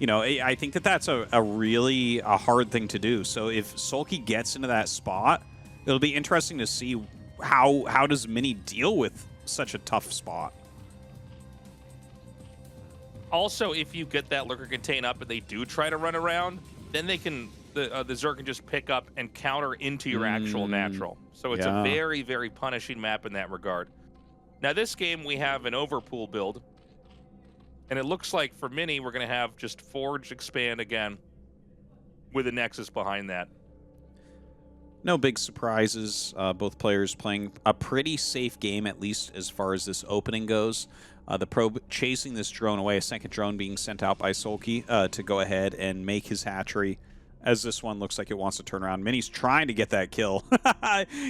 I think that that's a really hard thing to do. So if SoulKey gets into that spot, it'll be interesting to see how does Mini deal with such a tough spot. Also, if you get that lurker contain up and they do try to run around, then they can the Zerg can just pick up and counter into your actual natural. So it's a very, very punishing map in that regard. Now this game we have an overpool build, and it looks like for Mini we're going to have just Forge expand again with a Nexus behind that. No big surprises. Both players playing a pretty safe game, at least as far as this opening goes. The probe chasing this drone away, a second drone being sent out by SoulKey to go ahead and make his hatchery, as this one looks like it wants to turn around. Mini's trying to get that kill.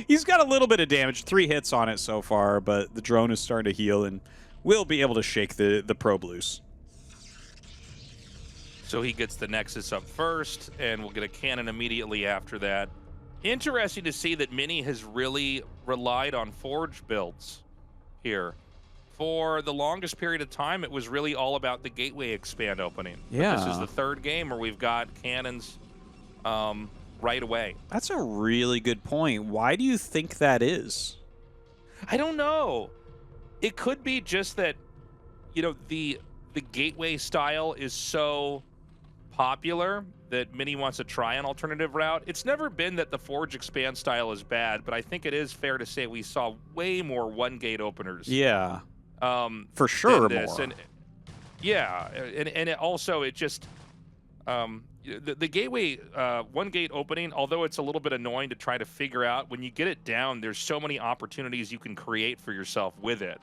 He's got a little bit of damage, 3 hits on it so far, but the drone is starting to heal and will be able to shake the probe loose. So he gets the Nexus up first, and we'll get a cannon immediately after that. Interesting to see that Mini has really relied on Forge builds here. For the longest period of time, it was really all about the gateway expand opening. Yeah. But this is the third game where we've got cannons right away. That's a really good point. Why do you think that is? I don't know. It could be just that, you know, the gateway style is so popular that Mini wants to try an alternative route. It's never been that the Forge expand style is bad, but I think it is fair to say we saw way more one-gate openers. Yeah, for sure more. And, yeah, and it also, it just... the gateway one-gate opening, although it's a little bit annoying to try to figure out, when you get it down, there's so many opportunities you can create for yourself with it.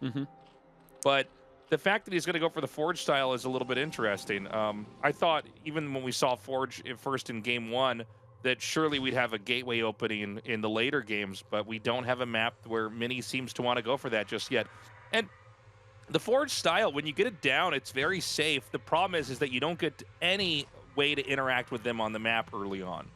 But the fact that he's going to go for the Forge style is a little bit interesting. I thought, even when we saw Forge first in Game 1, that surely we'd have a gateway opening in the later games, but we don't have a map where Mini seems to want to go for that just yet. And the Forge style, when you get it down, it's very safe. The problem is that you don't get any way to interact with them on the map early on.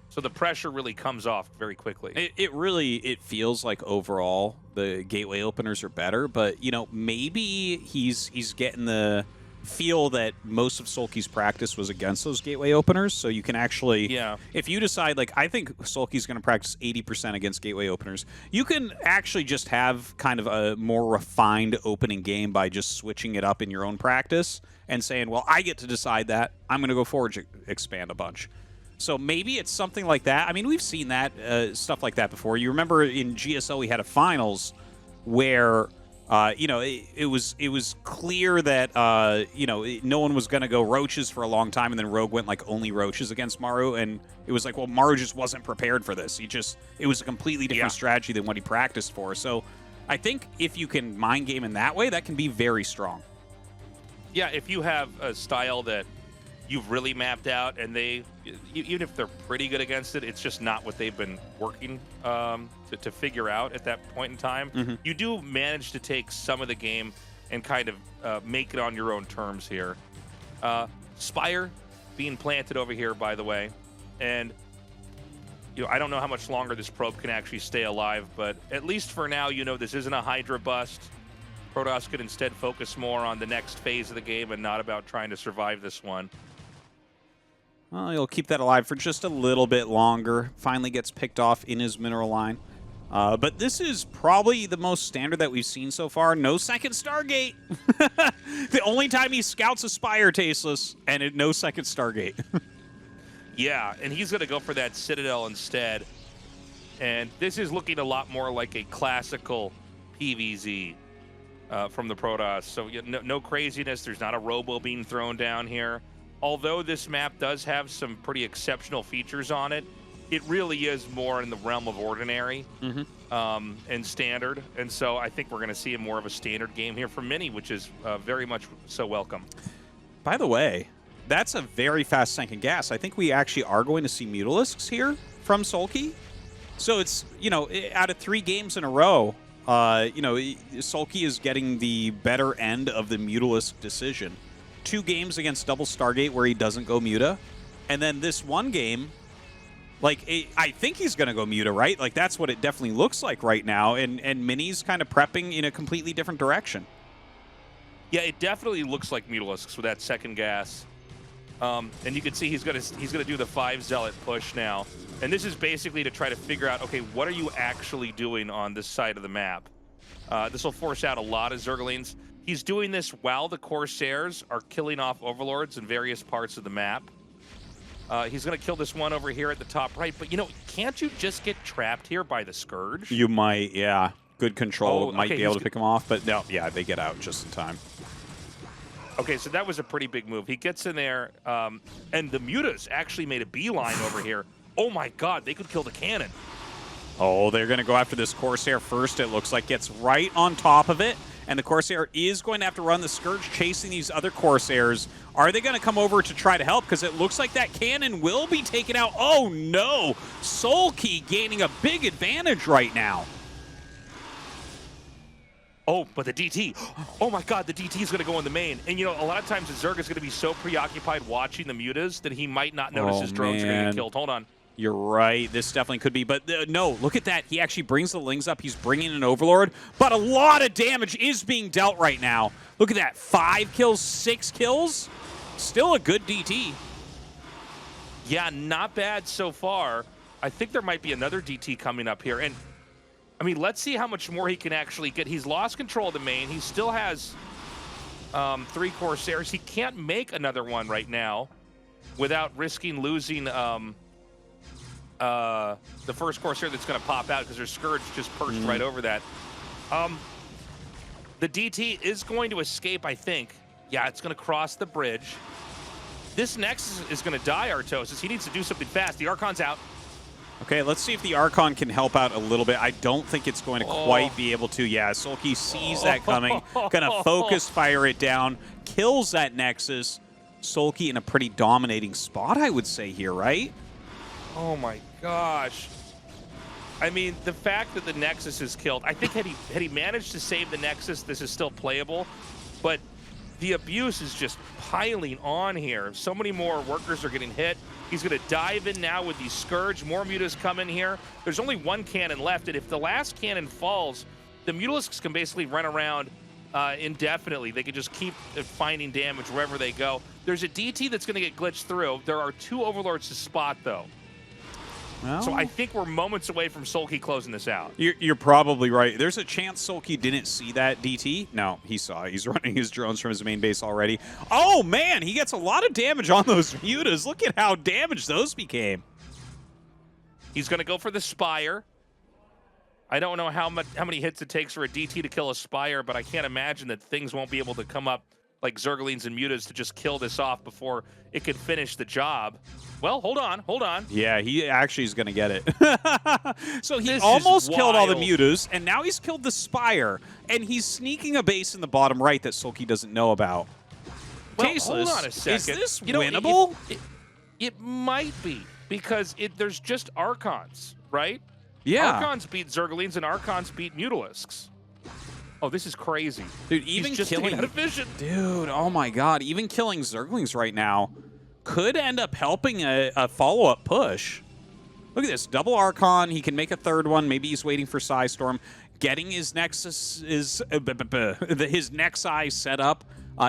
So the pressure really comes off very quickly. It feels like overall the gateway openers are better, but you know, maybe he's getting the feel that most of SoulKey's practice was against those gateway openers, so you can actually, if you decide, like, I think SoulKey's going to practice 80% against gateway openers, you can actually just have kind of a more refined opening game by just switching it up in your own practice and saying, well, I get to decide that. I'm going to go Forge expand a bunch. So maybe it's something like that. I mean, we've seen that, stuff like that before. You remember in GSL we had a finals where, you know, it was clear that, you know, no one was going to go Roaches for a long time, and then Rogue went like only Roaches against Maru, and it was like, well, Maru just wasn't prepared for this. It was a completely different strategy than what he practiced for. So I think if you can mind game in that way, that can be very strong. Yeah, if you have a style that you've really mapped out, and they, even if they're pretty good against it, it's just not what they've been working to figure out at that point in time. You do manage to take some of the game and kind of make it on your own terms here. Spire being planted over here, by the way, and you know, I don't know how much longer this probe can actually stay alive, but at least for now, you know, this isn't a Hydra bust. Protoss could instead focus more on the next phase of the game and not about trying to survive this one. Well, he'll keep that alive for just a little bit longer. Finally gets picked off in his mineral line. But this is probably the most standard that we've seen so far. No second Stargate. The only time he scouts a Spire, Tasteless, and no second Stargate. Yeah, and he's going to go for that Citadel instead. And this is looking a lot more like a classical PvZ from the Protoss. So no craziness. There's not a Robo being thrown down here. Although this map does have some pretty exceptional features on it, it really is more in the realm of ordinary and standard. And so I think we're going to see more of a standard game here from Mini, which is very much so welcome. By the way, that's a very fast second gas. I think we actually are going to see Mutalisks here from SoulKey. So it's, you know, out of 3 games in a row, you know, SoulKey is getting the better end of the Mutalisk decision. 2 games against double Stargate where he doesn't go Muta. And then this one game, like, I think he's going to go Muta, right? Like, that's what it definitely looks like right now. And Mini's kind of prepping in a completely different direction. Yeah, it definitely looks like Mutalisks with that second gas. And you can see he's gonna do the 5 Zealot push now. And this is basically to try to figure out, okay, what are you actually doing on this side of the map? This will force out a lot of Zerglings. He's doing this while the Corsairs are killing off Overlords in various parts of the map. He's going to kill this one over here at the top right. But, you know, can't you just get trapped here by the Scourge? You might, yeah. Good control might okay, be able to pick him off, but no, yeah, they get out just in time. Okay, so that was a pretty big move. He gets in there, and the Mutas actually made a beeline over here. Oh my god, they could kill the cannon. Oh, they're going to go after this Corsair first. It looks like gets right on top of it, and the Corsair is going to have to run the Scourge chasing these other Corsairs. Are they going to come over to try to help? Because it looks like that cannon will be taken out. Oh no! SoulKey gaining a big advantage right now. Oh, but the DT. Oh my god, the DT is going to go in the main. And you know, a lot of times the Zerg is going to be so preoccupied watching the Mutas that he might not notice his drones are going to get killed. Hold on. You're right. This definitely could be. But no, look at that. He actually brings the Lings up. He's bringing an Overlord. But a lot of damage is being dealt right now. Look at that. 5 kills, 6 kills. Still a good DT. Yeah, not bad so far. I think there might be another DT coming up here. And, I mean, let's see how much more he can actually get. He's lost control of the main. He still has 3 Corsairs. He can't make another one right now without risking losing the first Corsair that's going to pop out because their Scourge just perched right over that. The DT is going to escape, I think. Yeah, it's going to cross the bridge. This Nexus is going to die, Artosis. He needs to do something fast. The Archon's out. Okay, let's see if the Archon can help out a little bit. I don't think it's going to quite be able to. Yeah, SoulKey sees that coming. Gonna focus fire it down. Kills that Nexus. SoulKey in a pretty dominating spot, I would say here, right? Oh my gosh. I mean, the fact that the Nexus is killed, I think had he managed to save the Nexus, this is still playable. But the abuse is just piling on here. So many more workers are getting hit. He's going to dive in now with these Scourge. More Mutas come in here. There's only 1 cannon left, and if the last cannon falls, the Mutalisks can basically run around indefinitely. They can just keep finding damage wherever they go. There's a DT that's going to get glitched through. There are 2 Overlords to spot, though. Well, so I think we're moments away from SoulKey closing this out. You're probably right. There's a chance SoulKey didn't see that DT. No, he saw it. He's running his drones from his main base already. Oh, man, he gets a lot of damage on those Mutas. Look at how damaged those became. He's going to go for the Spire. I don't know how many hits it takes for a DT to kill a Spire, but I can't imagine that things won't be able to come up like Zerglings and Mutas to just kill this off before it could finish the job. Well, hold on. Yeah, he actually is going to get it. So he almost killed all the Mutas, and now he's killed the Spire, and he's sneaking a base in the bottom right that SoulKey doesn't know about. Well, Tasteless, hold on a second. is this you know, winnable? It might be, because there's just Archons, right? Yeah. Archons beat Zerglings, and Archons beat Mutalisks. Oh, this is crazy. Dude, even He's just killing out of vision. Dude, oh my god, even killing Zerglings right now could end up helping a follow-up push. Look at this, double Archon, he can make a 3rd one, maybe he's waiting for Psystorm, getting his Nexus his Nexi set up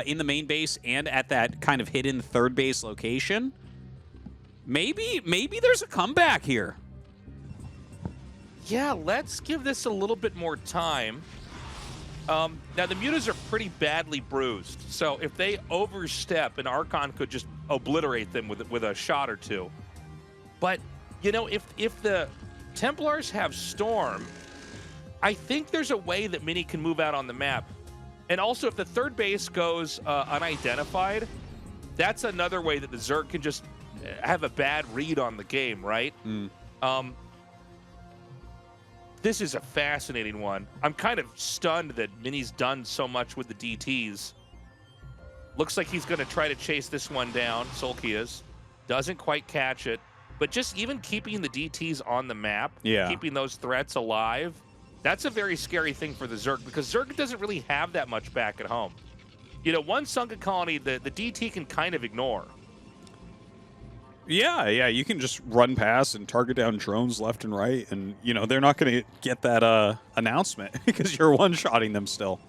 in the main base and at that kind of hidden 3rd base location. Maybe there's a comeback here. Yeah, let's give this a little bit more time. Now, the Mutas are pretty badly bruised, so if they overstep, an Archon could just obliterate them with a shot or 2. But, you know, if the Templars have Storm, I think there's a way that Mini can move out on the map. And also, if the 3rd base goes unidentified, that's another way that the Zerg can just have a bad read on the game, right? This is a fascinating one. I'm kind of stunned that Mini's done so much with the DTs. Looks like he's going to try to chase this one down. SoulKey is. Doesn't quite catch it. But just even keeping the DTs on the map, keeping those threats alive, that's a very scary thing for the Zerg, because Zerg doesn't really have that much back at home. You know, one sunken colony, the DT can kind of ignore. Yeah, you can just run past and target down drones left and right, and, you know, they're not going to get that announcement because you're one-shotting them still.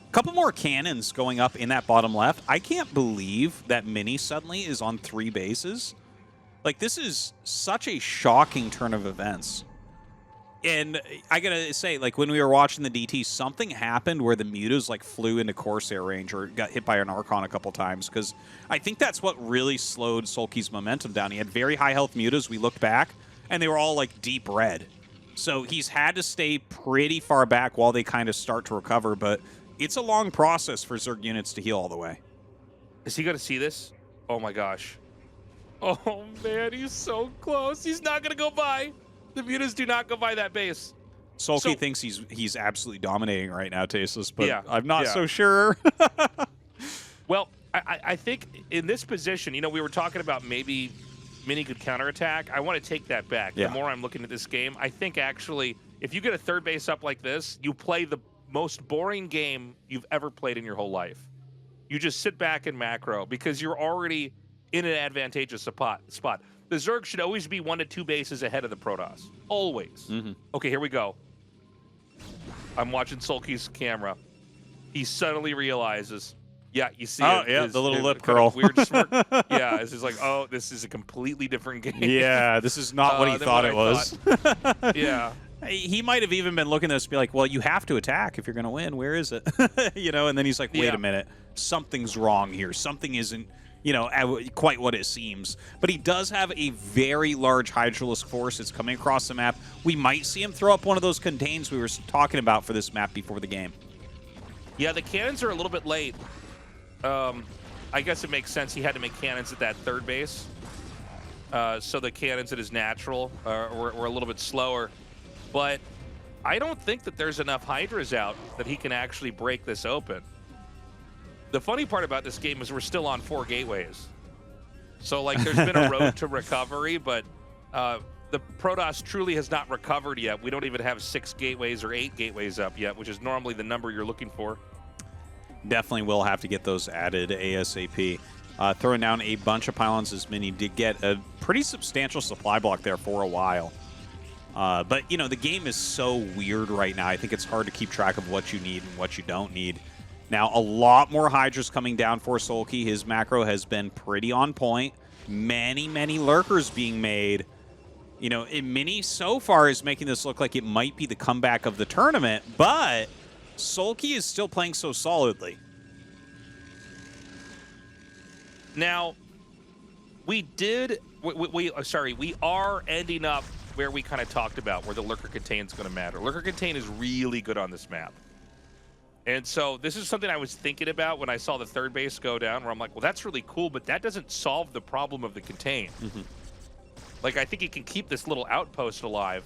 A couple more cannons going up in that bottom left. I can't believe that Mini suddenly is on 3 bases. Like, this is such a shocking turn of events. And I gotta say, like, when we were watching the DT, something happened where the mutas like flew into Corsair range or got hit by an Archon a couple times, because I think that's what really slowed SoulKey's momentum down. He had very high health mutas. We looked back, and they were all like deep red. So he's had to stay pretty far back while they kind of start to recover, but it's a long process for Zerg units to heal all the way. Is he going to see this? Oh my gosh. Oh man, he's so close. He's not going to go by. The mutas do not go by that base. SoulKey thinks he's absolutely dominating right now, Tastosis, but Yeah, I'm not so sure. Well, I think in this position, you know, we were talking about maybe Mini could counterattack. I want to take that back. Yeah. The more I'm looking at this game, I think actually, if you get a third base up like this, you play the most boring game you've ever played in your whole life. You just sit back and macro because you're already in an advantageous spot. The Zerg should always be 1 to 2 bases ahead of the Protoss. Always. Okay, here we go. I'm watching SoulKey's camera. He suddenly realizes, yeah, you see Oh, it, yeah, his- the little his lip kind of curl. weird smirk. Yeah, it's just like, oh, this is a completely different game. Yeah, this is not what he than thought what it I was. thought. Yeah. He might have even been looking at this and be like, well, you have to attack if you're going to win. Where is it? You know, and then he's like, wait Yeah. a minute. Something's wrong here. Something isn't, you know, quite what it seems. But he does have a very large Hydralisk force that's coming across the map. We might see him throw up one of those contains we were talking about for this map before the game. Yeah, the cannons are a little bit late. I guess it makes sense he had to make cannons at that third base. So the cannons at his natural were a little bit slower. But I don't think that there's enough Hydras out that he can actually break this open. The funny part about this game is we're still on 4 gateways. So, like, there's been a road to recovery, but the Protoss truly has not recovered yet. We don't even have 6 gateways or 8 gateways up yet, which is normally the number you're looking for. Definitely will have to get those added ASAP. Throwing down a bunch of pylons as Mini did get a pretty substantial supply block there for a while. But, you know, the game is so weird right now. I think it's hard to keep track of what you need and what you don't need. Now, a lot more Hydras coming down for SoulKey. His macro has been pretty on point. Many, many lurkers being made. You know, Mini so far is making this look like it might be the comeback of the tournament, but SoulKey is still playing so solidly. Now, we are ending up where we kind of talked about, where the Lurker Contain is going to matter. Lurker Contain is really good on this map. And so this is something I was thinking about when I saw the third base go down, where I'm like, well, that's really cool, but that doesn't solve the problem of the Contain. Like, I think he can keep this little outpost alive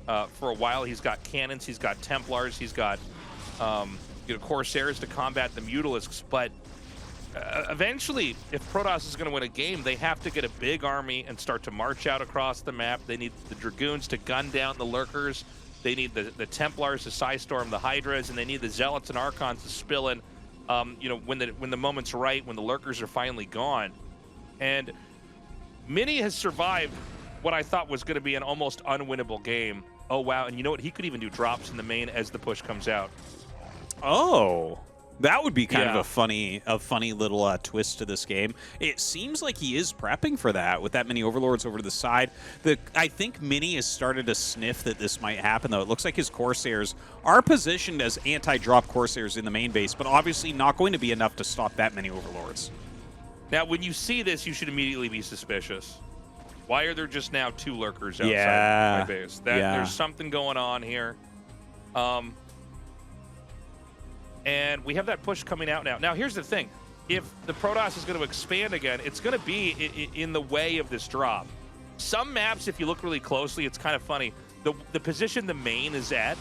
for a while. He's got cannons, he's got Templars, he's got you know, Corsairs to combat the Mutalisks, but eventually, if Protoss is going to win a game, they have to get a big army and start to march out across the map. They need the Dragoons to gun down the Lurkers. They need the Templars to Psystorm the Hydras, and they need the Zealots and Archons to spill in, you know, when the moment's right, when the Lurkers are finally gone. And Mini has survived what I thought was going to be an almost unwinnable game. Oh, wow. And you know what? He could even do drops in the main as the push comes out. Oh, that would be kind of a funny little twist to this game. It seems like he is prepping for that with that many Overlords over to the side. I think Mini has started to sniff that this might happen, though. It looks like his Corsairs are positioned as anti-drop Corsairs in the main base, but obviously not going to be enough to stop that many Overlords. Now, when you see this, you should immediately be suspicious. Why are there just now 2 Lurkers outside my base? There's something going on here. And we have that push coming out now. Now, here's the thing. If the Protoss is going to expand again, it's going to be in the way of this drop. Some maps, if you look really closely, it's kind of funny. The position the main is at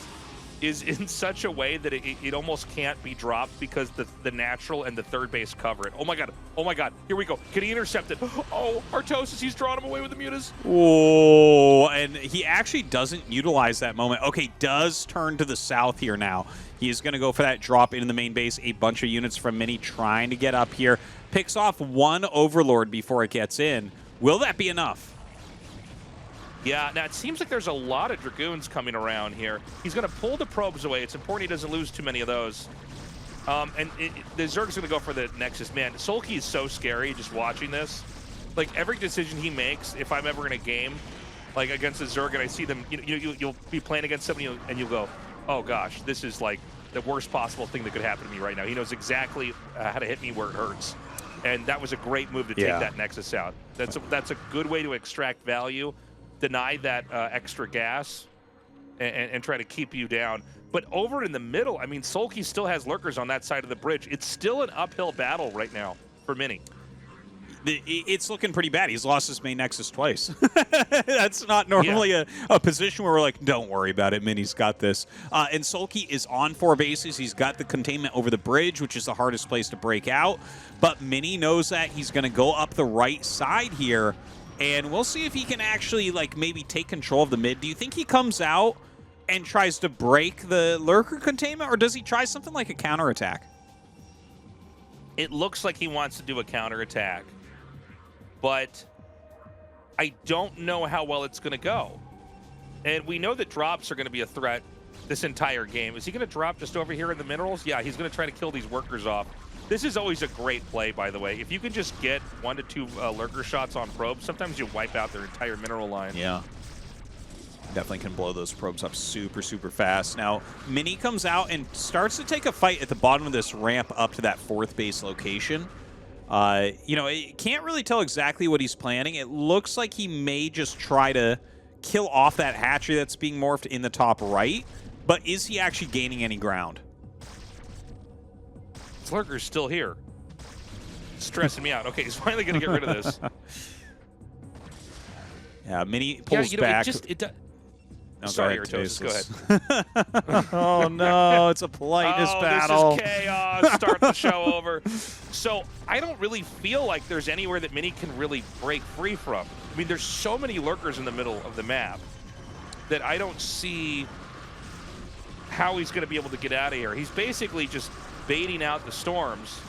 is in such a way that it almost can't be dropped because the natural and the third base cover it. Oh my god, here we go. Can he intercept it? Oh, Tastosis, he's drawing him away with the mutas. Oh, and he actually doesn't utilize that moment. Okay, does turn to the south here now. He is going to go for that drop into the main base. A bunch of units from Mini trying to get up here. Picks off 1 Overlord before it gets in. Will that be enough? Yeah, now it seems like there's a lot of Dragoons coming around here. He's going to pull the probes away. It's important he doesn't lose too many of those. And the Zerg's going to go for the Nexus. Man, SoulKey is so scary just watching this. Like, every decision he makes, if I'm ever in a game, like against a Zerg, and I see them, you'll be playing against somebody and you'll go, oh gosh, this is like the worst possible thing that could happen to me right now. He knows exactly how to hit me where it hurts. And that was a great move to take that Nexus out. That's a good way to extract value, deny that extra gas, and try to keep you down. But over in the middle, I mean, SoulKey still has lurkers on that side of the bridge. It's still an uphill battle right now for Mini. It's looking pretty bad. He's lost his main Nexus twice. That's not normally a position where we're like, don't worry about it. Mini's got this. And SoulKey is on 4 bases. He's got the containment over the bridge, which is the hardest place to break out. But Mini knows that he's going to go up the right side here. And we'll see if he can actually, like, maybe take control of the mid. Do you think he comes out and tries to break the lurker containment, or does he try something like a counterattack? It looks like he wants to do a counterattack, but I don't know how well it's going to go. And we know that drops are going to be a threat this entire game. Is he going to drop just over here in the minerals? Yeah, he's going to try to kill these workers off. This is always a great play, by the way. If you can just get 1 to 2 lurker shots on probes, sometimes you wipe out their entire mineral line. Yeah. Definitely can blow those probes up super, super fast. Now, Mini comes out and starts to take a fight at the bottom of this ramp up to that 4th base location. You know, it can't really tell exactly what he's planning. It looks like he may just try to kill off that hatchery that's being morphed in the top right. But is he actually gaining any ground? This lurker's still here. Stressing me out. Okay, he's finally going to get rid of this. Yeah, Mini pulls back. No, sorry, Tastosis. Go ahead. Oh, no, it's a politeness battle. This is chaos. Start the show over. So I don't really feel like there's anywhere that Mini can really break free from. I mean, there's so many lurkers in the middle of the map that I don't see how he's going to be able to get out of here. He's basically just baiting out the storms.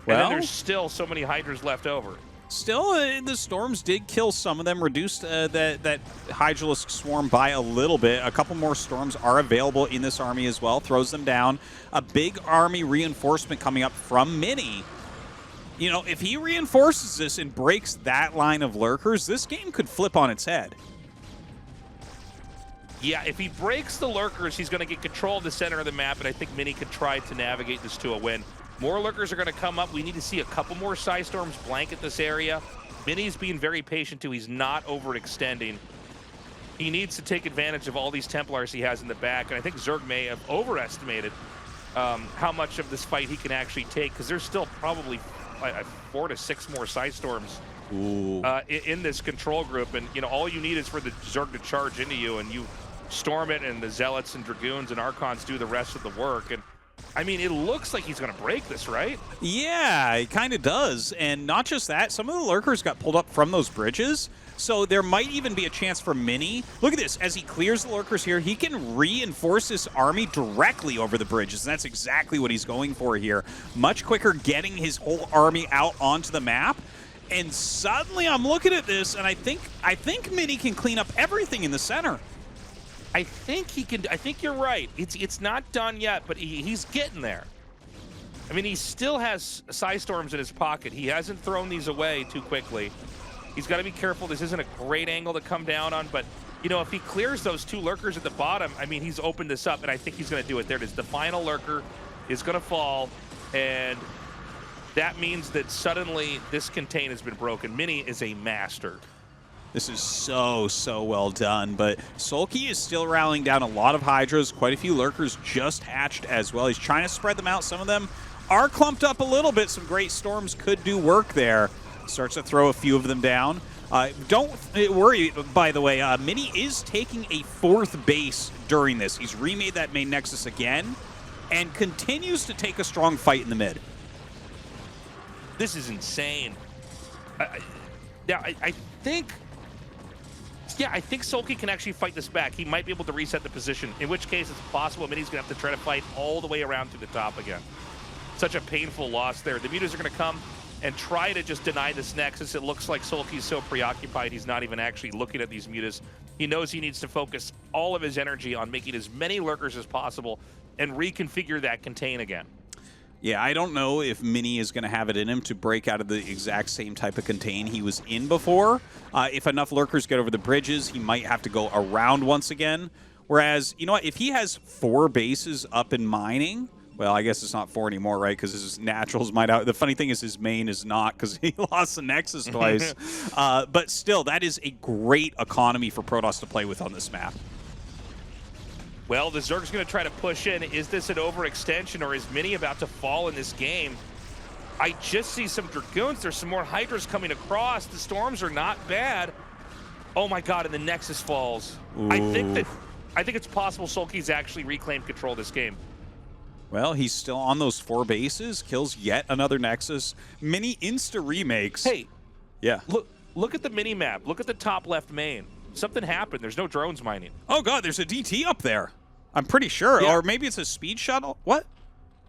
Well, and then there's still so many Hydras left over. Still, the storms did kill some of them, reduced that Hydralisk swarm by a little bit. A couple more storms are available in this army as well. Throws them down. A big army reinforcement coming up from Mini. You know, if he reinforces this and breaks that line of lurkers, this game could flip on its head. Yeah, if he breaks the lurkers, he's going to get control of the center of the map, and I think Mini could try to navigate this to a win. More lurkers are going to come up. We need to see a couple more Psy Storms blanket this area. Mini's being very patient, too. He's not overextending. He needs to take advantage of all these Templars he has in the back, and I think Zerg may have overestimated how much of this fight he can actually take, because there's still probably 4 to 6 more Psy Storms in this control group, and you know, all you need is for the Zerg to charge into you, and you storm it, and the Zealots and Dragoons and Archons do the rest of the work. And I mean, it looks like he's going to break this, right? Yeah, it kind of does. And not just that, some of the lurkers got pulled up from those bridges, so there might even be a chance for Mini. Look at this. As he clears the lurkers here, he can reinforce this army directly over the bridges, and that's exactly what he's going for here. Much quicker getting his whole army out onto the map. And suddenly I'm looking at this, and I think Mini can clean up everything in the center. I think he can. I think you're right. It's not done yet, but he's getting there. I mean, he still has Psy Storms in his pocket. He hasn't thrown these away too quickly. He's got to be careful. This isn't a great angle to come down on, but you know, if he clears those 2 lurkers at the bottom, I mean, he's opened this up, and I think he's going to do it. There it is. The final lurker is going to fall, and that means that suddenly this contain has been broken. Mini is a master. This is so well done, but SoulKey is still rallying down a lot of Hydras. Quite a few lurkers just hatched as well. He's trying to spread them out. Some of them are clumped up a little bit. Some great storms could do work there. Starts to throw a few of them down. Don't worry, by the way, Mini is taking a 4th base during this. He's remade that main Nexus again and continues to take a strong fight in the mid. This is insane. I think... Yeah, I think SoulKey can actually fight this back. He might be able to reset the position, in which case it's possible Mini's going to have to try to fight all the way around to the top again. Such a painful loss there. The mutas are going to come and try to just deny this Nexus. It looks like SoulKey's so preoccupied he's not even actually looking at these mutas. He knows he needs to focus all of his energy on making as many lurkers as possible and reconfigure that contain again. Yeah, I don't know if Mini is going to have it in him to break out of the exact same type of contain he was in before. If enough lurkers get over the bridges, he might have to go around once again. Whereas, you know what, if he has 4 bases up in mining, well, I guess it's not 4 anymore, right? Because his naturals might out. The funny thing is his main is not because he lost the Nexus twice. But still, that is a great economy for Protoss to play with on this map. Well, the Zerg's going to try to push in. Is this an overextension, or is Mini about to fall in this game? I just see some Dragoons. There's some more Hydras coming across. The Storms are not bad. Oh my God, and the Nexus falls. Ooh. I think it's possible SoulKey's actually reclaimed control of this game. Well, he's still on those 4 bases, kills yet another Nexus. Mini insta-remakes. Hey, yeah. Look at the mini-map. Look at the top left main. Something happened. There's no drones mining. Oh, God, there's a DT up there. I'm pretty sure. Yeah. Or maybe it's a speed shuttle. What?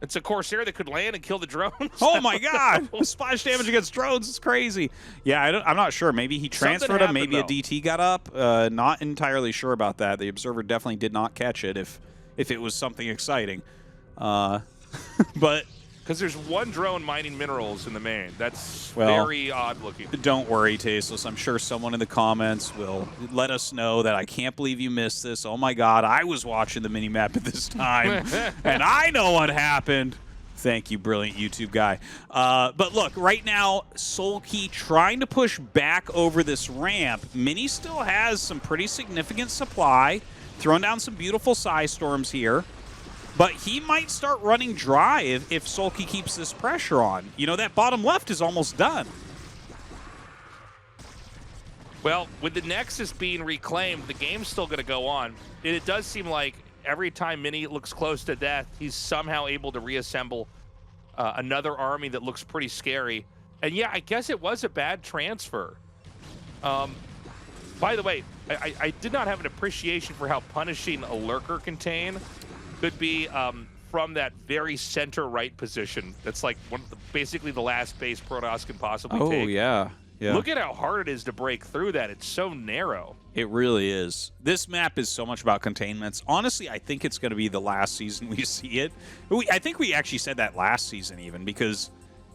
It's a Corsair that could land and kill the drones. Oh, my God. Splash damage against drones is crazy. Yeah, I'm not sure. Maybe he transferred him. Maybe a DT got up. Not entirely sure about that. The Observer definitely did not catch it if it was something exciting. But because there's one drone mining minerals in the main. That's well, very odd looking. Don't worry, Tastosis. I'm sure someone in the comments will let us know that I can't believe you missed this. Oh my God, I was watching the minimap at this time, and I know what happened. Thank you, brilliant YouTube guy. But look, right now, SoulKey trying to push back over this ramp. Mini still has some pretty significant supply, throwing down some beautiful Psy Storms here. But he might start running dry if SoulKey keeps this pressure on. You know, that bottom left is almost done. Well, with the Nexus being reclaimed, the game's still going to go on. And it does seem like every time Mini looks close to death, he's somehow able to reassemble another army that looks pretty scary. And yeah, I guess it was a bad transfer. By the way, I did not have an appreciation for how punishing a lurker contain could be from that very center right position. That's like basically the last base Protoss can possibly take. Oh, yeah. Yeah. Look at how hard it is to break through that. It's so narrow. It really is. This map is so much about containments. Honestly, I think it's going to be the last season we see it. I think we actually said that last season even, because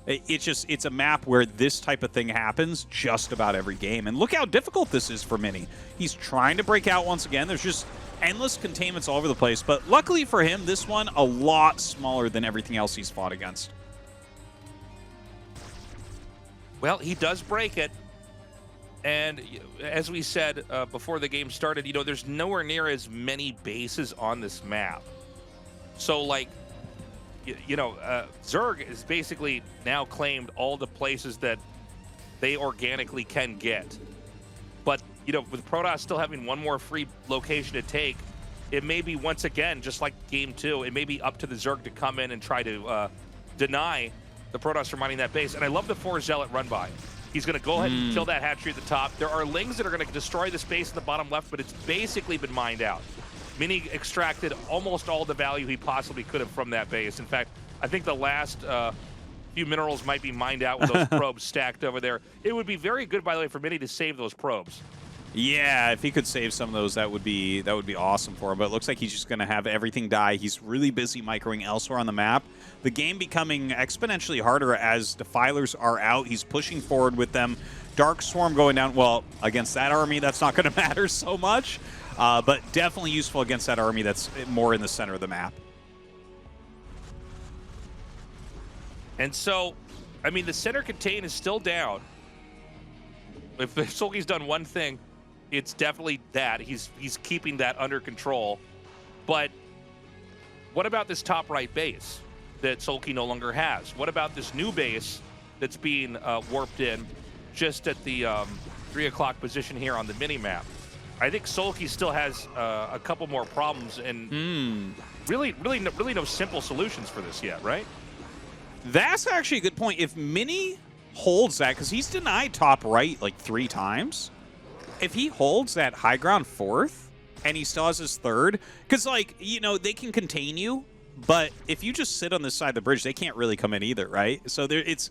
it's a map where this type of thing happens just about every game. And look how difficult this is for Mini. He's trying to break out once again. There's just endless containments all over the place. But luckily for him, this one a lot smaller than everything else he's fought against. Well, he does break it. And as we said before the game started, you know, there's nowhere near as many bases on this map. So, like, you know, Zerg is basically now claimed all the places that they organically can get. But, you know, with Protoss still having one more free location to take, it may be once again, just like Game 2, it may be up to the Zerg to come in and try to deny the Protoss from mining that base. And I love the 4 Zealot run by. He's going to go ahead and kill that hatchery at the top. There are Lings that are going to destroy the space in the bottom left, but it's basically been mined out. Mini extracted almost all the value he possibly could have from that base. In fact, I think the last few minerals might be mined out with those probes stacked over there. It would be very good, by the way, for Mini to save those probes. Yeah, if he could save some of those, that would be awesome for him. But it looks like he's just going to have everything die. He's really busy microing elsewhere on the map. The game becoming exponentially harder as Defilers are out. He's pushing forward with them. Dark Swarm going down. Well, against that army, that's not going to matter so much. But definitely useful against that army that's more in the center of the map. And so, I mean, the center contain is still down. If SoulKey's done one thing, it's definitely that. He's keeping that under control. But what about this top right base that SoulKey no longer has? What about this new base that's being warped in just at the 3 o'clock position here on the mini-map? I think SoulKey still has a couple more problems and really no simple solutions for this yet, right? That's actually a good point. If Mini holds that, because he's denied top right like 3 times, if he holds that high ground 4th and he still has his 3rd, because, like, you know, they can contain you, but if you just sit on this side of the bridge, they can't really come in either, right? So there, it's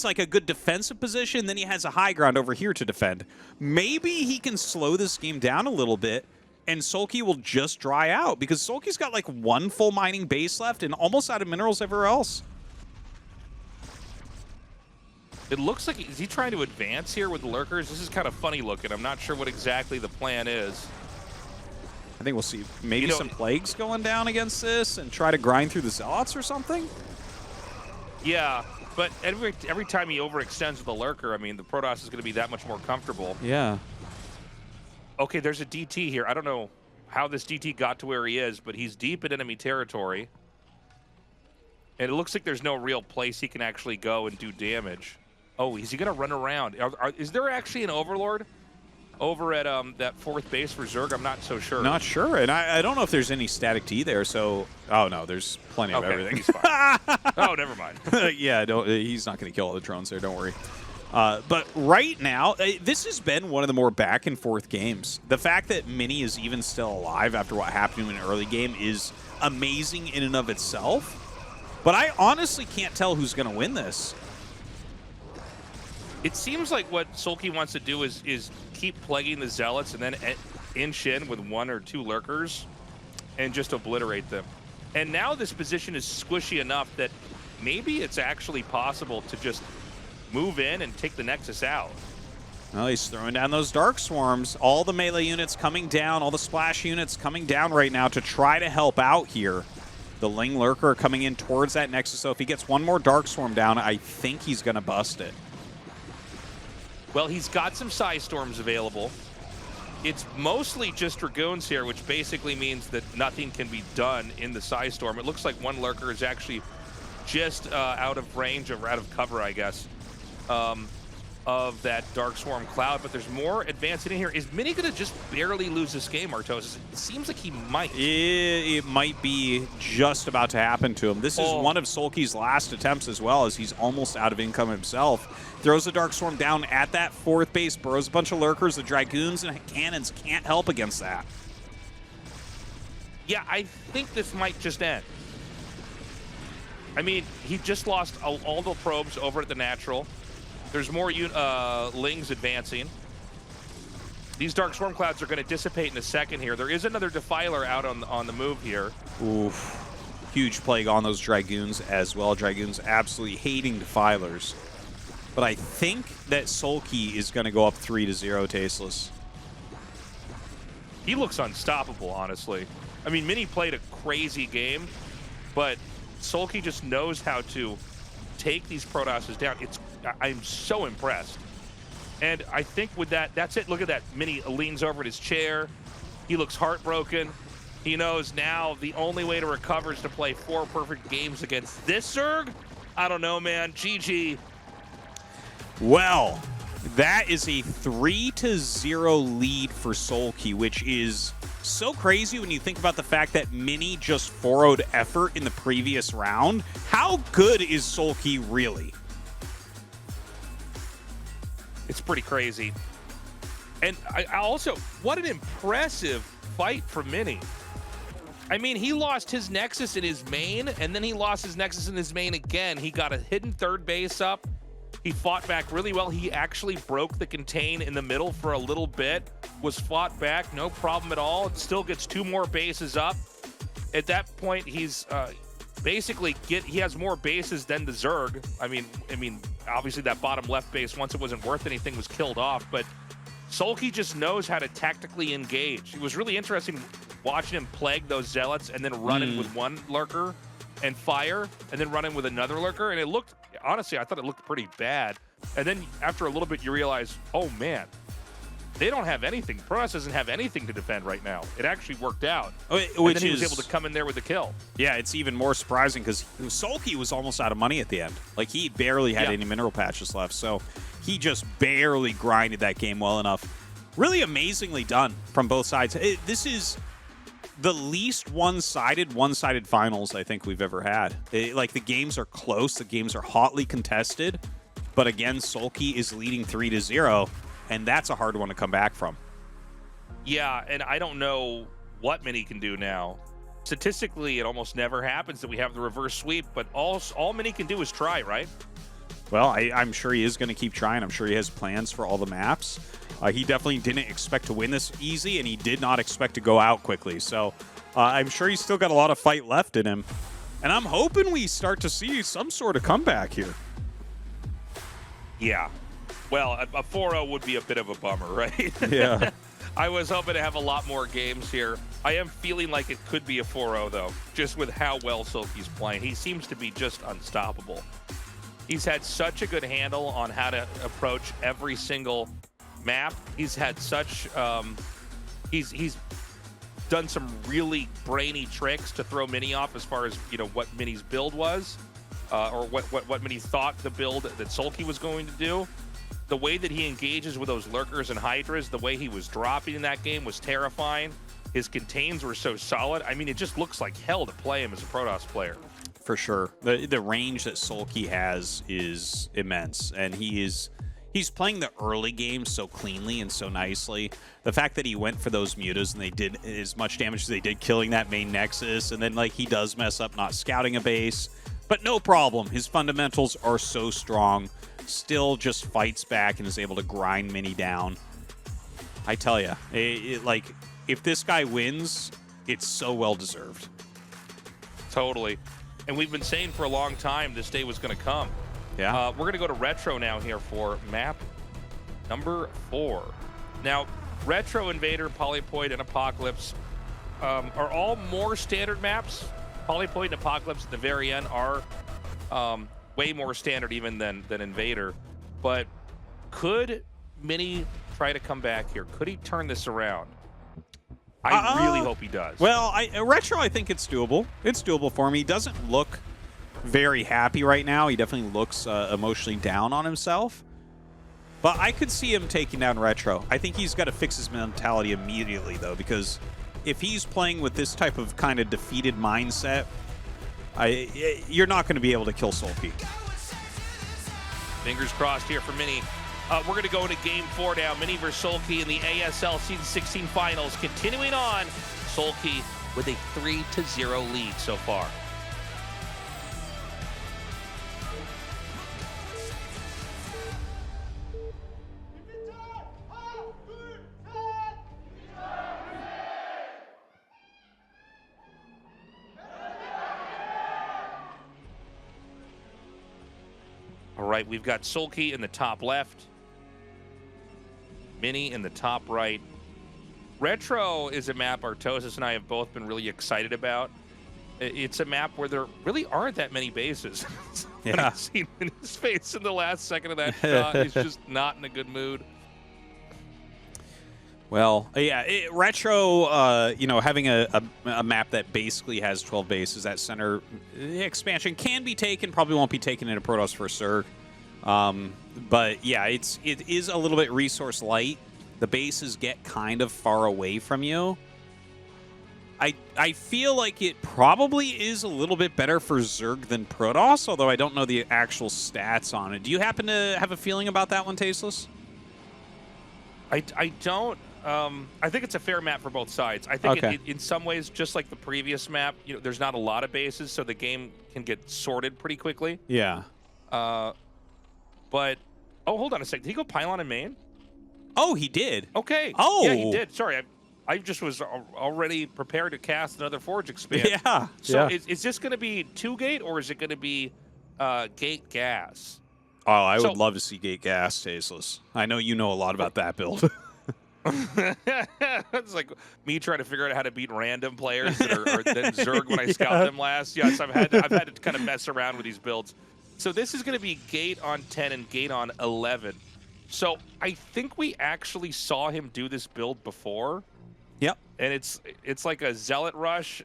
like a good defensive position. Then he has a high ground over here to defend. Maybe he can slow this game down a little bit and SoulKey will just dry out because SoulKey's got like 1 full mining base left and almost out of minerals everywhere else. It looks like, is he trying to advance here with the lurkers? This is kind of funny looking. I'm not sure what exactly the plan is. I think we'll see maybe some plagues going down against this and try to grind through the zealots or something. Yeah, but every time he overextends with the lurker, I mean, the Protoss is going to be that much more comfortable. Yeah. Okay, there's a DT here. I don't know how this DT got to where he is, but he's deep in enemy territory. And it looks like there's no real place he can actually go and do damage. Oh, is he going to run around? Is there actually an Overlord over at that 4th base for Zerg? I'm not so sure. Not sure, and I don't know if there's any static T there, so... Oh, no, there's plenty of everything. He's fine. Oh, never mind. Yeah, he's not going to kill all the drones there, don't worry. But right now, this has been one of the more back-and-forth games. The fact that Mini is even still alive after what happened in an early game is amazing in and of itself. But I honestly can't tell who's going to win this. It seems like what SoulKey wants to do is keep plaguing the Zealots and then inch in with 1 or 2 lurkers and just obliterate them. And now this position is squishy enough that maybe it's actually possible to just move in and take the Nexus out. Well, he's throwing down those Dark Swarms. All the melee units coming down, all the splash units coming down right now to try to help out here. The Ling Lurker coming in towards that Nexus, so if he gets 1 more Dark Swarm down, I think he's going to bust it. Well, he's got some Psy Storms available. It's mostly just Dragoons here, which basically means that nothing can be done in the Psy Storm. It looks like 1 Lurker is actually just out of range or out of cover, I guess, of that Dark Swarm cloud, but there's more advancing in here. Is Mini going to just barely lose this game, Tastosis? It seems like he might. It might be just about to happen to him. This is one of SoulKey's last attempts as well, as he's almost out of income himself. Throws the Dark Swarm down at that 4th base, burrows a bunch of lurkers. The Dragoons and Cannons can't help against that. Yeah, I think this might just end. I mean, he just lost all the probes over at the Natural. There's more Lings advancing. These Dark Swarm clouds are going to dissipate in a second here. There is another Defiler out on the move here. Oof. Huge plague on those Dragoons as well. Dragoons absolutely hating Defilers. But I think that SoulKey is going to go up 3-0, Tasteless. He looks unstoppable, honestly. I mean, Mini played a crazy game, but SoulKey just knows how to take these Protosses down. I'm so impressed. And I think with that, that's it. Look at that. Mini leans over in his chair. He looks heartbroken. He knows now the only way to recover is to play 4 perfect games against this Zerg. I don't know, man. GG. Well, that is a 3-0 lead for SoulKey, which is so crazy when you think about the fact that Mini just 4-0'd effort in the previous round. How good is SoulKey really? It's pretty crazy. And I also, what an impressive fight from Mini. I mean, he lost his Nexus in his main, and then he lost his Nexus in his main again. He got a hidden 3rd base up. He fought back really well. He actually broke the contain in the middle for a little bit, was fought back, no problem at all. It still gets 2 more bases up. At that point, he's basically he has more bases than the Zerg. I mean, obviously that bottom left base, once it wasn't worth anything, was killed off, but SoulKey just knows how to tactically engage. It was really interesting watching him plague those Zealots and then run in with 1 Lurker and fire, and then run in with another Lurker, and it looked, honestly, I thought it looked pretty bad. And then after a little bit, you realize, oh man, they don't have anything. Protoss doesn't have anything to defend right now. It actually worked out. Which and then he was able to come in there with the kill. Yeah, it's even more surprising because SoulKey was almost out of money at the end. Like, he barely had any mineral patches left, so he just barely grinded that game well enough. Really amazingly done from both sides. This is the least one-sided finals I think we've ever had. Like, the games are close, the games are hotly contested, but again, SoulKey is leading 3-0, and that's a hard one to come back from. Yeah, and I don't know what Mini can do now. Statistically, it almost never happens that we have the reverse sweep, but all Mini can do is try, right? Well, I'm sure he is going to keep trying. I'm sure he has plans for all the maps. He definitely didn't expect to win this easy, and he did not expect to go out quickly. So I'm sure he's still got a lot of fight left in him. And I'm hoping we start to see some sort of comeback here. Yeah. Well, a 4-0 would be a bit of a bummer, right? Yeah. I was hoping to have a lot more games here. I am feeling like it could be a 4-0, though, just with how well SoulKey's playing. He seems to be just unstoppable. He's had such a good handle on how to approach every single map. He's had such he's done some really brainy tricks to throw Mini off as far as, you know, what Mini's build was, or what Mini thought the build that SoulKey was going to do. The way that he engages with those lurkers and hydras, the way he was dropping in that game was terrifying. His contains were so solid. I mean, it just looks like hell to play him as a Protoss player. For sure. The range that SoulKey has is immense, and he's playing the early game so cleanly and so nicely. The fact that he went for those mutas and they did as much damage as they did killing that main Nexus, and then like he does mess up not scouting a base, but no problem. His fundamentals are so strong. Still just fights back and is able to grind Mini down. I tell you, like, if this guy wins, it's so well deserved. Totally. And we've been saying for a long time this day was going to come. Yeah. We're going to go to Retro now here for map number 4. Now, Retro, Invader, Polypoid, and Apocalypse are all more standard maps. Polypoid and Apocalypse at the very end are way more standard even than Invader. But could Mini try to come back here? Could he turn this around? I really hope he does. Well, Retro, I think it's doable. It's doable for him. He doesn't look very happy right now. He definitely looks emotionally down on himself. But I could see him taking down Retro. I think he's got to fix his mentality immediately, though, because if he's playing with this type of kind of defeated mindset, you're not going to be able to kill SoulKey. Fingers crossed here for Mini. We're going to go into Game 4 now. Mini versus SoulKey in the ASL Season 16 finals. Continuing on, SoulKey with a 3-0 lead so far. All right, we've got SoulKey in the top left, Mini in the top right. Retro is a map Tastosis and I have both been really excited about. It's a map where there really aren't that many bases. Yeah. I've seen Mini's face in the last second of that shot. He's just not in a good mood. Well, yeah, Retro, you know, having a map that basically has 12 bases, that center expansion can be taken, probably won't be taken into Protoss for Zerg. But yeah, it is a little bit resource light. The bases get kind of far away from you. I feel like it probably is a little bit better for Zerg than Protoss, although I don't know the actual stats on it. Do you happen to have a feeling about that one, Tasteless? I don't. I think it's a fair map for both sides. I think Okay. in some ways, just like the previous map, you know, there's not a lot of bases, so the game can get sorted pretty quickly. Yeah. But oh, hold on a second. Did he go pylon in main? Oh, he did. Okay. Oh. Yeah, he did. Sorry, I just was already prepared to cast another Forge expand. Yeah. So yeah. is this going to be 2-gate or is it going to be gate gas? Oh, I would love to see Gate Gas, Tasteless. I know you know a lot about that build. It's like me trying to figure out how to beat random players that are then Zerg when I scout them last. Yes, I've had to kind of mess around with these builds. So this is going to be gate on 10 and gate on 11. So I think we actually saw him do this build before. Yep. And it's like a zealot rush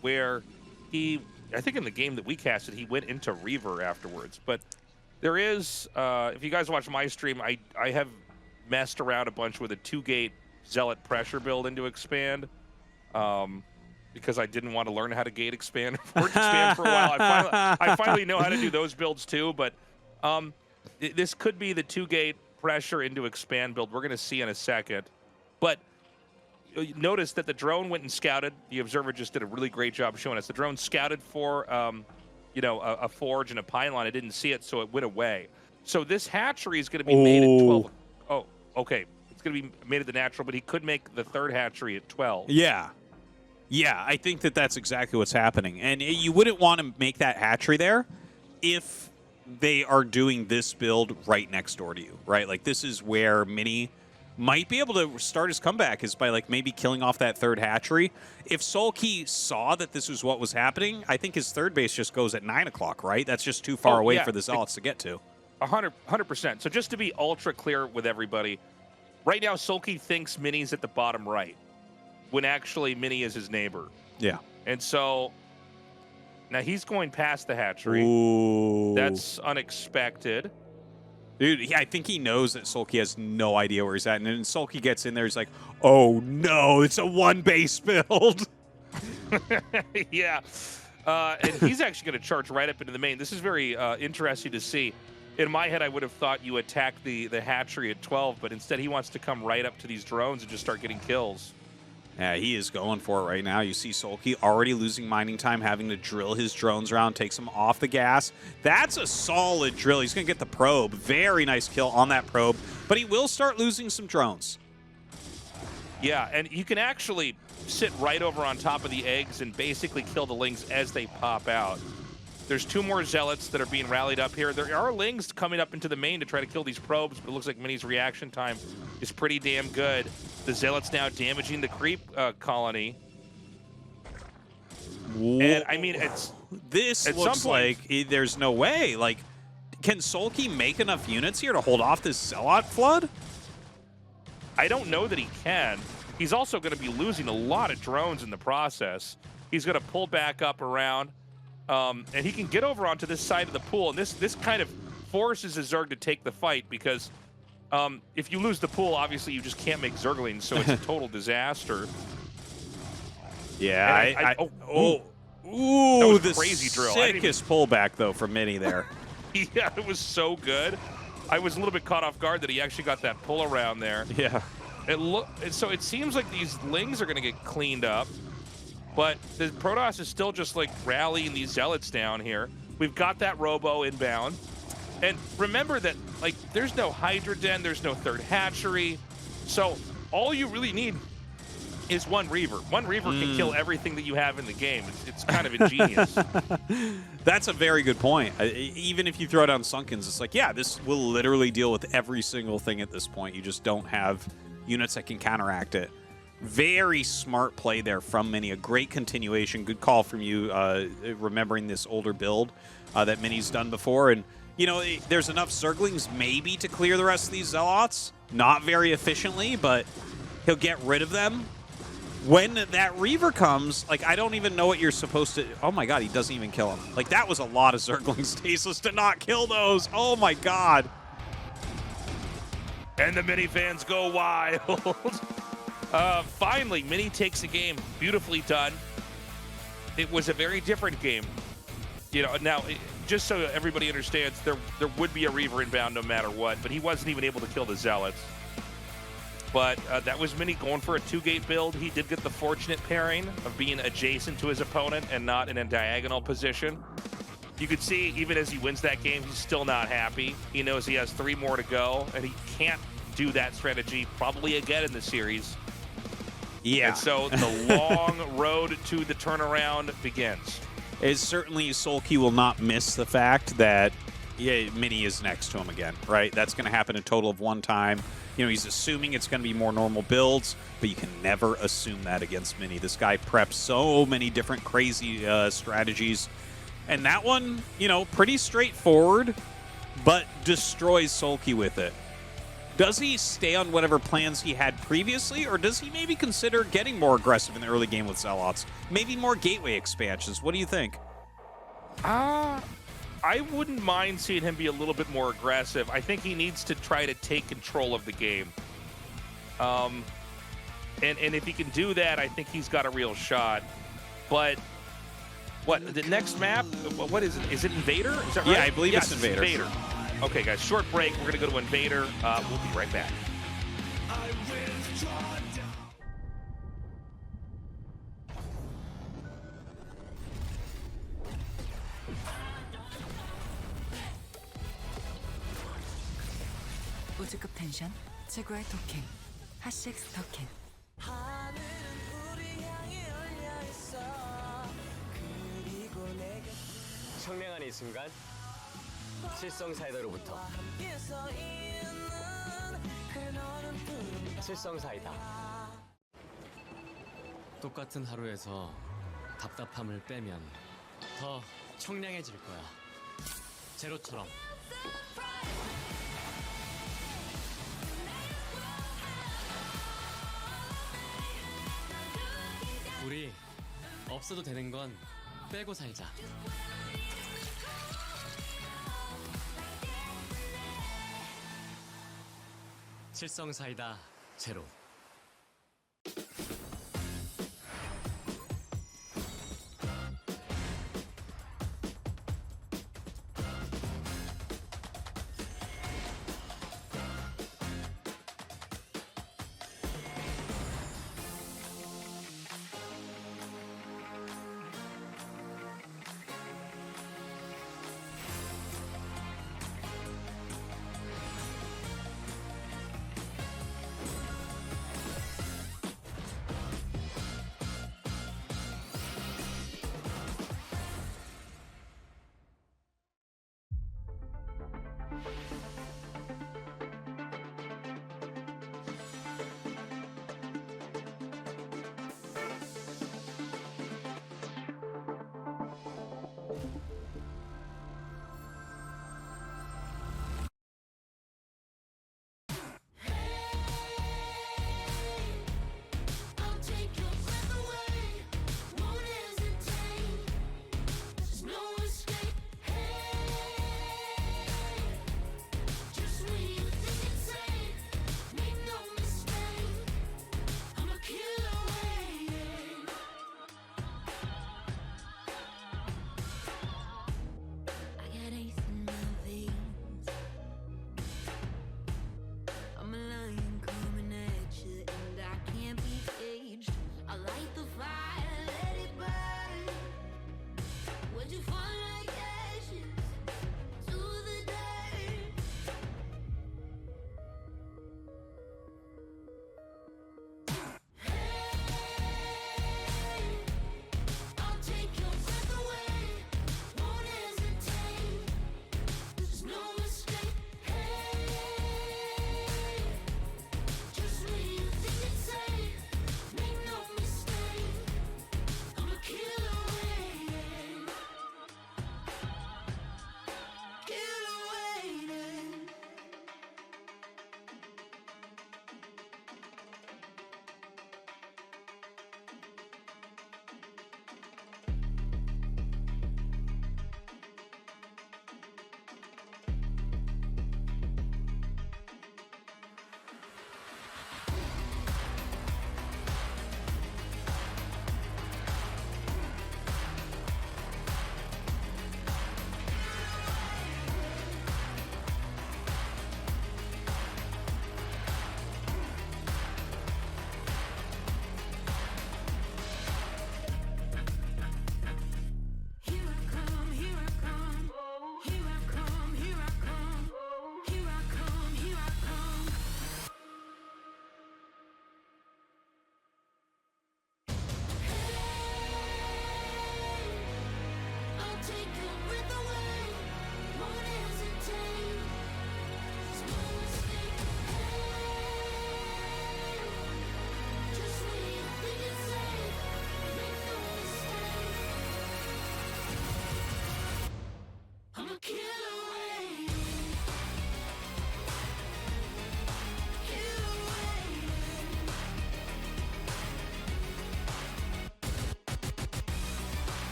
where I think in the game that we casted, he went into Reaver afterwards. But there is, if you guys watch my stream, I have messed around a bunch with a 2-gate zealot pressure build into expand. Because I didn't want to learn how to gate expand or expand for a while. I finally know how to do those builds too, but this could be the 2-gate pressure into expand build. We're going to see in a second. But notice that the drone went and scouted. The observer just did a really great job showing us. The drone scouted for you know, a forge and a pylon. I didn't see it, so it went away. So this hatchery is going to be made at 12. Oh, okay. it's going to be made at the natural, but he could make the third hatchery at 12. Yeah. Yeah, I think that that's exactly what's happening. And you wouldn't want to make that hatchery there if they are doing this build right next door to you, right? Like, this is where Mini might be able to start his comeback, is by, like, maybe killing off that third hatchery. If SoulKey saw that this was what was happening, I think his third base just goes at 9 o'clock, right? That's just too far away for the Zealots to get to. 100%. So just to be ultra clear with everybody, right now SoulKey thinks Mini's at the bottom right, when actually Mini is his neighbor. Yeah. And so now he's going past the hatchery. Ooh. That's unexpected. Dude, I think he knows that SoulKey has no idea where he's at. And then SoulKey gets in there, he's like, oh no, it's a one-base build. Yeah. And he's actually going to charge right up into the main. This is very interesting to see. In my head, I would have thought you attack the hatchery at 12, but instead he wants to come right up to these drones and just start getting kills. Yeah, he is going for it right now. You see SoulKey already losing mining time, having to drill his drones around, takes him off the gas. That's a solid drill. He's going to get the probe. Very nice kill on that probe, but he will start losing some drones. Yeah, and you can actually sit right over on top of the eggs and basically kill the lings as they pop out. There's 2 more Zealots that are being rallied up here. There are lings coming up into the main to try to kill these probes, but it looks like Mini's reaction time is pretty damn good. The Zealots now damaging the creep colony. Whoa. And, I mean, it's... This looks like there's no way. Like, can SoulKey make enough units here to hold off this Zealot flood? I don't know that he can. He's also going to be losing a lot of drones in the process. He's going to pull back up around. And he can get over onto this side of the pool, and this kind of forces a Zerg to take the fight, because if you lose the pool, obviously you just can't make Zerglings, so it's a total disaster. Yeah, ooh, that was the crazy drill. Sickest pullback though from Mini there. Yeah, it was so good. I was a little bit caught off guard that he actually got that pull around there. Yeah. So it seems like these lings are going to get cleaned up. But the Protoss is still just like rallying these Zealots down here. We've got that Robo inbound. And remember that, like, there's no Hydra Den, there's no third hatchery. So all you really need is one Reaver. One Reaver can kill everything that you have in the game. It's kind of ingenious. That's a very good point. Even if you throw down Sunkens, it's like, yeah, this will literally deal with every single thing at this point. You just don't have units that can counteract it. Very smart play there from Mini. A great continuation. Good call from you, remembering this older build that Mini's done before. And, you know, there's enough Zerglings maybe to clear the rest of these Zealots. Not very efficiently, but he'll get rid of them. When that Reaver comes, like, I don't even know what you're supposed to... Oh, my God, he doesn't even kill him. Like, that was a lot of Zerglings. Tastosis to not kill those. Oh, my God. And the Mini fans go wild. Finally, Mini takes the game. Beautifully done. It was a very different game. You know, now, just so everybody understands, there would be a Reaver inbound no matter what, but he wasn't even able to kill the Zealots. But that was Mini going for a 2-gate build. He did get the fortunate pairing of being adjacent to his opponent and not in a diagonal position. You could see, even as he wins that game, he's still not happy. He knows he has 3 more to go, and he can't do that strategy probably again in the series. Yeah. And so the long road to the turnaround begins. It's certainly SoulKey will not miss the fact that Mini is next to him again, right? That's going to happen a total of 1 time. You know, he's assuming it's going to be more normal builds, but you can never assume that against Mini. This guy preps so many different crazy strategies. And that one, you know, pretty straightforward, but destroys SoulKey with it. Does he stay on whatever plans he had previously, or does he maybe consider getting more aggressive in the early game with Zealots? Maybe more gateway expansions. What do you think? I wouldn't mind seeing him be a little bit more aggressive. I think he needs to try to take control of the game. And if he can do that, I think he's got a real shot. But what, the next map, what is it? Is it Invader? Is that right? Yeah, I believe it's Invader. Okay, guys, short break. We're going to go to Invader. We'll be right back. 우주급 텐션 최고의 도킹 핫식스 토켄. 청량한 이 순간 칠성 사이다로부터 칠성 사이다. 똑같은 하루에서 답답함을 빼면 더 청량해질 거야. 제로처럼. 우리 없어도 되는 건 빼고 살자. 칠성 사이다 제로.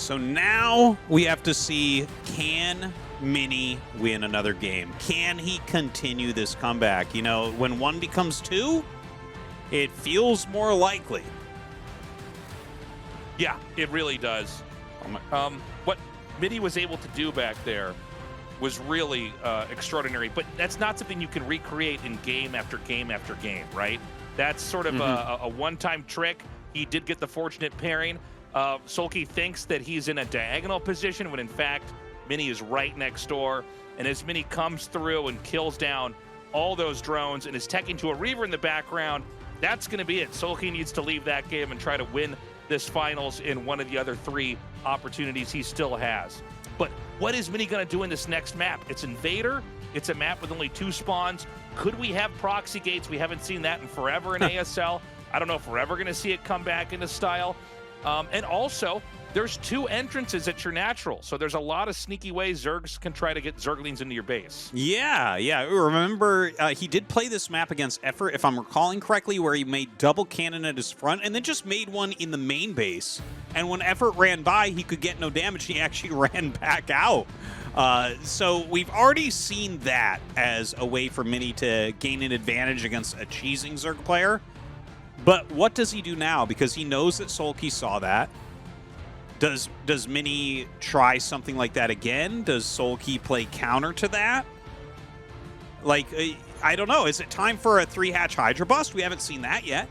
So now we have to see, can Mini win another game? Can he continue this comeback? You know, when one becomes two, it feels more likely. Yeah, it really does. What Mini was able to do back there was really extraordinary, but that's not something you can recreate in game after game after game, right? That's sort of a one-time trick. He did get the fortunate pairing. SoulKey thinks that he's in a diagonal position when in fact Mini is right next door, and as Mini comes through and kills down all those drones and is teching to a Reaver in the background, that's going to be it. SoulKey needs to leave that game and try to win this finals in one of the other 3 opportunities he still has. But what is Mini going to do in this next map? It's Invader. It's a map with only 2 spawns. Could we have proxy gates? We haven't seen that in forever in ASL. I don't know if we're ever going to see it come back into style. And also, there's 2 entrances at your natural, so there's a lot of sneaky ways Zergs can try to get Zerglings into your base. Yeah. Remember, he did play this map against Effort, if I'm recalling correctly, where he made double cannon at his front and then just made one in the main base. And when Effort ran by, he could get no damage. He actually ran back out. So we've already seen that as a way for Mini to gain an advantage against a cheesing Zerg player. But what does he do now? Because he knows that SoulKey saw that. Does Mini try something like that again? Does SoulKey play counter to that? Like, I don't know. Is it time for a 3-hatch Hydra bust? We haven't seen that yet.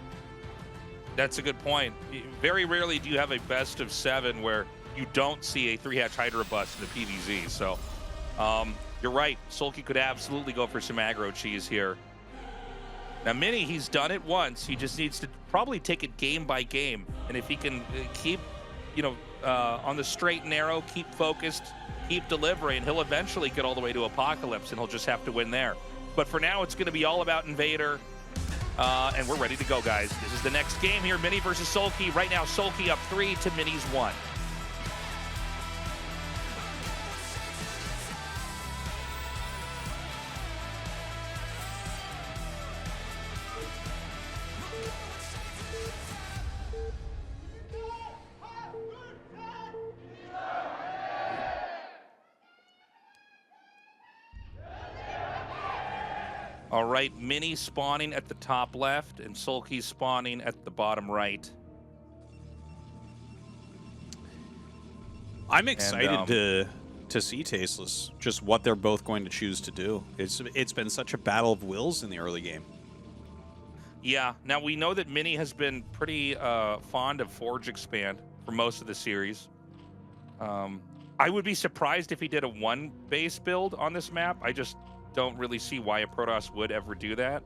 That's a good point. Very rarely do you have a best of 7 where you don't see a 3-hatch Hydra bust in the PvZ. So you're right. SoulKey could absolutely go for some aggro cheese here. Now, Mini, he's done it once. He just needs to probably take it game by game. And if he can keep, on the straight and narrow, keep focused, keep delivering, he'll eventually get all the way to Apocalypse, and he'll just have to win there. But for now, it's going to be all about Invader. And we're ready to go, guys. This is the next game here, Mini versus SoulKey. Right now, SoulKey up 3 to Mini's 1. All right, Mini spawning at the top left and SoulKey spawning at the bottom right. I'm excited to see Tasteless, just what they're both going to choose to do. It's been such a battle of wills in the early game. Yeah, now we know that Mini has been pretty fond of Forge Expand for most of the series. I would be surprised if he did a 1 base build on this map. I just don't really see why a Protoss would ever do that.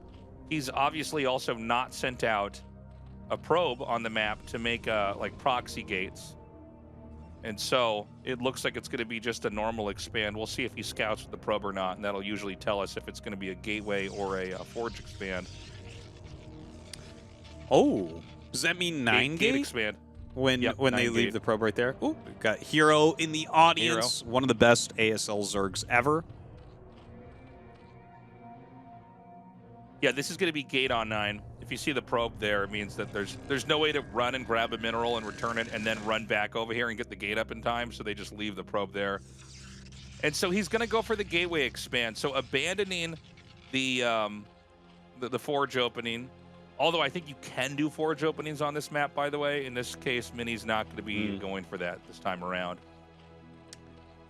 He's obviously also not sent out a probe on the map to make like proxy gates. And so it looks like it's going to be just a normal expand. We'll see if he scouts with the probe or not, and that'll usually tell us if it's going to be a gateway or a Forge Expand. Oh, does that mean 9 gate expand? When they leave the probe right there? Ooh, we've got Hero in the audience. One of the best ASL Zergs ever. Yeah, this is going to be gate on 9. If you see the probe there, it means that there's no way to run and grab a mineral and return it and then run back over here and get the gate up in time, so they just leave the probe there. And so he's going to go for the gateway expand, so abandoning the forge opening. Although I think you can do forge openings on this map, by the way. In this case, Mini's not going to be going for that this time around.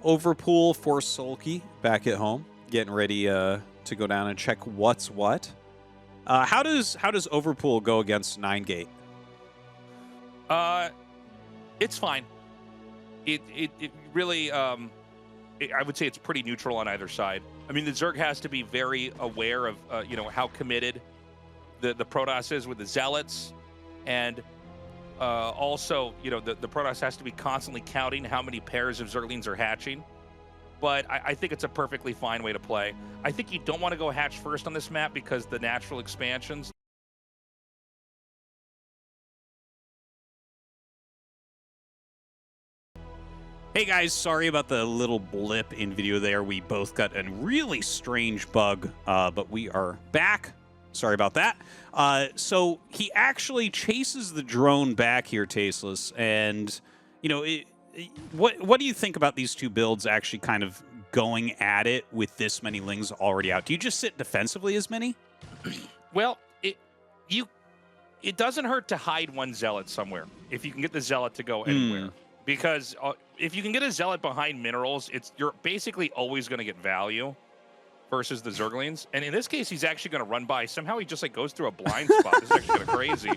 Overpool for SoulKey back at home, getting ready to go down and check what's what. How does Overpool go against 9 gate? It's fine. It really I would say it's pretty neutral on either side. I mean, the Zerg has to be very aware of how committed the Protoss is with the Zealots, and also the Protoss has to be constantly counting how many pairs of Zerglings are hatching. But I think it's a perfectly fine way to play. I think you don't want to go hatch first on this map because the natural expansions. Hey guys, sorry about the little blip in video there. We both got a really strange bug, but we are back. Sorry about that. So he actually chases the drone back here, Tasteless, and what do you think about these two builds actually kind of going at it with this many Lings already out? Do you just sit defensively as many? Well, it doesn't hurt to hide one Zealot somewhere if you can get the Zealot to go anywhere. Because if you can get a Zealot behind minerals, you're basically always going to get value versus the Zerglings. And in this case, he's actually going to run by. Somehow he just like goes through a blind spot. This is actually kind of crazy.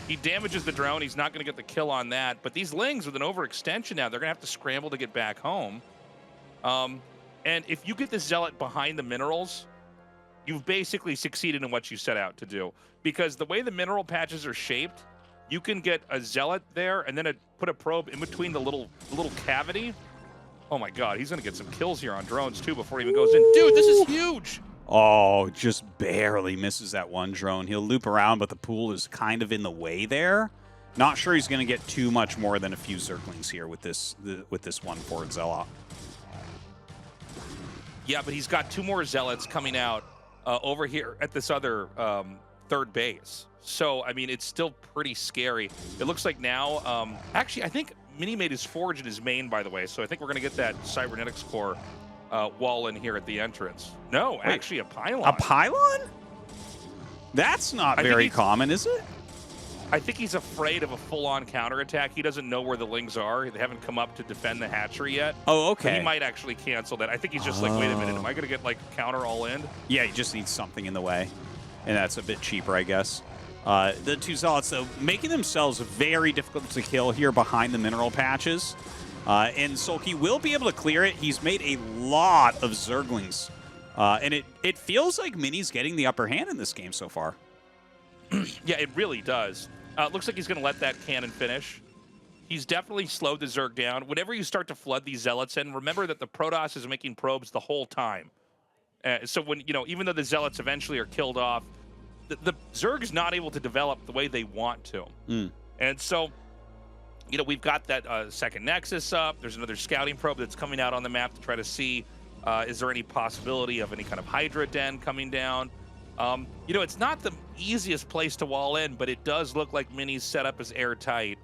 He damages the drone. He's not going to get the kill on that. But these Lings with an overextension now, they're going to have to scramble to get back home. And if you get the Zealot behind the minerals, you've basically succeeded in what you set out to do. Because the way the mineral patches are shaped, you can get a Zealot there and then put a probe in between the little cavity. Oh my God, he's going to get some kills here on drones too before he even goes in. Dude, this is huge. Oh, just barely misses that one drone. He'll loop around, but the pool is kind of in the way there. Not sure he's going to get too much more than a few Zerglings here with this one forward Zealot. Yeah, but he's got 2 more Zealots coming out over here at this other third base. So, I mean, it's still pretty scary. It looks like now, actually, I think Mini made his forge in his main, by the way. So I think we're going to get that Cybernetics core wall in here at the entrance. No, wait, actually a pylon. A pylon? That's not very common, is it? I think he's afraid of a full-on counterattack. He doesn't know where the Lings are. They haven't come up to defend the hatchery yet. Oh, okay. So he might actually cancel that. I think he's just like, wait a minute, am I going to get like counter all in? Yeah, he just needs something in the way. And that's a bit cheaper, I guess. The two Zealots, though, making themselves very difficult to kill here behind the mineral patches. And SoulKey will be able to clear it. He's made a lot of Zerglings. And it feels like Mini's getting the upper hand in this game so far. Yeah, it really does. Looks like he's going to let that cannon finish. He's definitely slowed the Zerg down. Whenever you start to flood these Zealots in, remember that the Protoss is making probes the whole time. So when, even though the Zealots eventually are killed off, the Zerg is not able to develop the way they want to. And so, we've got that second Nexus up. There's another scouting probe that's coming out on the map to try to see is there any possibility of any kind of Hydra den coming down. It's not the easiest place to wall in, but it does look like Mini's setup is airtight.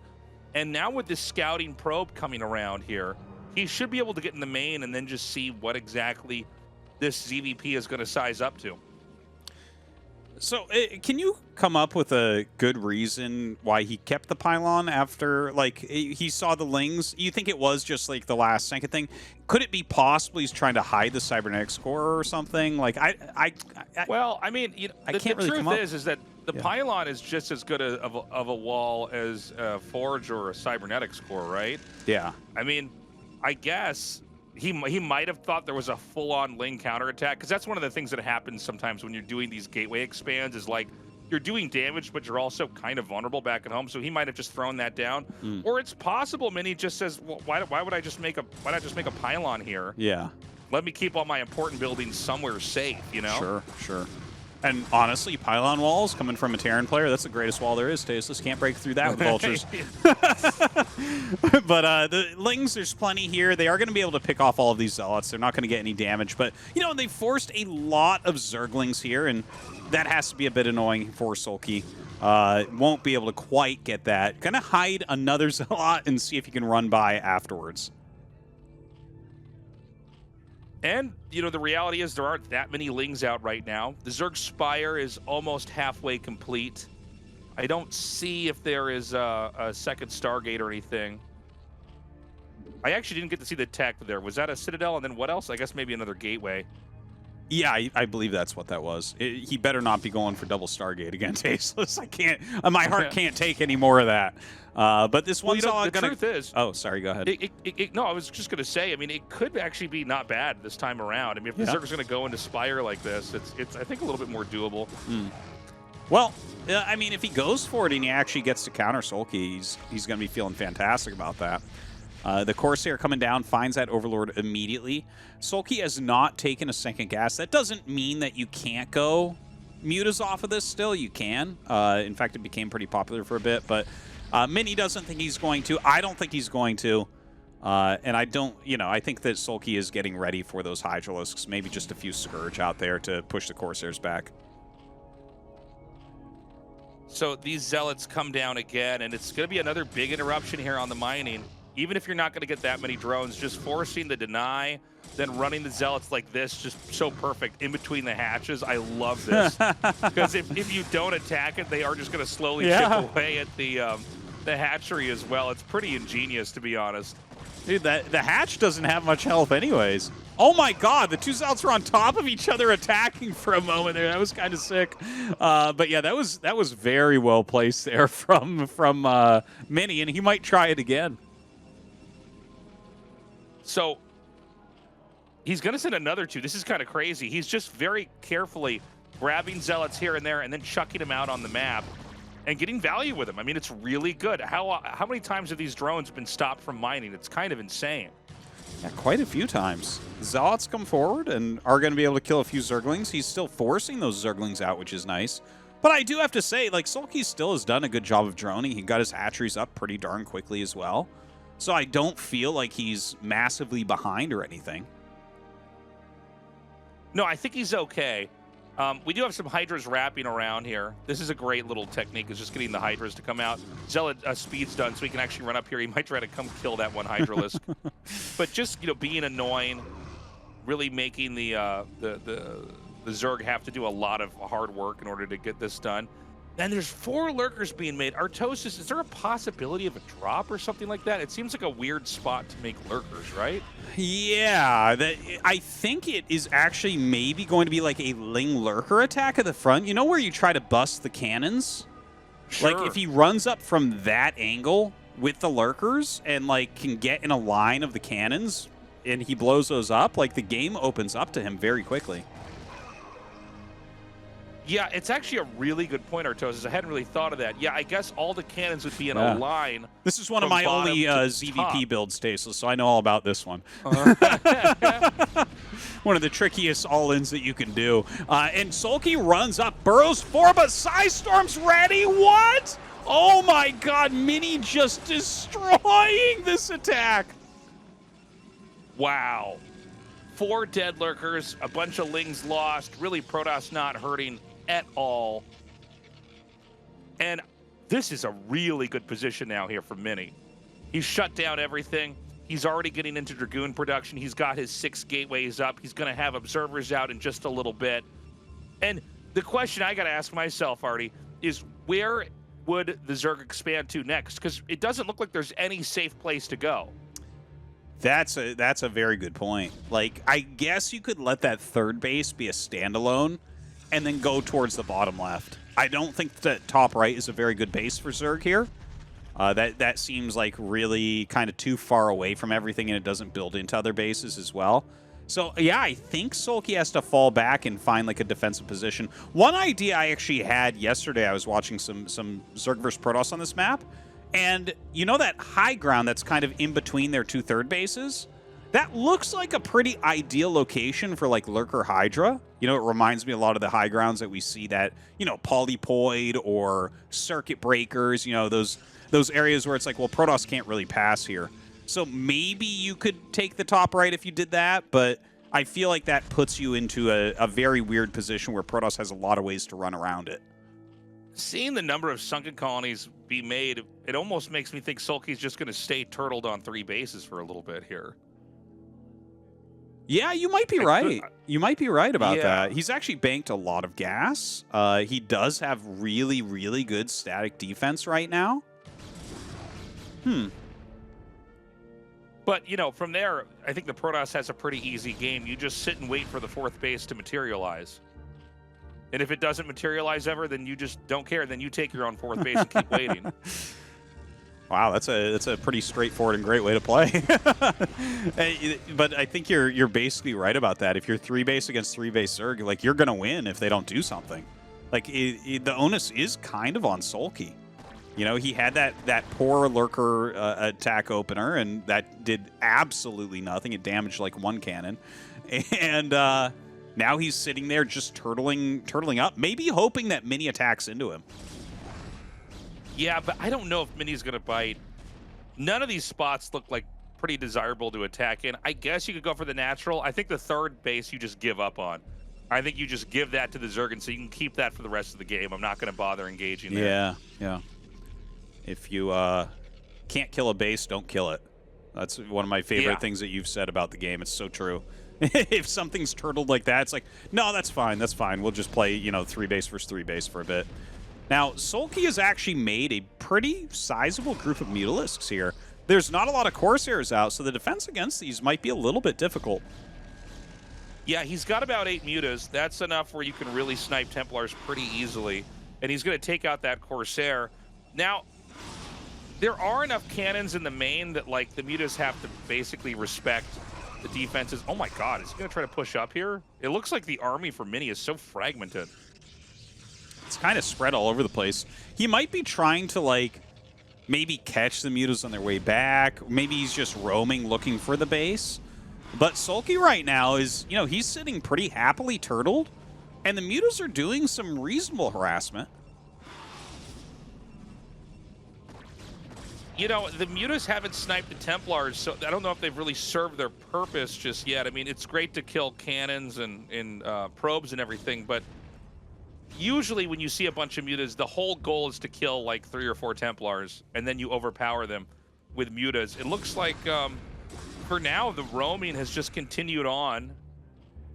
And now with this scouting probe coming around here, he should be able to get in the main and then just see what exactly this ZVP is going to size up to. So, can you come up with a good reason why he kept the pylon after, like, he saw the Lings? You think it was just, like, the last second thing? Could it be possible he's trying to hide the Cybernetics core or something? Like, well, I mean, I can't really come up. The truth is that the pylon is just as good of a wall as a Forge or a Cybernetics core, right? Yeah. I mean, I guess he might have thought there was a full-on Ling counterattack, because that's one of the things that happens sometimes when you're doing these gateway expands, is like you're doing damage, but you're also kind of vulnerable back at home. So he might have just thrown that down, or it's possible Mini just says, well, why would I just make a pylon here? Yeah. Let me keep all my important buildings somewhere safe, Sure, sure. And honestly, pylon walls coming from a Terran player, that's the greatest wall there is. Tastosis can't break through that with vultures. But the Lings, there's plenty here. They are going to be able to pick off all of these Zealots. They're not going to get any damage. But, they forced a lot of Zerglings here, and that has to be a bit annoying for SoulKey. Won't be able to quite get that. Going to hide another Zealot and see if he can run by afterwards. And, the reality is there aren't that many Lings out right now. The Zerg Spire is almost halfway complete. I don't see if there is a second Stargate or anything. I actually didn't get to see the tech there. Was that a Citadel? And then what else? I guess maybe another gateway. Yeah, I believe that's what that was. He better not be going for double Stargate again, Tastosis. I can't. My heart can't take any more of that. But this one's all the truth is. Oh, sorry. Go ahead. No, I was just going to say. I mean, it could actually be not bad this time around. I mean, if the Zerg's going to go into Spire like this, it's I think a little bit more doable. Well, I mean, if he goes for it and he actually gets to counter SoulKey, he's going to be feeling fantastic about that. The Corsair coming down finds that Overlord immediately. SoulKey has not taken a second gas. That doesn't mean that you can't go Mutas off of this still. You can. In fact, it became pretty popular for a bit. But Mini doesn't think he's going to. I don't think he's going to. And I don't, I think that SoulKey is getting ready for those Hydralisks. Maybe just a few Scourge out there to push the Corsairs back. So these Zealots come down again, and it's going to be another big interruption here on the mining. even if you're not going to get that many drones, just forcing the deny, then running the zealots like this, just so perfect in between the hatches. I love this. Because if you don't attack it, they are just going to slowly chip away at the hatchery as well. It's pretty ingenious, to be honest. Dude, the hatch doesn't have much health anyways. Oh my god, the two zealots were on top of each other attacking for a moment there. That was kind of sick. But yeah, that was very well placed there from Mini, and he might try it again. So he's going to send another 2. This is kind of crazy. He's just very carefully grabbing zealots here and there and then chucking them out on the map and getting value with them. I mean, it's really good. How many times have these drones been stopped from mining? It's kind of insane. Yeah, quite a few times. Zealots come forward and are going to be able to kill a few Zerglings. He's still forcing those Zerglings out, which is nice. But I do have to say, like, SoulKey still has done a good job of droning. He got his hatcheries up pretty darn quickly as well. So I don't feel like he's massively behind or anything. No, I think he's okay. We do have some Hydras wrapping around here. This is a great little technique, is just getting the Hydras to come out. Zealot speed's done, so he can actually run up here. He might try to come kill that one Hydralisk. But just, you know, being annoying, really making the Zerg have to do a lot of hard work in order to get this done. And there's 4 lurkers being made. Tastosis, is there a possibility of a drop or something like that? It seems like a weird spot to make lurkers, right? Yeah, I think it is actually maybe going to be like a Ling lurker attack at the front. You know where you try to bust the cannons? Sure. Like if he runs up from that angle with the lurkers and like can get in a line of the cannons and he blows those up, like the game opens up to him very quickly. Yeah, it's actually a really good point, Tastosis. I hadn't really thought of that. Yeah, I guess all the cannons would be in a line. This is one of my only ZVP builds, Tastosis, so I know all about this one. One of the trickiest all-ins that you can do. And SoulKey runs up, burrows 4, but Psystorm's ready. What? Oh my god, Mini just destroying this attack. Wow. 4 dead lurkers, a bunch of Lings lost, really Protoss not hurting at all. And this is a really good position now here for Mini. He's shut down everything. He's already getting into Dragoon production. He's got his 6 gateways up. He's going to have observers out in just a little bit. And the question I got to ask myself, Artie, is where would the Zerg expand to next? Because it doesn't look like there's any safe place to go. That's a very good point. Like, I guess you could let that third base be a standalone and then go towards the bottom left. I don't think that top right is a very good base for Zerg here. That seems like really kind of too far away from everything, and it doesn't build into other bases as well. So, yeah, I think SoulKey has to fall back and find, like, a defensive position. One idea I actually had yesterday, I was watching some Zerg vs. Protoss on this map, and you know that high ground that's kind of in between their 2 third bases? That looks like a pretty ideal location for, like, Lurker Hydra. You know, it reminds me a lot of the high grounds that we see that, you know, Polypoid or Circuit Breakers, you know, those areas where it's like, well, Protoss can't really pass here. So maybe you could take the top right if you did that, but I feel like that puts you into a very weird position where Protoss has a lot of ways to run around it. Seeing the number of sunken colonies be made, it almost makes me think SoulKey's just going to stay turtled on 3 bases for a little bit here. Yeah, you might be right. You might be right about that. He's actually banked a lot of gas. He does have really, really good static defense right now. But, you know, from there, I think the Protoss has a pretty easy game. You just sit and wait for the 4th base to materialize. And if it doesn't materialize ever, then you just don't care. Then you take your own 4th base and keep waiting. Wow, that's a pretty straightforward and great way to play. But I think you're basically right about that. If you're 3 base against 3 base Zerg, like, you're gonna win if they don't do something. Like, the onus is kind of on SoulKey. You know, he had that poor Lurker attack opener, and that did absolutely nothing. It damaged like 1 cannon, and now he's sitting there just turtling up, maybe hoping that Mini attacks into him. Yeah, but I don't know if Mini's going to bite. None of these spots look like pretty desirable to attack in. I guess you could go for the natural. I think the 3rd base you just give up on. I think you just give that to the Zerg, so you can keep that for the rest of the game. I'm not going to bother engaging there. Yeah. If you can't kill a base, don't kill it. That's one of my favorite things that you've said about the game. It's so true. If something's turtled like that, it's like, no, that's fine. That's fine. We'll just play, you know, 3 base versus 3 base for a bit. Now, SoulKey has actually made a pretty sizable group of Mutalisks here. There's not a lot of Corsairs out, so the defense against these might be a little bit difficult. Yeah, he's got about 8 mutas. That's enough where you can really snipe Templars pretty easily. And he's going to take out that Corsair. Now, there are enough cannons in the main that, like, the mutas have to basically respect the defenses. Oh my god, is he going to try to push up here? It looks like the army for Mini is so fragmented. It's kind of spread all over the place. He might be trying to, like, maybe catch the mutas on their way back. Maybe he's just roaming looking for the base. But SoulKey right now is, you know, he's sitting pretty happily turtled, and the mutas are doing some reasonable harassment. You know, the mutas haven't sniped the Templars, so I don't know if they've really served their purpose just yet. I mean, it's great to kill cannons and probes and everything, but usually when you see a bunch of mutas, the whole goal is to kill like 3 or 4 Templars, and then you overpower them with mutas. It looks like, for now, the roaming has just continued on.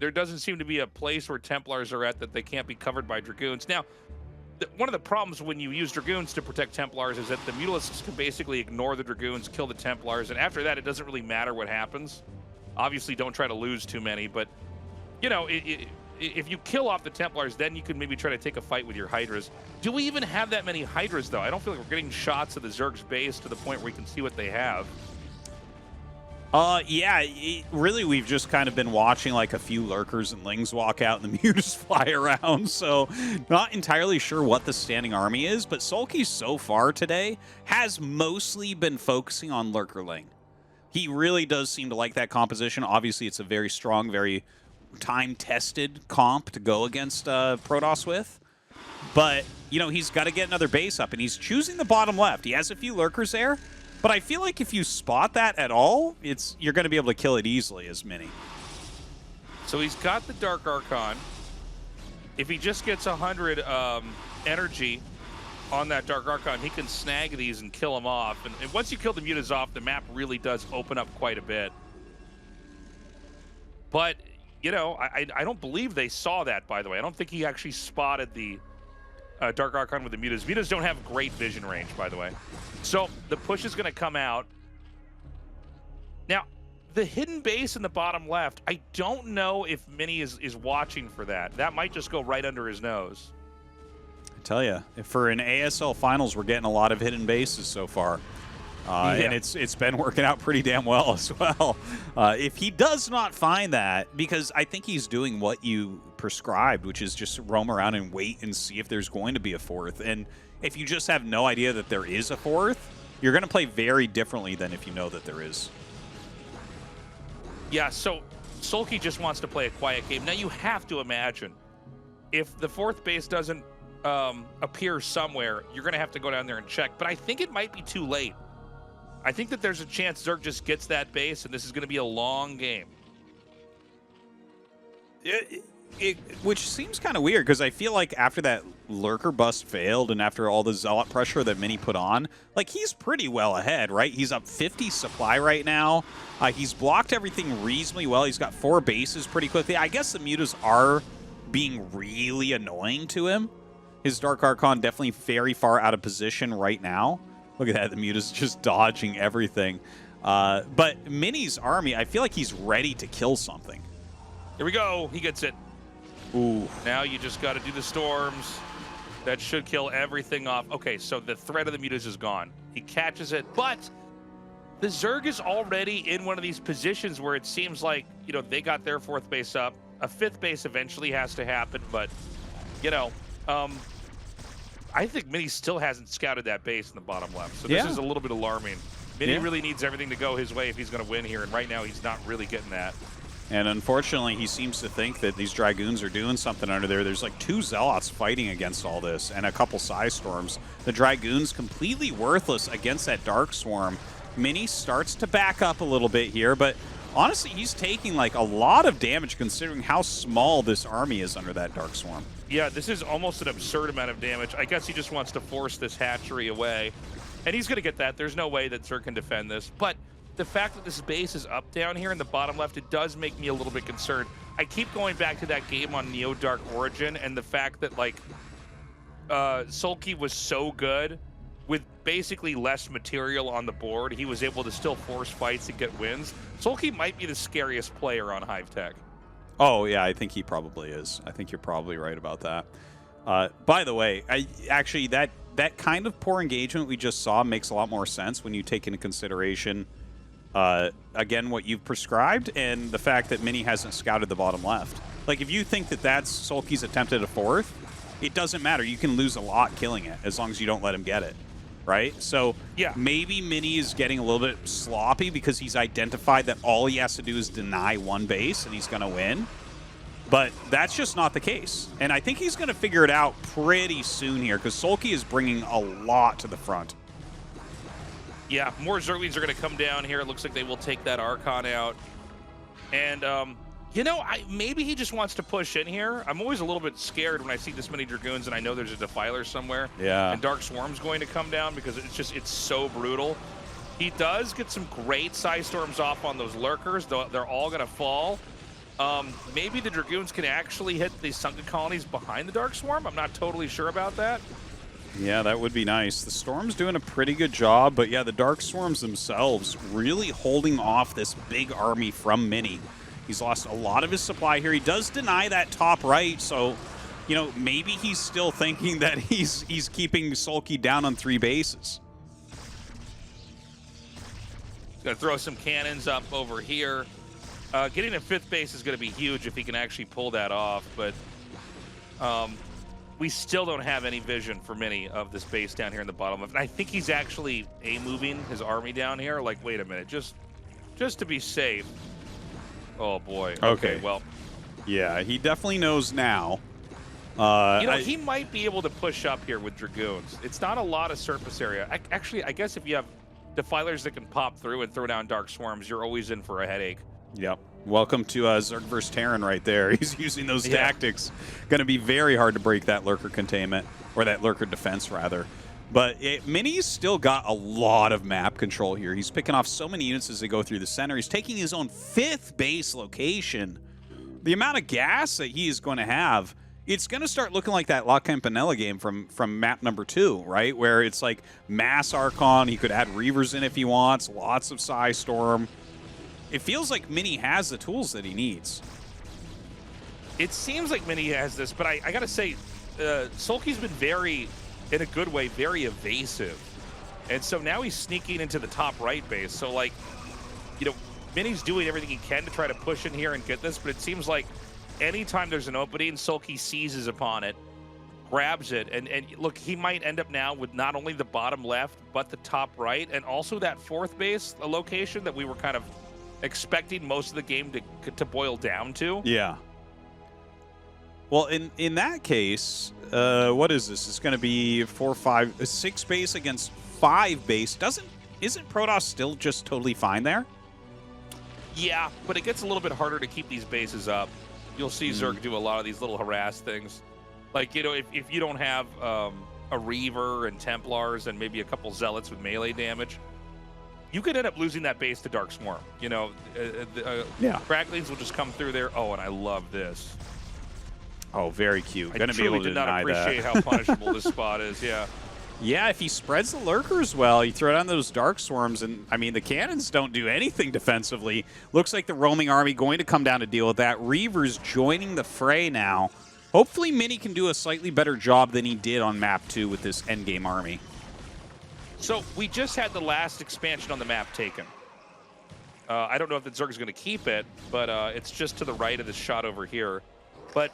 There doesn't seem to be a place where Templars are at that they can't be covered by Dragoons. Now, one of the problems when you use Dragoons to protect Templars is that the Mutalisks can basically ignore the Dragoons, kill the Templars, and after that, it doesn't really matter what happens. Obviously, don't try to lose too many, but, you know, if you kill off the Templars, then you can maybe try to take a fight with your Hydras. Do we even have that many Hydras, though? I don't feel like we're getting shots of the Zerg's base to the point where we can see what they have. Yeah, really, we've just kind of been watching like a few lurkers and lings walk out and the mutas fly around, so not entirely sure what the standing army is, but SoulKey so far today has mostly been focusing on lurker-ling. He really does seem to like that composition. Obviously, it's a very strong, very time-tested comp to go against Protoss with, but, you know, he's got to get another base up, and he's choosing the bottom left. He has a few lurkers there, but I feel like if you spot that at all, you're going to be able to kill it easily as Mini. So he's got the Dark Archon. If he just gets 100 energy on that Dark Archon, he can snag these and kill them off. And once you kill the mutas off, the map really does open up quite a bit. But, you know, I don't believe they saw that, by the way. I don't think he actually spotted the Dark Archon with the mutas. Mutas don't have great vision range, by the way. So the push is going to come out. Now, the hidden base in the bottom left, I don't know if Mini is watching for that. That might just go right under his nose. I tell you, for an ASL Finals, we're getting a lot of hidden bases so far. And it's been working out pretty damn well as well. If he does not find that, because I think he's doing what you prescribed, which is just roam around and wait and see if there's going to be a fourth. And if you just have no idea that there is a fourth, you're going to play very differently than if you know that there is. Yeah, so SoulKey just wants to play a quiet game. Now, you have to imagine, if the 4th base doesn't appear somewhere, you're going to have to go down there and check. But I think it might be too late. I think that there's a chance Zerg just gets that base, and this is going to be a long game. Which seems kind of weird, because I feel like after that lurker bust failed and after all the zealot pressure that Mini put on, like, he's pretty well ahead, right? He's up 50 supply right now. He's blocked everything reasonably well. He's got 4 bases pretty quickly. I guess the mutas are being really annoying to him. His Dark Archon definitely very far out of position right now. Look at that, the mutas just dodging everything. But Mini's army, I feel like he's ready to kill something. Here we go. He gets it. Ooh. Now you just got to do the storms. That should kill everything off. Okay, so the threat of the mutas is gone. He catches it, but the Zerg is already in one of these positions where it seems like, you know, they got their 4th base up. A 5th base eventually has to happen, but, you know, I think Mini still hasn't scouted that base in the bottom left, so this is a little bit alarming. Mini really needs everything to go his way if he's going to win here, and right now he's not really getting that. And unfortunately, he seems to think that these Dragoons are doing something under there. There's like 2 Zealots fighting against all this and a couple Psy Storms. The Dragoons completely worthless against that Dark Swarm. Mini starts to back up a little bit here, but honestly, he's taking like a lot of damage considering how small this army is under that Dark Swarm. Yeah, this is almost an absurd amount of damage. I guess he just wants to force this hatchery away. And he's going to get that. There's no way that Zerg can defend this. But the fact that this base is up down here in the bottom left, it does make me a little bit concerned. I keep going back to that game on Neo Dark Origin and the fact that, like, SoulKey was so good with basically less material on the board. He was able to still force fights and get wins. SoulKey might be the scariest player on Hive Tech. Oh, yeah, I think he probably is. I think you're probably right about that. By the way, that kind of poor engagement we just saw makes a lot more sense when you take into consideration, again, what you've prescribed and the fact that Mini hasn't scouted the bottom left. Like, if you think that that's SoulKey's attempt at a fourth, it doesn't matter. You can lose a lot killing it as long as you don't let him get it, right? So yeah, maybe Mini is getting a little bit sloppy because he's identified that all he has to do is deny one base and he's going to win. But that's just not the case. And I think he's going to figure it out pretty soon here because SoulKey is bringing a lot to the front. Yeah, more Zerglings are going to come down here. It looks like they will take that Archon out. And, you know, maybe he just wants to push in here. I'm always a little bit scared when I see this many Dragoons and I know there's a Defiler somewhere. Yeah. And Dark Swarm's going to come down because it's so brutal. He does get some great Psy Storms off on those Lurkers. They're all going to fall. Maybe the Dragoons can actually hit the Sunken Colonies behind the Dark Swarm. I'm not totally sure about that. Yeah, that would be nice. The Storm's doing a pretty good job, but yeah, the Dark Swarms themselves really holding off this big army from Mini. He's lost a lot of his supply here. He does deny that top right, so, you know, maybe he's still thinking that he's keeping SoulKey down on 3 bases. He's going to throw some cannons up over here. Getting a 5th base is going to be huge if he can actually pull that off, but we still don't have any vision for Mini of this base down here in the bottom left. And I think he's actually moving his army down here. Like, wait a minute, just to be safe. Oh boy. Okay. Well. Yeah, he definitely knows now. You know, he might be able to push up here with Dragoons. It's not a lot of surface area. Actually, I guess if you have Defilers that can pop through and throw down Dark Swarms, you're always in for a headache. Yep. Welcome to Zerg vs. Terran right there. He's using those tactics. Going to be very hard to break that Lurker containment, or that Lurker defense, rather. But Mini's still got a lot of map control here. He's picking off so many units as they go through the center. He's taking his own 5th base location. The amount of gas that he is going to have, it's going to start looking like that La Campanella game from map number 2, right? Where it's like mass Archon. He could add Reavers in if he wants. Lots of Psy Storm. It feels like Mini has the tools that he needs. It seems like Mini has this, but I got to say, SoulKey's been very, in a good way, very evasive. And so now he's sneaking into the top right base. So, like, you know, Mini's doing everything he can to try to push in here and get this, but it seems like anytime there's an opening, SoulKey seizes upon it, grabs it, and look, he might end up now with not only the bottom left, but the top right, and also that 4th base location that we were kind of expecting most of the game to boil down to. Yeah. Well, in that case, what is this? It's going to be 6 base against 5 base. Isn't Protoss still just totally fine there? Yeah, but it gets a little bit harder to keep these bases up. You'll see Zerg do a lot of these little harass things. Like, you know, if you don't have a Reaver and Templars and maybe a couple Zealots with melee damage, you could end up losing that base to Dark Swarm. You know, Cracklings will just come through there. Oh, and I love this. Oh, very cute. I truly did not appreciate how punishable this spot is, yeah. Yeah, if he spreads the Lurkers well, you throw down those Dark Swarms, and, I mean, the cannons don't do anything defensively. Looks like the roaming army going to come down to deal with that. Reavers joining the fray now. Hopefully Mini can do a slightly better job than he did on map 2 with this endgame army. So we just had the last expansion on the map taken. I don't know if the Zerg's going to keep it, but it's just to the right of this shot over here. But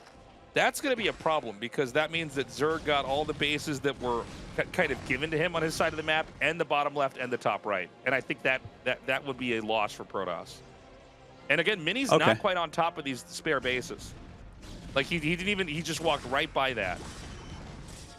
that's going to be a problem because that means that Zerg got all the bases that were kind of given to him on his side of the map and the bottom left and the top right. And I think that would be a loss for Protoss. And again, Mini's not quite on top of these spare bases. Like he just walked right by that.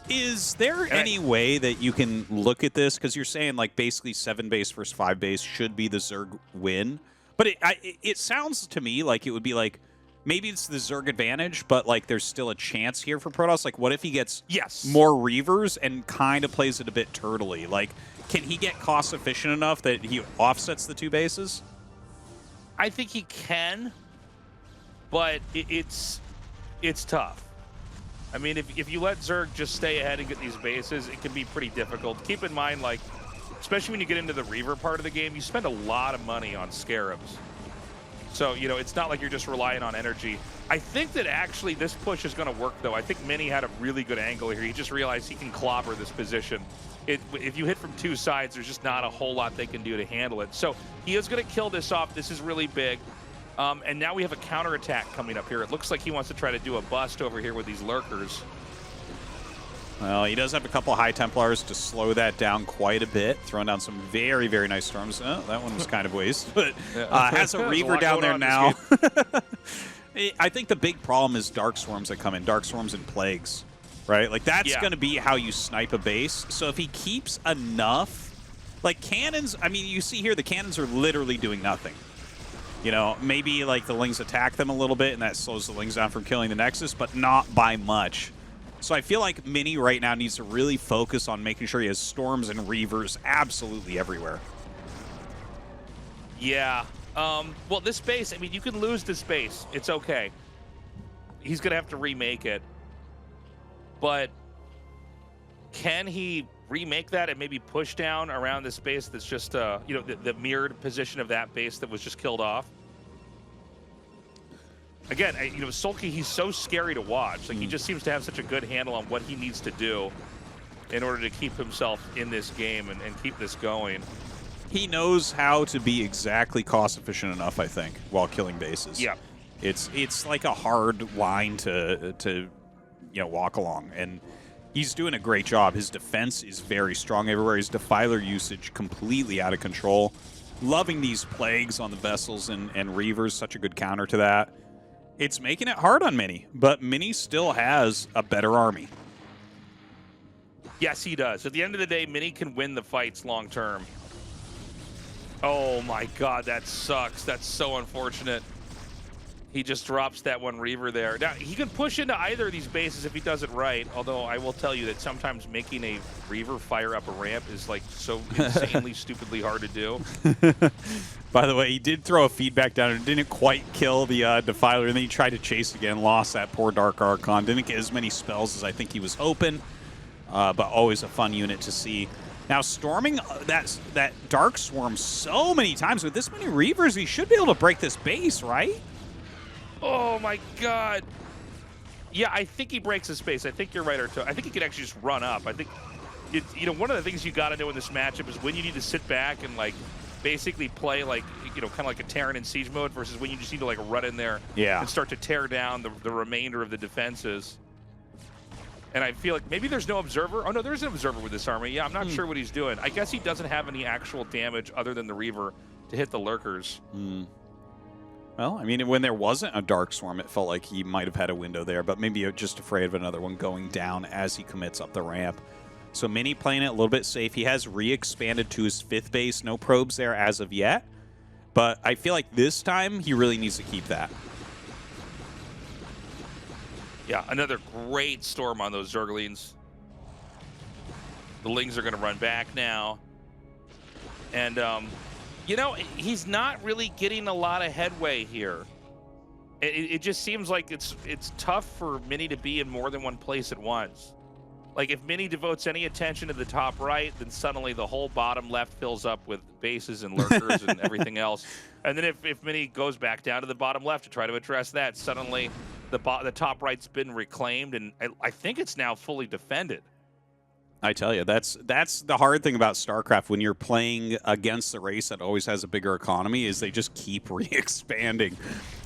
Is there any way that you can look at this? Because you're saying, like, basically 7 base versus 5 base should be the Zerg win. But it sounds to me like it would be like, maybe it's the Zerg advantage, but, like, there's still a chance here for Protoss. Like, what if he gets more Reavers and kind of plays it a bit turtly? Like, Can he get cost efficient enough that he offsets the 2 bases? I think he can, but it's tough. I mean, if you let Zerg just stay ahead and get these bases, it can be pretty difficult. Keep in mind, like, especially when you get into the Reaver part of the game, you spend a lot of money on Scarabs. So, you know, it's not like you're just relying on energy. I think that actually this push is going to work, though. I think Mini had a really good angle here. He just realized he can clobber this position. If you hit from 2 sides, there's just not a whole lot they can do to handle it. So he is going to kill this off. This is really big. And now we have a counterattack coming up here. It looks like he wants to try to do a bust over here with these lurkers. Well, he does have a couple High Templars to slow that down quite a bit, throwing down some very, very nice storms. Oh, that one was kind of waste, but has a Reaver down there now. I think the big problem is Dark Swarms that come in, Dark Swarms and Plagues, right? Like, that's going to be how you snipe a base. So if he keeps enough, like cannons, I mean, you see here, the cannons are literally doing nothing. You know, maybe like the Lings attack them a little bit, and that slows the Lings down from killing the Nexus, but not by much. So I feel like Mini right now needs to really focus on making sure he has Storms and Reavers absolutely everywhere. Yeah. Well, this base, I mean, you can lose this base. It's okay. He's going to have to remake it. But can he remake that and maybe push down around this base that's just, you know, the mirrored position of that base that was just killed off? Again, you know, SoulKey, he's so scary to watch. Like, he just seems to have such a good handle on what he needs to do in order to keep himself in this game and keep this going. He knows how to be exactly cost efficient enough, I think, while killing bases. Yeah. It's like a hard line to you know, walk along, and he's doing a great job. His defense is very strong everywhere. His Defiler usage completely out of control. Loving these Plagues on the Vessels and Reavers, such a good counter to that. It's making it hard on Mini, but Mini still has a better army. Yes, he does. At the end of the day, Mini can win the fights long term. Oh my god, that sucks. That's so unfortunate. He just drops that one Reaver there. Now, he can push into either of these bases if he does it right, although I will tell you that sometimes making a Reaver fire up a ramp is like so insanely, stupidly hard to do. By the way, he did throw a feedback down and didn't quite kill the Defiler, and then he tried to chase again, lost that poor Dark Archon, didn't get as many spells as I think he was hoping, but always a fun unit to see. Now, storming that Dark Swarm so many times, with this many Reavers, he should be able to break this base, right? Oh my god. Yeah, I think he breaks his space. I think you're right, Arto. I think he can actually just run up. I think, you know, one of the things you got to know in this matchup is when you need to sit back and, like, basically play, like, you know, kind of like a Terran in siege mode versus when you just need to, like, run in there and start to tear down the remainder of the defenses. And I feel like maybe there's no Observer. Oh, no, there's an Observer with this army. Yeah, I'm not sure what he's doing. I guess he doesn't have any actual damage other than the Reaver to hit the Lurkers. Well, I mean, when there wasn't a Dark Swarm, it felt like he might have had a window there, but maybe just afraid of another one going down as he commits up the ramp. So Mini playing it a little bit safe. He has re-expanded to his 5th base. No probes there as of yet, but I feel like this time he really needs to keep that. Yeah, another great storm on those Zerglings. The Lings are going to run back now. And, you know, he's not really getting a lot of headway here. It just seems like it's tough for Mini to be in more than one place at once. Like, if Mini devotes any attention to the top right, then suddenly the whole bottom left fills up with bases and lurkers and everything else. And then if Mini goes back down to the bottom left to try to address that, suddenly the top right's been reclaimed, and I think it's now fully defended. I tell you, that's the hard thing about StarCraft when you're playing against the race that always has a bigger economy, is they just keep re-expanding.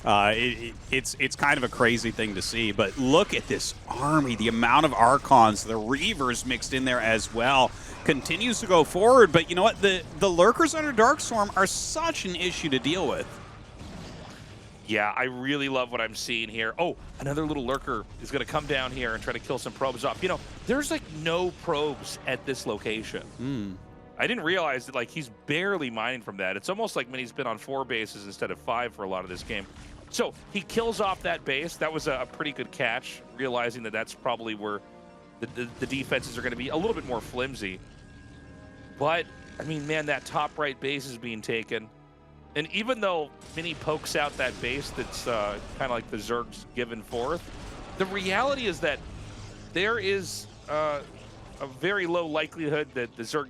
It's kind of a crazy thing to see, but look at this army, the amount of Archons, the Reavers mixed in there as well, continues to go forward. But you know what? The Lurkers under Darkstorm are such an issue to deal with. Yeah, I really love what I'm seeing here. Oh, another little lurker is going to come down here and try to kill some probes off. You know, there's like no probes at this location. I didn't realize that, like, he's barely mining from that. It's almost like Mini's been on 4 bases instead of 5 for a lot of this game. So he kills off that base. That was a pretty good catch, realizing that that's probably where the defenses are going to be a little bit more flimsy. But, I mean, man, that top right base is being taken. And even though Mini pokes out that base that's kind of like the Zerg's given forth, the reality is that there is a very low likelihood that the Zerg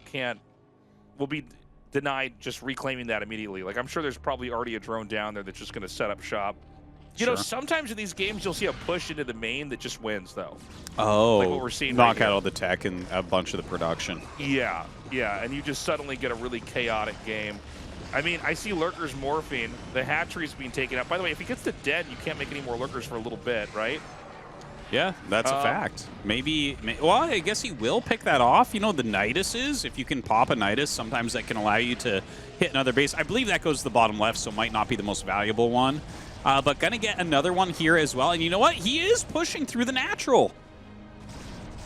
will be denied just reclaiming that immediately. Like, I'm sure there's probably already a drone down there that's just going to set up shop. You know, sometimes in these games you'll see a push into the main that just wins, though. Oh, like what we're seeing knock right out all the tech and a bunch of the production. Yeah, and you just suddenly get a really chaotic game. I mean, I see Lurkers morphing. The hatchery's being taken out. By the way, if he gets to dead, you can't make any more Lurkers for a little bit, right? Yeah, that's a fact. Well, I guess he will pick that off. You know, the Nidus is, if you can pop a Nidus, sometimes that can allow you to hit another base. I believe that goes to the bottom left, so it might not be the most valuable one. But gonna get another one here as well. And you know what? He is pushing through the natural.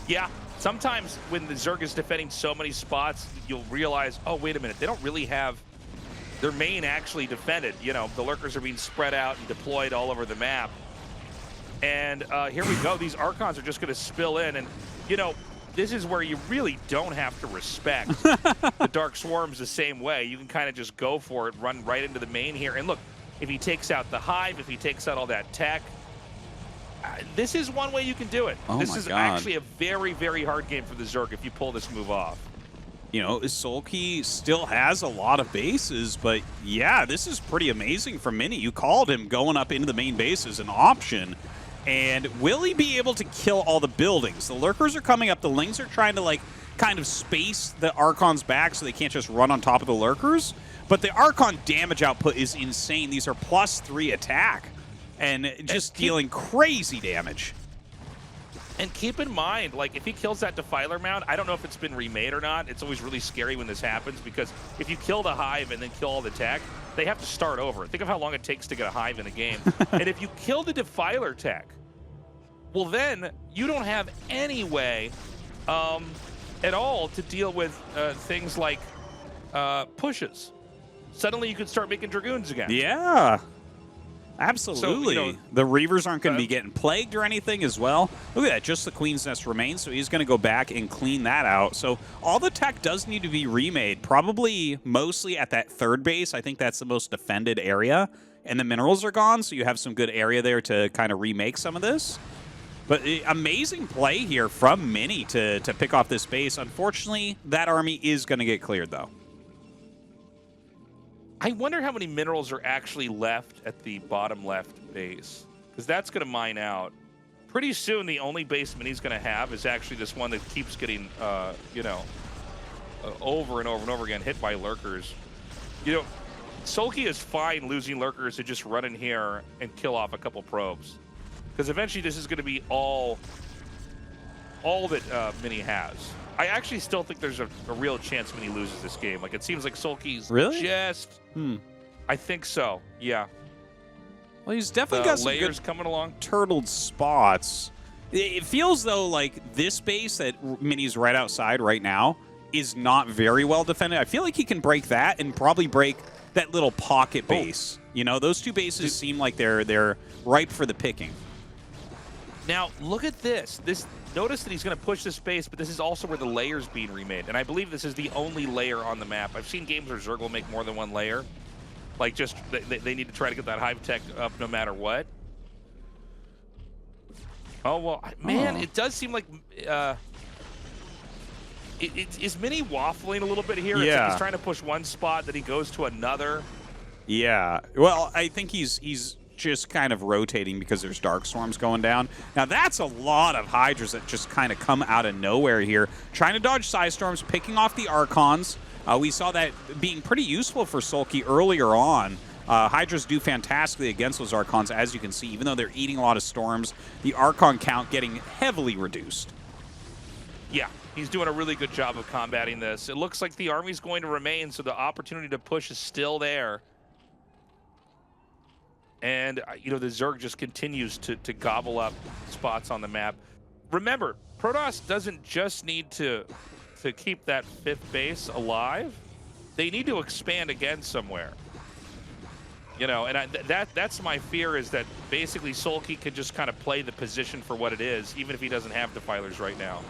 Yeah, sometimes when the Zerg is defending so many spots, you'll realize, oh, wait a minute, they don't really have their main actually defended. You know, the Lurkers are being spread out and deployed all over the map. And here we go. These Archons are just going to spill in. And, you know, this is where you really don't have to respect the Dark Swarms the same way. You can kind of just go for it, run right into the main here. And look, if he takes out the Hive, if he takes out all that tech, this is one way you can do it. Oh this is actually a very, very hard game for the Zerg if you pull this move off. You know, SoulKey still has a lot of bases, but yeah, this is pretty amazing from Mini. You called him going up into the main base as an option. And will he be able to kill all the buildings? The Lurkers are coming up. The Lings are trying to, like, kind of space the Archons back so they can't just run on top of the Lurkers. But the Archon damage output is insane. These are +3 attack and just dealing crazy damage. And keep in mind, like, if he kills that Defiler Mound, I don't know if it's been remade or not. It's always really scary when this happens because if you kill the Hive and then kill all the tech, they have to start over. Think of how long it takes to get a Hive in a game. And if you kill the Defiler tech, well, then you don't have any way at all to deal with things like pushes. Suddenly you could start making Dragoons again. Yeah. Absolutely. So, you know, the Reavers aren't going to be getting plagued or anything as well. Look at that. Just the Queen's Nest remains, so he's going to go back and clean that out. So all the tech does need to be remade, probably mostly at that third base. I think that's the most defended area. And the minerals are gone, so you have some good area there to kind of remake some of this. But amazing play here from Mini to pick off this base. Unfortunately, that army is going to get cleared, though. I wonder how many minerals are actually left at the bottom left base, because that's going to mine out. Pretty soon, the only base Mini's going to have is actually this one that keeps getting, you know, over and over and over again hit by Lurkers. You know, SoulKey is fine losing Lurkers to just run in here and kill off a couple probes, because eventually this is going to be all that Mini has. I actually still think there's a real chance Mini loses this game. Like, it seems like SoulKey's just... I think so, yeah. Well, he's definitely got some layers good coming along. turtled spots. It feels, though, like this base that Mini's right outside right now is not very well defended. I feel like he can break that and probably break that little pocket base. You know, those two bases seem like they're ripe for the picking. Now, look at this. Notice that he's going to push this base, but this is also where the layer's being remade. And I believe this is the only layer on the map. I've seen games where Zerg will make more than one layer. Like, just, they need to try to get that Hive tech up no matter what. Oh, well, man, it does seem like... is Mini waffling a little bit here? It's like he's trying to push one spot, then he goes to another. Yeah. Well, I think he's just kind of rotating because there's Dark Swarms going down. Now, that's a lot of Hydras that just kind of come out of nowhere here. Trying to dodge Psy Storms, picking off the Archons. We saw that being pretty useful for SoulKey earlier on. Hydras do fantastically against those Archons, as you can see. Even though they're eating a lot of Storms, the Archon count getting heavily reduced. Yeah, he's doing a really good job of combating this. It looks like the army's going to remain, so the opportunity to push is still there. And, you know, the Zerg just continues to gobble up spots on the map. Remember, Protoss doesn't just need to keep that fifth base alive. They need to expand again somewhere. You know, and that's my fear, is that basically SoulKey can just kind of play the position for what it is, even if he doesn't have Defilers right now.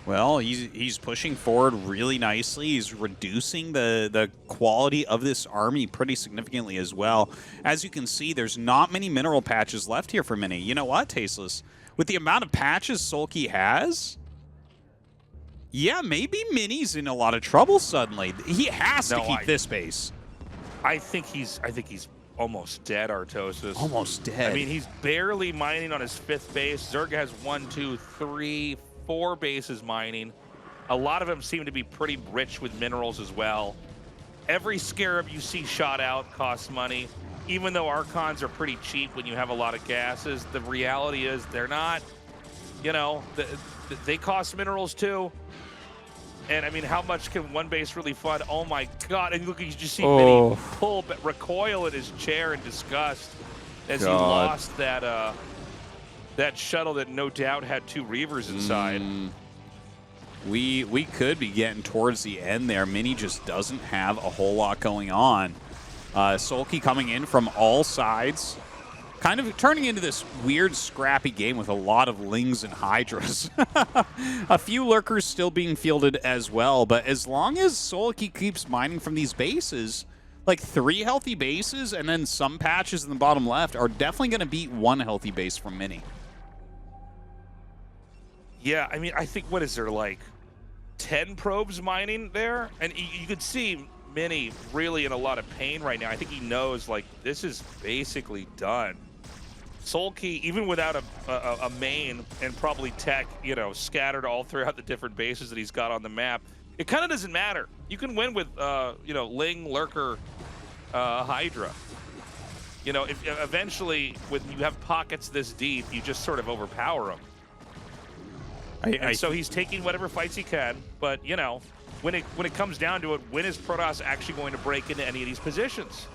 Well, he's pushing forward really nicely. He's reducing the quality of this army pretty significantly as well. As you can see, there's not many mineral patches left here for Mini. You know what, Tasteless? With the amount of patches SoulKey has, yeah, maybe Mini's in a lot of trouble suddenly. He has to keep this base. I think he's almost dead, Artosis. Almost dead. I mean, he's barely mining on his 5th base. Zerg has 1, 2, 3, 4 bases mining. A lot of them seem to be pretty rich with minerals as well. Every Scarab you see shot out costs money. Even though Archons are pretty cheap when you have a lot of gases, the reality is they're not, you know, they cost minerals too. And I mean, how much can one base really fund? Oh my God, and look, you just see Mini recoil in his chair in disgust as he lost that that shuttle that no doubt had 2 Reavers inside. We could be getting towards the end there. Mini just doesn't have a whole lot going on. SoulKey coming in from all sides, kind of turning into this weird scrappy game with a lot of Lings and Hydras. A few Lurkers still being fielded as well, but as long as SoulKey keeps mining from these bases, like 3 healthy bases and then some patches in the bottom left are definitely going to beat 1 healthy base from Mini. Yeah, I mean, I think, what is there, like 10 probes mining there? And you could see Mini really in a lot of pain right now. I think he knows, like, this is basically done. SoulKey, even without a main and probably tech, you know, scattered all throughout the different bases that he's got on the map, it kind of doesn't matter. You can win with, you know, Ling, Lurker, Hydra. You know, if eventually, when you have pockets this deep, you just sort of overpower them. And so he's taking whatever fights he can, but, you know, when it comes down to it, when is Protoss actually going to break into any of these positions?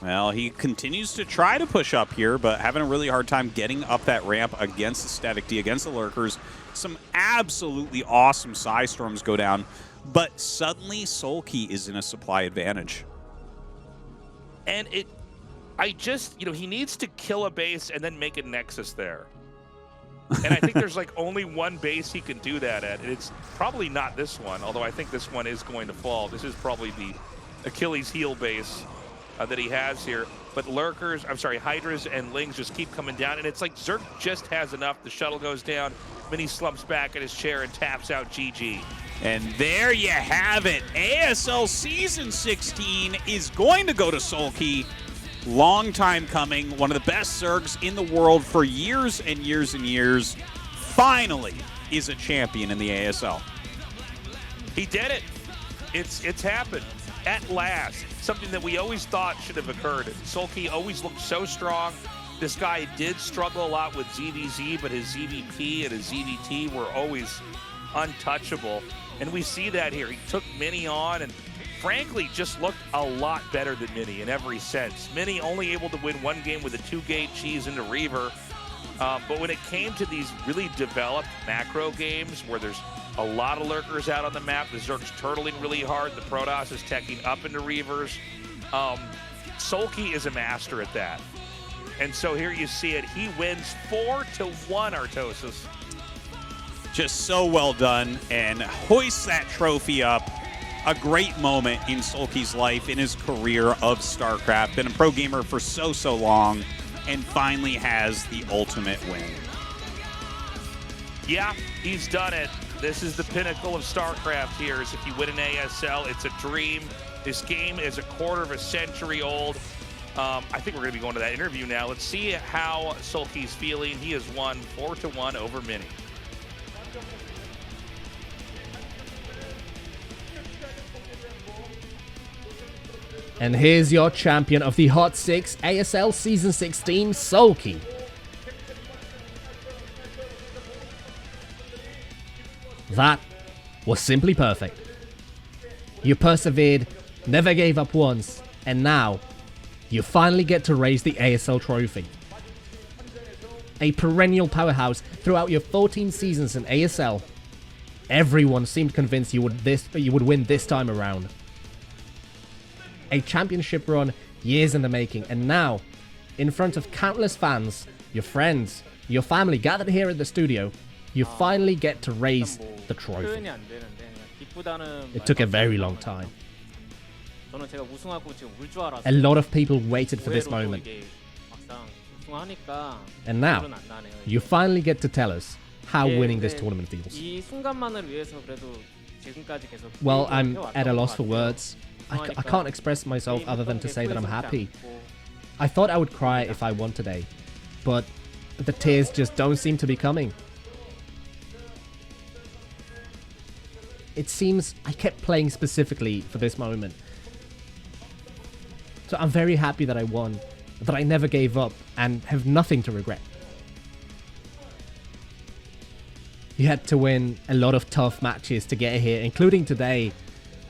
Well, he continues to try to push up here, but having a really hard time getting up that ramp against the Static D, against the Lurkers. Some absolutely awesome Psy Storms go down, but suddenly SoulKey is in a supply advantage. And you know, he needs to kill a base and then make a Nexus there. And I think there's like only 1 base he can do that at, and it's probably not this one, although I think this one is going to fall. This is probably the Achilles heel base that he has here. But Lurkers, I'm sorry, Hydras and Lings just keep coming down, and it's like Zerg just has enough. The shuttle goes down, Mini slumps back in his chair and taps out GG. And there you have it. ASL Season 16 is going to go to SoulKey. Long time coming, one of the best Zergs in the world for years and years and years, finally is a champion in the ASL. He did it. It's happened at last. Something that we always thought should have occurred. SoulKey always looked so strong. This guy did struggle a lot with ZVZ, but his ZVP and his ZVT were always untouchable. And we see that here. He took Mini on and frankly just looked a lot better than Mini in every sense. Mini only able to win 1 game with a 2-gate cheese into Reaver. But when it came to these really developed macro games where there's a lot of Lurkers out on the map, the Zerg's turtling really hard, the Protoss is teching up into Reavers, SoulKey is a master at that. And so here you see it. He wins 4-1, Artosis. Just so well done, and hoists that trophy up. A great moment in SoulKey's life, in his career of StarCraft. Been a pro gamer for so long, and finally has the ultimate win. Yeah, he's done it. This is the pinnacle of StarCraft here, is if you win an ASL, it's a dream. This game is a quarter of a century old. I think we're going to be going to that interview now. Let's see how SoulKey's feeling. He has won 4-1 over Mini. And here's your champion of the Hot 6 ASL Season 16, SoulKey. That was simply perfect. You persevered, never gave up once, and now you finally get to raise the ASL trophy. A perennial powerhouse throughout your 14 seasons in ASL, everyone seemed convinced you would win this time around. A championship run years in the making, and now, in front of countless fans, your friends, your family gathered here at the studio, You finally get to raise the trophy. 표현이 안 되는데 그냥 기쁘다는 It took a very long time. 저는 제가 우승하고 지금 울 줄 알았어요. A lot of people waited for this 의외로도 moment. 이게 막상 우승하니까 And now, 기분은 안 나네요. you finally get to tell us how 예, winning this 근데 tournament feels. 이 순간만을 위해서 그래도 지금까지 계속 Well, 게임을 I'm 해왔던 at a 것 loss for 같아요. words. I 우승하니까 can't express myself 게임 other than 어떤 to 게 say that I'm 후회스럽지 happy. 않고 I thought I would cry if I won today, but the tears just don't seem to be coming. It seems I kept playing specifically for this moment. So I'm very happy that I won, that I never gave up, and have nothing to regret. You had to win a lot of tough matches to get here, including today.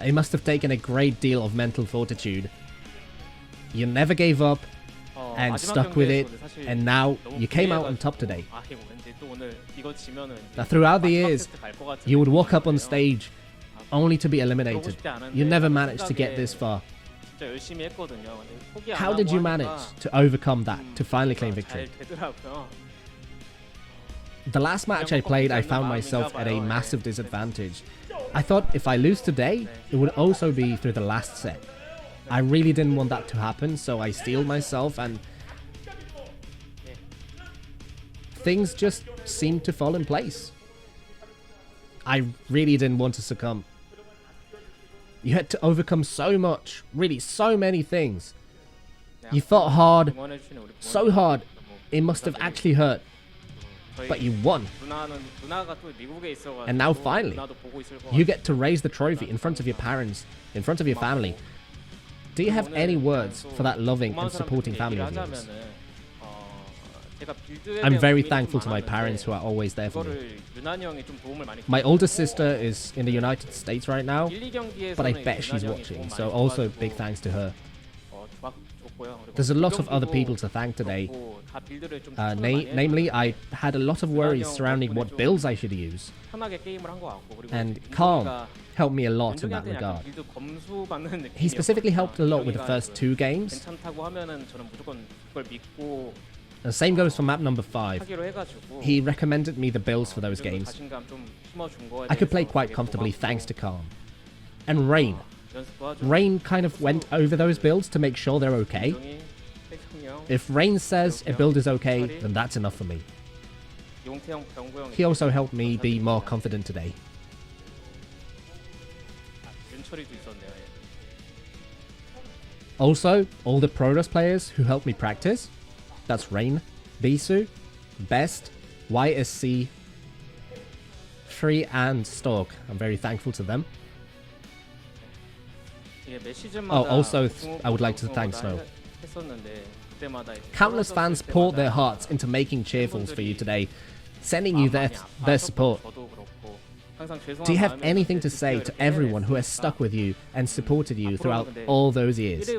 It must have taken a great deal of mental fortitude. You never gave up and stuck with it, and now you came out on top today. Now, throughout the years, you would walk up on stage only to be eliminated. You never managed to get this far. How did you manage to overcome that, to finally claim victory? The last match I played, I found myself at a massive disadvantage. I thought if I lose today, it would also be through the last set. I really didn't want that to happen, so I steeled myself and things just seemed to fall in place. I really didn't want to succumb. You had to overcome so much, really so many things. You fought hard, so hard, it must have actually hurt. But you won. And now finally, you get to raise the trophy in front of your parents, in front of your family. Do you have any words for that loving and supporting family of yours? I'm very thankful to my parents who are always there for me. My older sister is in the United States right now, but I bet she's watching, so also big thanks to her. There's a lot of other people to thank today. Namely, I had a lot of worries surrounding what builds I should use. And Calm helped me a lot in that regard. He specifically helped a lot with the first 2 games. The same goes for map number 5. He recommended me the builds for those games. I could play quite comfortably thanks to Calm. And Rain. Rain kind of went over those builds to make sure they're okay. If Rain says a build is okay, then that's enough for me. He also helped me be more confident today. Also, all the Protoss players who helped me practice. That's Rain, Bisu, Best, YSC, Free and Stork. I'm very thankful to them. Oh, also, I would like to thank Snow. Countless fans poured their hearts into making cheerfuls for you today, sending you their support. Do you have anything to say to everyone who has stuck with you and supported you throughout all those years?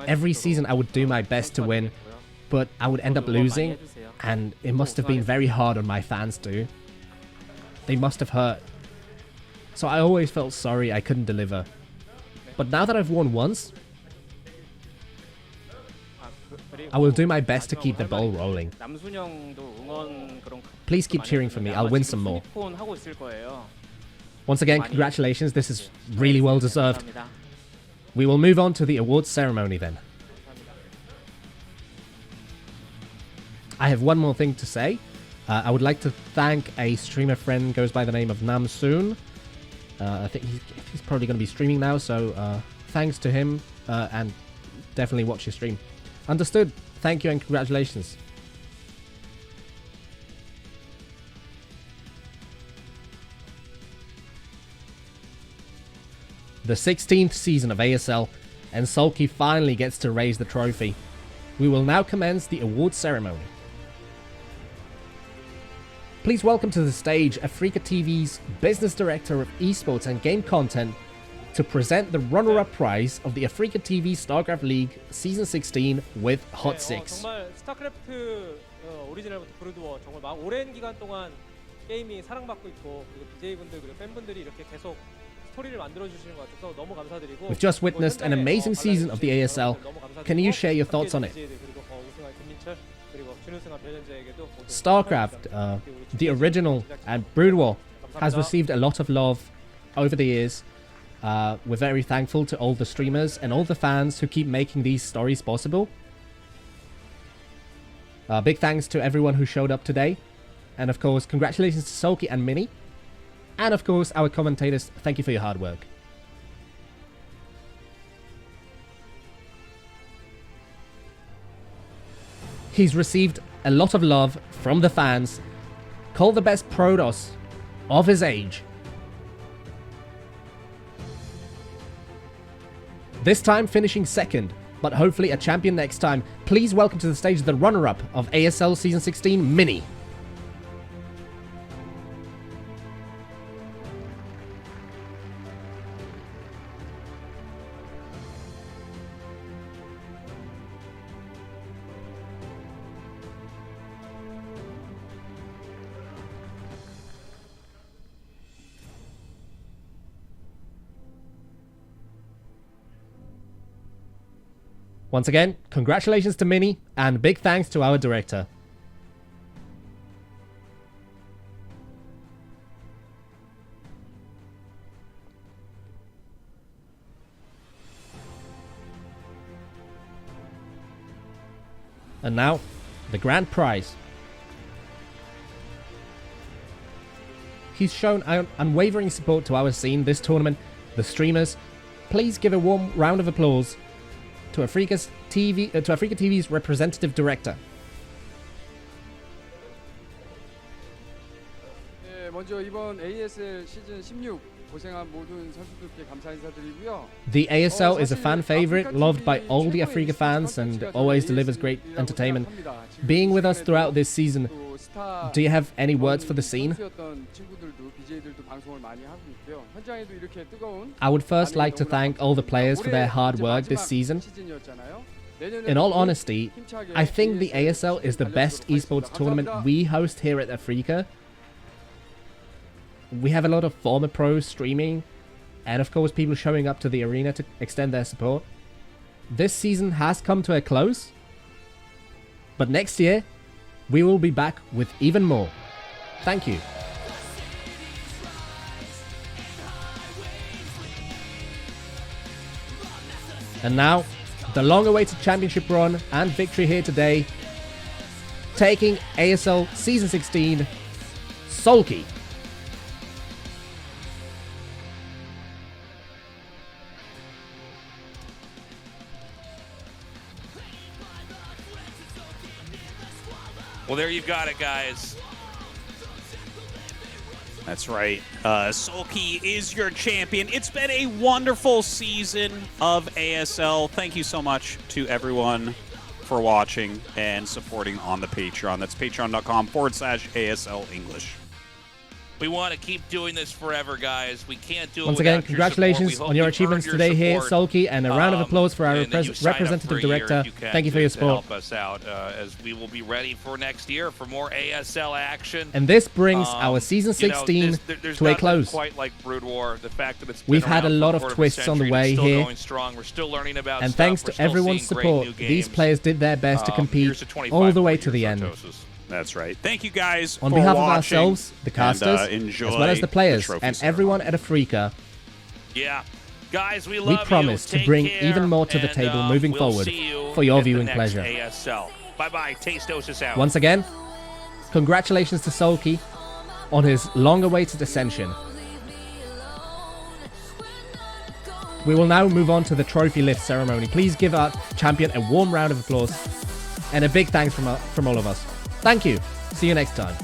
Every season I would do my best to win, but I would end up losing, and it must have been very hard on my fans too. They must have hurt. So I always felt sorry I couldn't deliver. But now that I've won once, I will do my best to keep the ball rolling. Please keep cheering for me, I'll win some more. Once again, congratulations, this is really well deserved. We will move on to the awards ceremony then. I have one more thing to say. I would like to thank a streamer friend, goes by the name of Namsoon. I think he's probably going to be streaming now, so thanks to him, and definitely watch your stream. Understood. Thank you and congratulations. The 16th season of ASL, and SoulKey finally gets to raise the trophy. We will now commence the awards ceremony. Please welcome to the stage Africa TV's Business Director of Esports and Game Content to present the runner-up prize of the Africa TV StarCraft League Season 16 with Hot 6. 정말 스타크래프트 오리지널부터 브루드워 정말 막 오랜 기간 동안 게임이 사랑받고 있고 그리고 BJ분들 그리고 팬분들이 이렇게 계속 스토리를 만들어 주시는 것 같아서 너무 감사드리고 We've just witnessed an amazing season of the ASL. Can you share your thoughts on it? 그리고 우승할 김민철 그리고 준우승한 변현재에게도 모두 StarCraft, the original, and Brood War has 감사합니다. received a lot of love over the years. We're very thankful to all the streamers and all the fans who keep making these stories possible. Big thanks to everyone who showed up today. And of course, congratulations to SoulKey and Mini. And of course, our commentators, thank you for your hard work. He's received a lot of love from the fans, called the best Protoss of his age. This time finishing second, but hopefully a champion next time. Please welcome to the stage the runner-up of ASL Season 16, Mini. Once again, congratulations to Mini, and big thanks to our director. And now, the grand prize. He's shown unwavering support to our scene this tournament, the streamers. Please give a warm round of applause to Africa TV's representative director. 네, 먼저 이번 ASL 시즌 16 고생한 모든 선수들께 감사 인사드리고요. The ASL is a fan favorite, loved by all the Africa fans, and always delivers great entertainment. Being with us throughout this season, do you have any words for the scene? I would first like to thank all the players for their hard work this season. In all honesty, I think the ASL is the best esports tournament we host here at Africa. We have a lot of former pros streaming, and of course people showing up to the arena to extend their support. This season has come to a close, but next year we will be back with even more. Thank you. And now, the long-awaited championship run and victory here today, taking ASL Season 16, SoulKey. Well, there you've got it, guys. That's right. SoulKey is your champion. It's been a wonderful season of ASL. Thank you so much to everyone for watching and supporting on the Patreon. That's patreon.com/ASL English. We want to keep doing this forever, guys. We can't do it Once again, without your congratulations support. We on your hope you've achievements earned your today here, support. SoulKey, and a round of applause for our And that you sign up representative for a year director. if you can Thank you for your to support. help us out as we will be ready for next year for more ASL action. And this brings our Season 16 there's to a nothing close. quite like Brood War. The fact that it's been We've had a around lot for of quarter twists on the century, way it's still here. going strong. We're still learning about And stuff. thanks We're to still everyone's seeing great support, new these games. players did their best to compete Here's to 25 all the way more to the years end. of Tastosis. That's right. Thank you guys On for behalf of watching, ourselves, the casters, and, enjoy as well as the players, trophy and ceremony. everyone at Africa, Yeah. Guys, we we love promise you. to Take bring care, even more to the and, table moving we'll forward see you for your at the viewing next pleasure. ASL. Bye-bye. Tastosis out. Once again, congratulations to SoulKey on his long-awaited ascension. We will now move on to the trophy lift ceremony. Please give our champion a warm round of applause and a big thanks from all of us. Thank you. See you next time.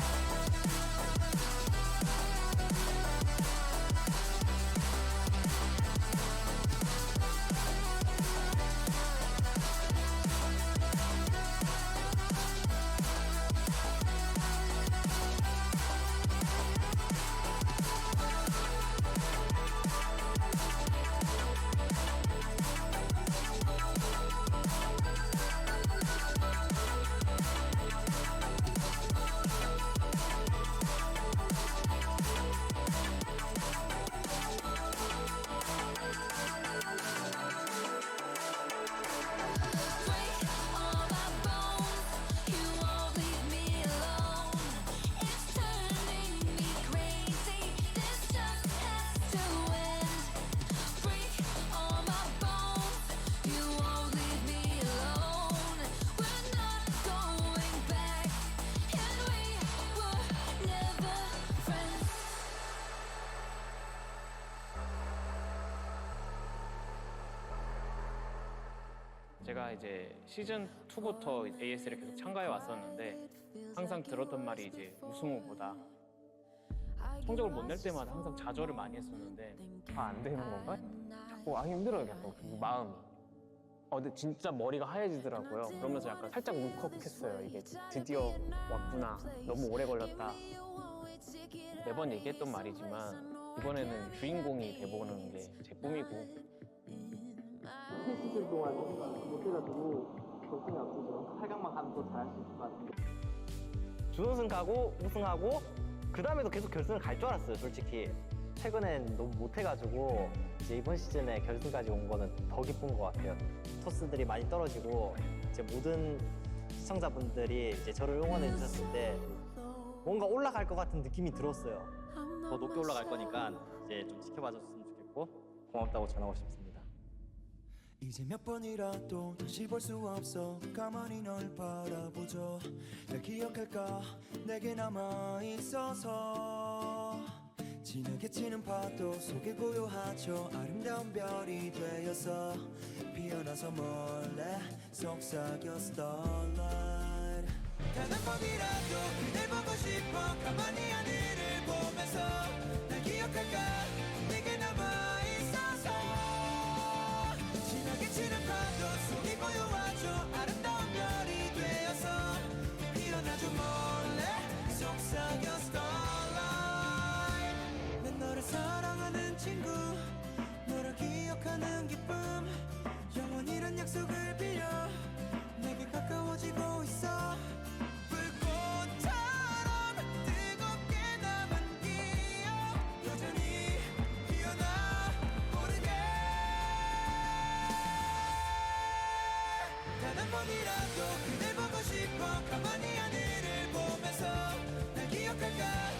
제가 이제 시즌 2부터 ASL에 계속 참가해 왔었는데 항상 들었던 말이 이제 우승 후보다. 성적을 못 낼 때마다 항상 좌절을 많이 했었는데 안 되는 건가? 자꾸 힘들어요, 약간 그 마음이. 근데 진짜 머리가 하얘지더라고요. 그러면서 약간 살짝 울컥했어요. 이게 드디어 왔구나. 너무 오래 걸렸다. 매번 얘기했던 말이지만 이번에는 주인공이 돼보는 게 제 꿈이고. 시즌 동안 못해가지고 걱정이 없어서 8강만 가면 더 잘할 수 있을 것 같은데. 준우승 가고 우승하고 그 다음에도 계속 결승을 갈 줄 알았어요, 솔직히. 최근엔 너무 못해가지고 이제 이번 시즌에 결승까지 온 거는 더 기쁜 것 같아요. 토스들이 많이 떨어지고 이제 모든 시청자분들이 이제 저를 응원해 주셨을 때 뭔가 올라갈 것 같은 느낌이 들었어요. 더 높게 올라갈 거니까 이제 좀 지켜봐 줬으면 좋겠고 고맙다고 전하고 싶습니다. 이제 몇 번이라도 다시 볼 수 없어 가만히 널 바라보죠. 날 기억할까 내게 남아있어서 진하게 치는 파도 속에 고요하죠. 아름다운 별이 되어서 피어나서 몰래 속삭여 starlight. 단 한 번이라도 그댈 보고 싶어 가만히 하늘을 보면서 날 기억할까 내게 남아있어서 진하게 치는 파도 속이 고요하죠. 아름다운 별이 되어서 피어나죠. 몰래 속삭여 starlight. 난 너를 사랑하는 친구 너를 기억하는 기쁨 영원이란 약속을 빌려 내게 가까워지고 있어. 불꽃처럼 뜨겁게 남은 기억 여전히 피어나 모르게. 단 한 번이라도 그댈 보고 싶어 가만히 하늘을 보면서 날 기억할까